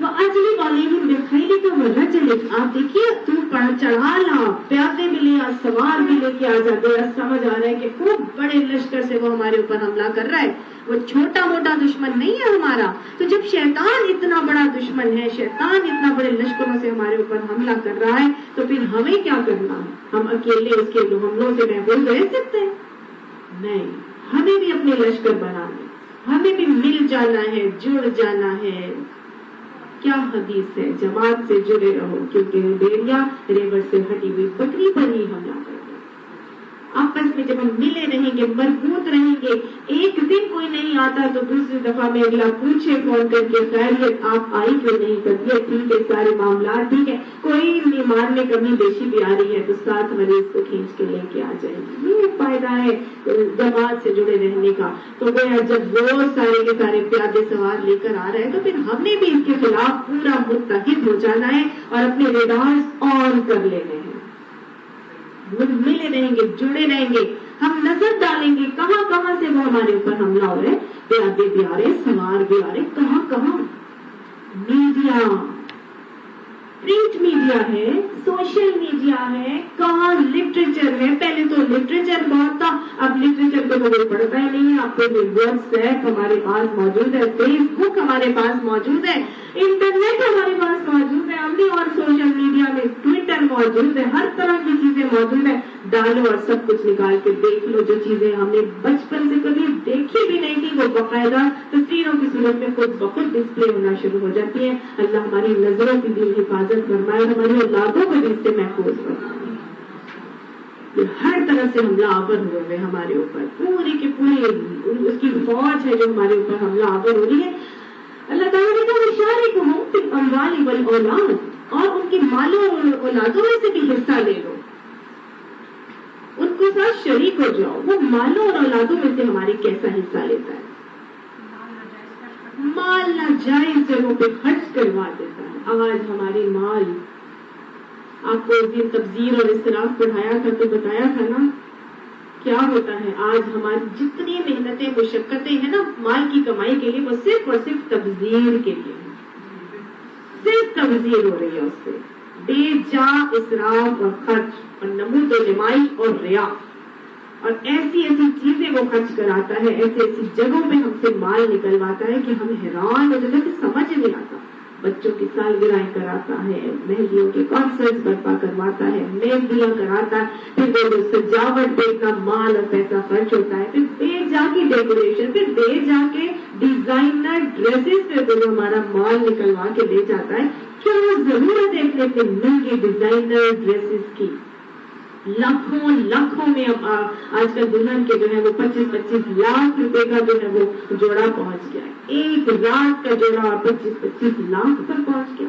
وَأَجْلِبْ عَلَيْهِمْ بِالْخَيْلِ وَالرَّجْلِ, آپ دیکھیے تو چڑھا لا, پیادے بھی لے, سوار بھی لے کے آ جاتے. سمجھ آ رہا ہے کہ خوب بڑے لشکر سے وہ ہمارے اوپر حملہ کر رہا ہے, وہ چھوٹا موٹا دشمن نہیں ہے ہمارا. تو جب شیطان اتنا بڑا دشمن ہے, شیطان اتنا بڑے لشکروں سے ہمارے اوپر حملہ کر رہا ہے, تو پھر ہمیں کیا کرنا ہے؟ ہم اکیلے اس کے حملوں سے محفوظ رہ سکتے ہیں؟ نہیں, ہمیں بھی اپنے لشکر بنانے, ہمیں بھی مل جانا ہے, جڑ جانا ہے. کیا حدیث ہے, جماعت سے جڑے رہو کیونکہ بیڑیا ریوڑ سے ہٹی ہوئی بکری پر ہی حملہ کرتے. آپس میں جب ہم ملے رہیں گے, مربوط رہیں گے, ایک دن کوئی نہیں آتا تو دوسری دفعہ میں اگلا پوچھے فون کر کے خیریت آپ آئی کیوں نہیں, کر ٹھیک ہے, سارے معاملات ٹھیک ہے, کوئی ایمان میں کمی بیشی بھی آ رہی ہے تو ساتھ مریض کو کھینچ کے لے کے آ جائیں گے. یہ فائدہ ہے جماعت سے جڑے رہنے کا. تو جب وہ سارے کے سارے پیادے سوار لے کر آ رہے ہیں تو پھر ہم نے بھی اس کے خلاف پورا متحد ہو جانا ہے اور اپنے ریڈارز آن کر لینے ہیں. ملے رہیں گے, جڑے رہیں گے, ہم نظر ڈالیں گے کہاں کہاں سے وہ ہمارے اوپر حملہ ہو رہے ہیں. پیادے بھی آ رہے, سوار بھی آ رہے, کہاں کہاں. میڈیا, پرنٹ میڈیا ہے, سوشل میڈیا ہے, کہاں لٹریچر ہے. پہلے تو لٹریچر بہت تھا, اب لٹریچر کو کوئی پڑھتا ہی نہیں ہے. آپ کو واٹس ایپ ہمارے پاس موجود ہے, فیس بک ہمارے پاس موجود ہے, انٹرنیٹ ہمارے پاس موجود ہے, ہم نے اور سوشل میڈیا میں ٹویٹر موجود ہے, ہر طرح کی چیزیں موجود ہے. ڈالو اور سب کچھ نکال کے دیکھ لو. جو چیزیں ہم نے بچپن سے کبھی دیکھی بھی نہیں تھی وہ باقاعدہ تصویروں کی صورت میں خود بخود ڈسپلے ہونا شروع ہو جاتی ہے. اللہ ہماری نظروں کی بھی حفاظت فرمائے, ہماری اولادوں کو بھی اس سے محفوظ فرمائے. ہر طرح سے حملہ آور ہوئے ہوئے ہمارے اوپر, پوری کی پوری اس کی فوج ہے جو ہمارے اوپر حملہ آور ہو رہی ہے. اللہ تعالیٰ نے کہا وَشَارِكْهُمْ فِي الْأَمْوَالِ وَالْأَوْلَادِ, اور ان کی مالوں اور اولادوں میں سے بھی حصہ لے لو, ان کو ساتھ شریک ہو جاؤ. وہ مالوں اور اولادوں میں سے ہمارے کیسا حصہ لیتا ہے؟ مال ناجائز جگہوں پہ خرچ کروا دیتا ہے. آج ہمارے مال, آپ کو اس دن تبذیر اور اسراف پڑھایا تھا تو بتایا تھا نا کیا ہوتا ہے. آج ہماری جتنی محنتیں مشقتیں ہیں نا مال کی کمائی کے لیے, وہ صرف اور صرف تبذیر کے لیے, صرف تبذیر ہو رہی ہے. اس سے بے جا اسراف اور خرچ اور نمود و نمائش اور ریا اور ایسی ایسی چیزیں وہ خرچ کراتا ہے, ایسی ایسی جگہوں پہ ہم سے مال نکلواتا ہے کہ ہم حیران ہو جاتے ہیں کہ سمجھ نہیں آتا. بچوں کی سالگرہیں کراتا ہے, مہندیوں کے کانسرٹس برپا کرواتا ہے, مہندیاں کراتا ہے, پھر وہ سجاوٹ پہ اتنا مال اور پیسہ خرچ ہوتا ہے, پھر دے جا کے ڈیکوریشن, پھر دے جا کے ڈیزائنر ڈریسز پہ وہ ہمارا مال نکلوا کے لے جاتا ہے. کیا ضرورت ہے اتنے مہنگے ڈیزائنر ڈریسز کی؟ لاکھوں میں آج کل دلہن کے جو ہے وہ 25-25 لاکھ روپے کا جو ہے وہ جوڑا پہنچ گیا ہے. ایک رات کا جوڑا 25-25 لاکھ پر پہنچ گیا.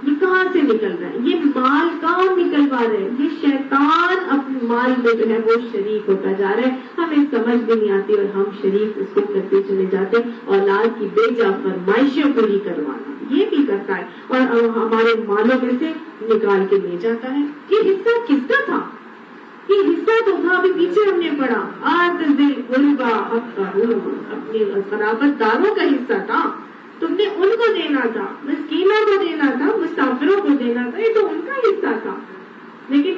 یہ کہاں سے نکل رہا ہے؟ یہ مال کہاں نکلوا رہے ہیں؟ یہ شیطان اپنے مال میں جو ہے وہ شریک ہوتا جا رہا ہے. ہمیں سمجھ بھی نہیں آتی اور ہم شریک اس کو کرتے چلے جاتے. اولاد کی بے جا فرمائشیں پوری کروانا یہ بھی کرتا ہے اور ہمارے مالوں میں سے نکال کے لے جاتا ہے. یہ حصہ کس کا تھا؟ یہ حصہ تو تھا, ابھی پیچھے ہم نے پڑھا, آت ذی القربی حقہ, اپنے قرابت داروں کا حصہ تھا, تم نے ان کو دینا تھا, مسکینوں کو دینا تھا, مسافروں کو دینا تھا, یہ تو ان کا حصہ تھا. لیکن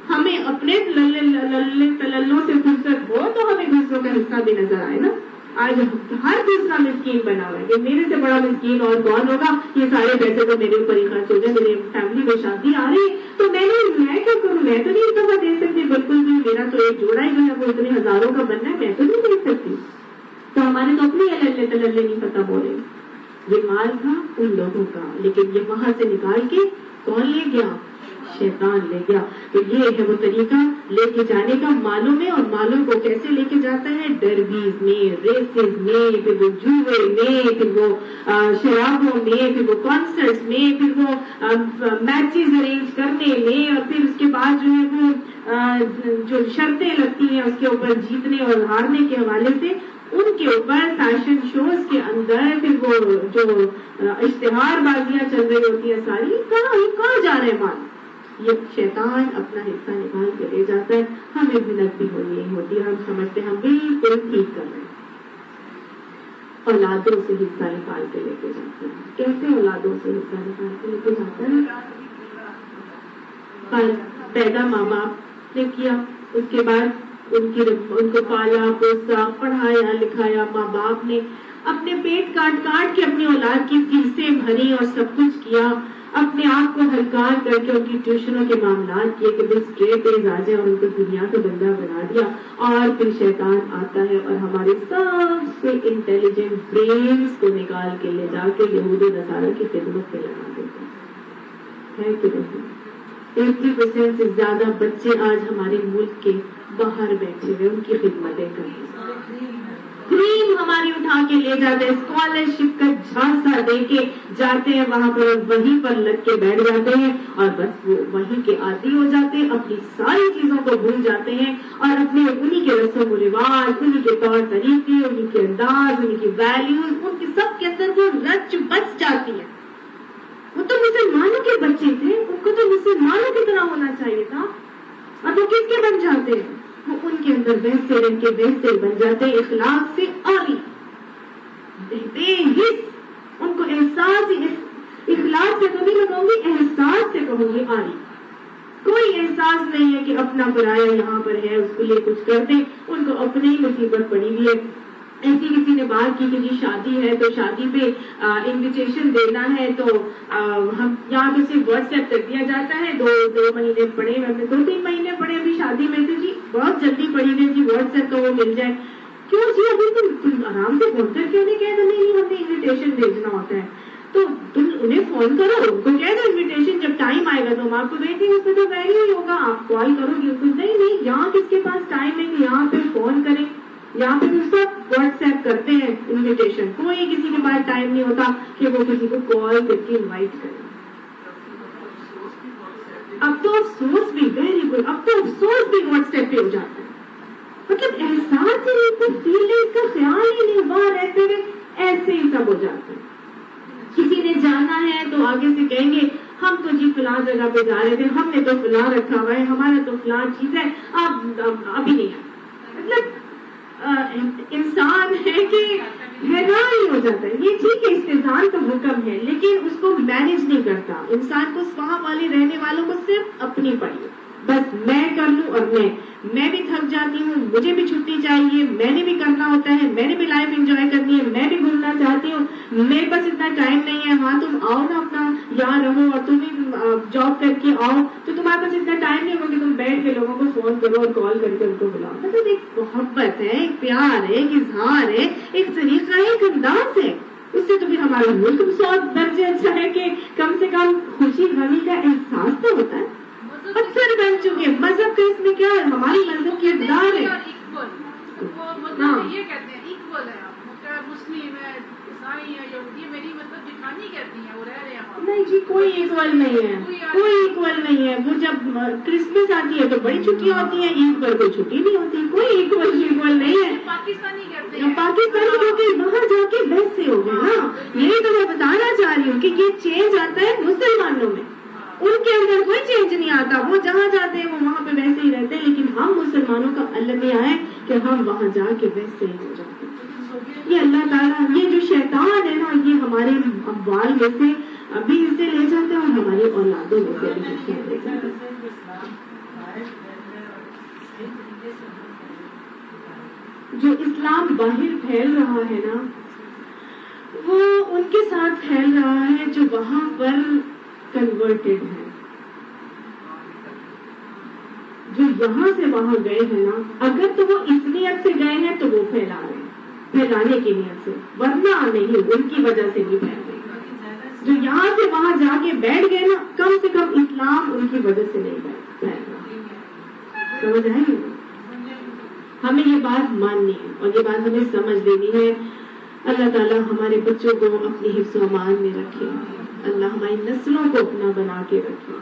ہمیں ہمیں اپنے للے تللوں سے فرصت ہو تو ہمیں دوسروں کا حصہ بھی نظر آئے نا. آج ہر دوسرا مسکین بنا ہوا ہے کہ میرے سے بڑا مسکین اور کون ہوگا, یہ سارے پیسے تو میرے اوپر ہی خرچ ہو جائے, میری فیملی میں شادی آ رہی ہے تو میں کیا کروں, میں تو نہیں اتنا دے سکتی بالکل بھی, میرا تو ایک جوڑا ہی جو ہے وہ اتنے ہزاروں کا بننا ہے, میں تو نہیں دے سکتی. تو ہمارے تو اپنے للے تللے نہیں پتہ ہو رہے. یہ مال تھا ان لوگوں کا, لیکن یہ وہاں سے نکال کے کون لے گیا؟ شیطان لے گیا. تو یہ ہے وہ طریقہ لے کے جانے کا مالوں میں, اور مالوں کو کیسے لے کے جاتا ہے؟ ڈربیز میں, ریسز میں, پھر وہ جوئے میں, پھر وہ شرابوں میں, پھر وہ کانسرٹس میں, پھر وہ میچز ارینج کرنے میں, اور پھر اس کے بعد جو ہے وہ جو شرطیں لگتی ہیں اس کے اوپر جیتنے اور ہارنے کے حوالے سے, ان کے اوپر فیشن شوز کے اندر پھر وہ جو اشتہار بازیاں چل رہی ہوتی ہیں ساری, کہاں جا رہے مال؟ یہ شیطان اپنا حصہ نکال کے لے جاتا ہے. ہمیں محنت بھی ہونی ہوتی ہے, ہم سمجھتے ہیں ہم بالکل ٹھیک کر رہے ہیں. اولادوں سے حصہ نکال کے لے کے جاتے ہیں. کیسے اولادوں سے حصہ نکال کے لے کے جاتا ہے؟ پیدا ماں باپ نے کیا, اس کے بعد ان کو پالا پوسا پڑھایا لکھایا ماں باپ نے, اپنے پیٹ کاٹ کاٹ کے اپنی اولاد کی فیسیں بھری اور سب کچھ کیا, اپنے آپ کو ہلکار کر کے ان کی ٹیوشنوں کے معاملات کیے کہ بس اسٹریٹ ایز آ جائے, اور ان کو دنیا کا بندہ بنا دیا. اور پھر شیطان آتا ہے اور ہمارے سب سے انٹیلیجنٹ برینز کو نکال کے لے جا کے یہود و نصارہ کی خدمت میں لگا دیتا ہے کہ نہیں؟ 80% سے زیادہ بچے آج ہمارے ملک کے باہر بیٹھے ہوئے ان کی خدمتیں کر رہے ہیں. کریم ہماری اٹھا کے لے جاتے ہیں, اسکالرشپ کا جھانسا دے کے جاتے ہیں وہاں پر, وہیں پر لگ کے بیٹھ جاتے ہیں, اور بس وہ وہیں کے عادی ہو جاتے ہیں, اپنی ساری چیزوں کو بھول جاتے ہیں, اور اپنے انہی کے رسم و رواج, انہی کے طور طریقے, انہی کے انداز, انہی کی ویلیوز, ان کی سب کے اندر وہ رچ بس جاتی ہے. وہ تو مسلمانوں کے بچے تھے, ان کو تو مسلمانوں کی طرح ہونا چاہیے تھا, اور وہ کس کے بن جاتے ہیں؟ وہ ان کے اندر ویسے رنگ کے ویسے بن جاتے ہیں, اخلاق سے آری بے حس, ان کو احساس, اخلاق سے تو نہیں کہوں گی, احساس سے کہوں گی آری. کوئی احساس نہیں ہے کہ اپنا پرایا یہاں پر ہے اس کے لیے کچھ کرتے, ان کو اپنی ہی مصیبت پڑی ہوئی ہے. ایسی کسی نے بات کی کہ جی شادی ہے تو شادی پہ انویٹیشن دینا ہے, تو ہم یہاں پہ صرف واٹس ایپ کر دیا جاتا ہے. 2 مہینے پڑے, 2-3 مہینے پڑے ابھی شادی میں, تو جی بہت جلدی پڑی ہوئی جی واٹس ایپ کا وہ مل جائے. کیوں جی ابھی تم آرام سے فون کر کیوں نہیں کہہ دو نہیں ہمیں انویٹیشن بھیجنا ہوتا ہے, تو تم انہیں فون کرو, ان کو کہہ دو انویٹیشن جب ٹائم آئے گا تو ہم آپ کو بھیج دیں گے, اس میں تو ویلیو ہی ہوگا. آپ کال کرو گی, نہیں یہاں کس کے پاس ٹائم ہے کہ یہاں پہ فون کریں, یہاں پہ سب واٹس ایپ کرتے ہیں انویٹیشن. کوئی کسی کے پاس ٹائم نہیں ہوتا کہ وہ کسی کو کال کر کے انوائٹ کرے. اب تو افسوس بھی, ویری گڈ, اب تو افسوس بھی واٹس ایپ پہ ہو جاتا ہے. مطلب احساس ہی نہیں, کوئی فیلنگ کا خیال ہی نہیں, وہاں رہتے ہوئے ایسے ہی سب ہو جاتا ہے. کسی نے جانا ہے تو آگے سے کہیں گے ہم تو جی فلاں جگہ پہ جا رہے تھے, ہم نے تو فلاں رکھا ہوا ہے, ہمارا تو فلاں چیز ہے, آپ ابھی نہیں آئے. مطلب انسان ہے کہ حیران ہی ہو جاتا ہے. یہ ٹھیک ہے استحسان کا حکم ہے, لیکن اس کو مینج نہیں کرتا. انسان کو وہاں والے رہنے والوں کو صرف اپنی پڑی, بس میں کر لوں, اور میں بھی تھک جاتی ہوں, مجھے بھی چھٹی چاہیے, میں نے بھی کرنا ہوتا ہے, میں نے بھی لائف انجوائے کرنی ہے, میں بھی گھومنا چاہتی ہوں, میرے پاس اتنا ٹائم نہیں ہے. ہاں تم آؤ نا اپنا یہاں رہو, اور تم بھی جاب کر کے آؤ, تو تمہارے پاس اتنا ٹائم نہیں ہوگا کہ تم بیٹھ کے لوگوں کو فون کرو اور کال کر کے ان کو بلاؤ. مطلب ایک محبت ہے, ایک پیار ہے, ایک اظہار ہے, ایک طریقہ ہے, ایک انداز ہے. اس سے تو پھر ہمارا ملک 100 درجے اچھا ہے کہ کم سے کم خوشی غمی کا احساس تو ہوتا ہے. پتھر بن چکے مذہب کا, اس میں کیا ہے, ہماری مذہب کی اقدار ہے. یہ کہتے ہیں ایکول ہے, مسلم ہے, عیسائی ہے, یہودی ہے, میری مطلب جٹھانی کہتی ہیں وہ رہ رہے ہیں. نہیں جی کوئی ایکول نہیں ہے, کوئی ایکول نہیں ہے. وہ جب کرسمس آتی ہے تو بڑی چھٹیاں ہوتی ہیں, عید پر کوئی چھٹی نہیں ہوتی. کوئی ایکول نہیں ہے. پاکستانی کہتے ہیں, پاکستانی کہتے ہیں وہاں جا کے ویسے ہو گئے نا. یہی تو میں بتانا چاہ رہی ہوں کہ یہ چینج آتا ہے مسلمانوں میں, ان کے اندر کوئی چینج نہیں آتا. وہ جہاں جاتے ہیں وہ وہاں پہ ویسے ہی رہتے ہیں, لیکن ہم مسلمانوں کا المیہ ہے کہ ہم وہاں جا کے ویسے ہی ہو جاتے ہیں. یہ اللہ تعالیٰ, یہ جو شیطان ہے نا, یہ ہمارے اموال میں سے ابھی حصے لے جاتے ہیں اور ہماری اولادوں میں سے بھی حصے لے جاتے ہیں. جو اسلام باہر پھیل رہا ہے نا وہ ان کے ساتھ پھیل رہا ہے جو وہاں پر کنورٹڈ ہیں، جو یہاں سے وہاں گئے ہیں نا، اگر تو وہ اس نیت سے گئے ہیں تو وہ پھیلا رہے ہیں، پھیلانے کی نیت سے، ورنہ نہیں، ان کی وجہ سے نہیں پھیل رہے۔ جو یہاں سے وہاں جا کے بیٹھ گئے نا، کم سے کم اسلام ان کی وجہ سے نہیں پھیل رہا۔ سمجھ آئے گی؟ ہمیں یہ بات ماننی ہے اور یہ بات ہمیں سمجھ لینی ہے۔ اللہ تعالیٰ ہمارے بچوں کو اپنی حفظ و امان میں رکھے، اللہ ہماری نسلوں کو اپنا بنا کے رکھے۔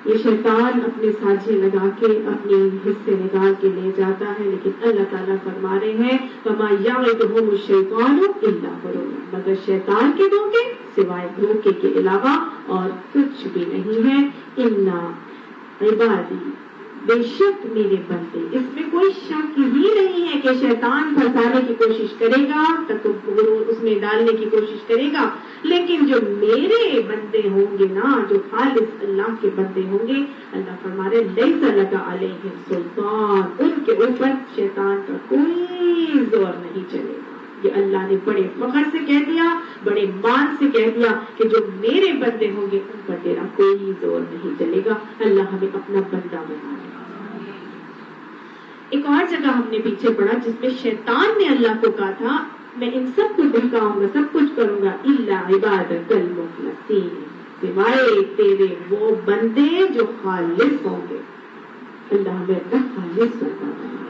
یہ شیطان اپنے سانچے لگا کے اپنے حصے نکال کے لے جاتا ہے، لیکن اللہ تعالیٰ فرما رہے ہیں وَمَا يَعِدُهُمُ الشَّيْطَانُ إِلَّا غُرُورًا، مگر شیطان کے دھوکے سوائے دھوکے کے علاوہ اور کچھ بھی نہیں ہے۔ إِنَّا عِبَادِي، بے شک میرے بندے، اس میں کوئی شک ہی نہیں ہے کہ شیطان پھنسانے کی کوشش کرے گا، اس میں ڈالنے کی کوشش کرے گا، لیکن جو میرے بندے ہوں گے نا، جو خالص اللہ کے بندے ہوں گے، اللہ فرما رہے لیس لک علیہم سلطان، ان کے اوپر شیطان کا کوئی زور نہیں چلے گا۔ یہ اللہ نے بڑے فخر سے کہہ دیا، بڑے مان سے کہہ دیا کہ جو میرے بندے ہوں گے ان پر تیرا کوئی زور نہیں چلے گا۔ اللہ ہمیں اپنا بندہ بنا لے۔ ایک اور جگہ ہم نے پیچھے پڑھا جس میں شیطان نے اللہ کو کہا تھا میں ان سب کو بہکاؤں گا، سب کچھ کروں گا، الا عبادک المخلصین، سوائے تیرے وہ بندے جو خالص ہوں گے۔ اللہ ہمیں اپنا خالص بندہ بنا،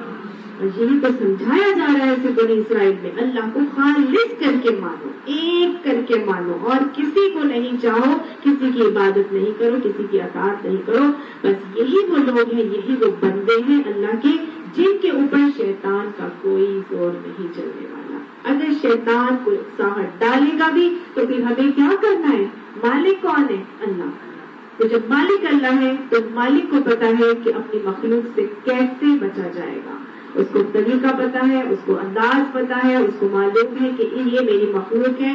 اور یہی تو سمجھایا جا رہا ہے اسے بنی اسرائیل میں، اللہ کو خالص کر کے مانو، ایک کر کے مانو، اور کسی کو نہیں چاہو، کسی کی عبادت نہیں کرو، کسی کی اطاعت نہیں کرو، بس یہی وہ لوگ ہیں، یہی وہ بندے ہیں اللہ کے جن کے اوپر شیطان کا کوئی زور نہیں چلنے والا۔ اگر شیطان کوئی اکساہٹ ڈالے گا بھی تو پھر ہمیں کیا کرنا ہے؟ مالک کون ہے؟ اللہ۔ تو جب مالک اللہ ہے تو مالک کو پتا ہے کہ اپنی مخلوق سے کیسے بچا جائے گا، اس کو طریقہ پتا ہے، اس کو انداز پتا ہے، اس کو معلوم ہے کہ یہ میری مخلوق ہے،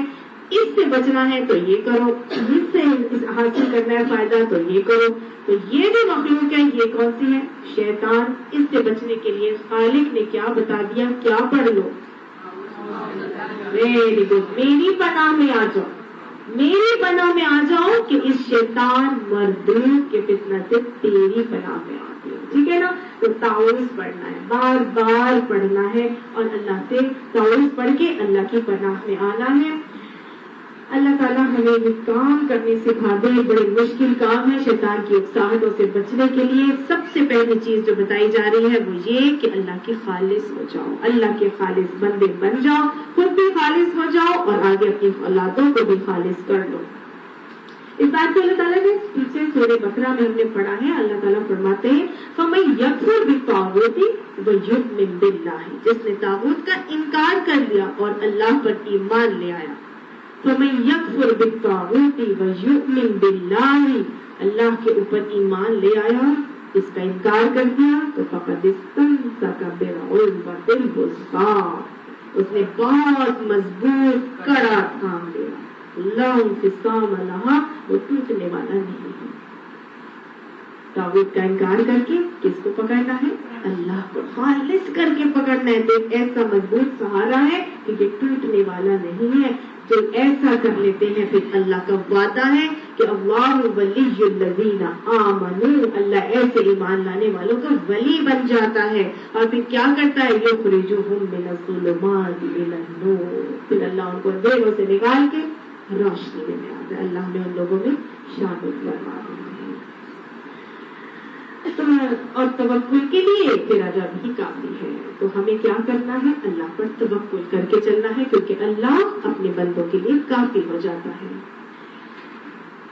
اس سے بچنا ہے تو یہ کرو، اس سے حاصل کرنا ہے فائدہ تو یہ کرو۔ تو یہ جو مخلوق ہے یہ کون سی ہے؟ شیطان۔ اس سے بچنے کے لیے خالق نے کیا بتا دیا؟ کیا پڑھ لو؟ ویری گڈ، میری پناہ میں آ جاؤ، میری پناہ میں آ جاؤ کہ اس شیطان مردود کے فتنہ سے تیری پناہ میں آتی ہو، ٹھیک ہے نا؟ تو تعوذ پڑھنا ہے، بار بار پڑھنا ہے اور اللہ سے تعوذ پڑھ کے اللہ کی پناہ میں آنا ہے۔ اللہ تعالیٰ ہمیں یہ کام کرنے سکھا دے، بڑے مشکل کام ہے شیطان کی اکساہٹوں سے بچنے کے لیے۔ سب سے پہلی چیز جو بتائی جا رہی ہے وہ یہ کہ اللہ کے خالص ہو جاؤ، اللہ کے خالص بندے بن جاؤ، خود بھی خالص ہو جاؤ اور آگے اپنی اولادوں کو بھی خالص کر لو۔ اس بات کو اللہ تعالیٰ نے پیچھے سورہ بقرہ میں ہم نے پڑھا ہے، اللہ تعالیٰ فرماتے ہیں فَمَن يَكْفُرْ بِالطَّاغُوتِ وَيُؤْمِنْ بِاللَّهِ، جس نے طاغوت کا انکار کر لیا اور اللہ پر ایمان لے آیا۔ فَمَن يَكْفُرْ بِالطَّاغُوتِ وَيُؤْمِنْ بِاللَّهِ، اللہ کے اوپر ایمان لے آیا، اس کا انکار کر دیا تو فَقَدِ اسْتَمْسَكَ بِالْعُرْوَةِ الْوُثْقَىٰ، اس نے بہت مضبوط کڑا تھام لیا، لا انفصام لها، وہ ٹوٹنے والا نہیں ہے۔ طاغوت کا انکار کر کے کس کو پکڑنا ہے؟ اللہ کو خالص کر کے پکڑنا ہے، تو ایک ایسا مضبوط سہارا ہے کہ یہ ٹوٹنے والا نہیں ہے۔ جو ایسا کر لیتے ہیں پھر اللہ کا وعدہ ہے کہ اللہ ولی الذین آمنوا، اللہ ایسے ایمان لانے والوں کا ولی بن جاتا ہے اور پھر کیا کرتا ہے؟ یخرجہم من الظلمات الی النور، پھر اللہ ان کو اندھیروں سے نکال کے روشنی میں آتا ہے۔ اللہ نے ان لوگوں میں شامل فرما دیا۔ اور توکل کے لیے ارادہ بھی کافی ہے، تو ہمیں کیا کرنا ہے؟ اللہ پر توکل کر کے چلنا ہے، کیونکہ اللہ اپنے بندوں کے لیے کافی ہو جاتا ہے۔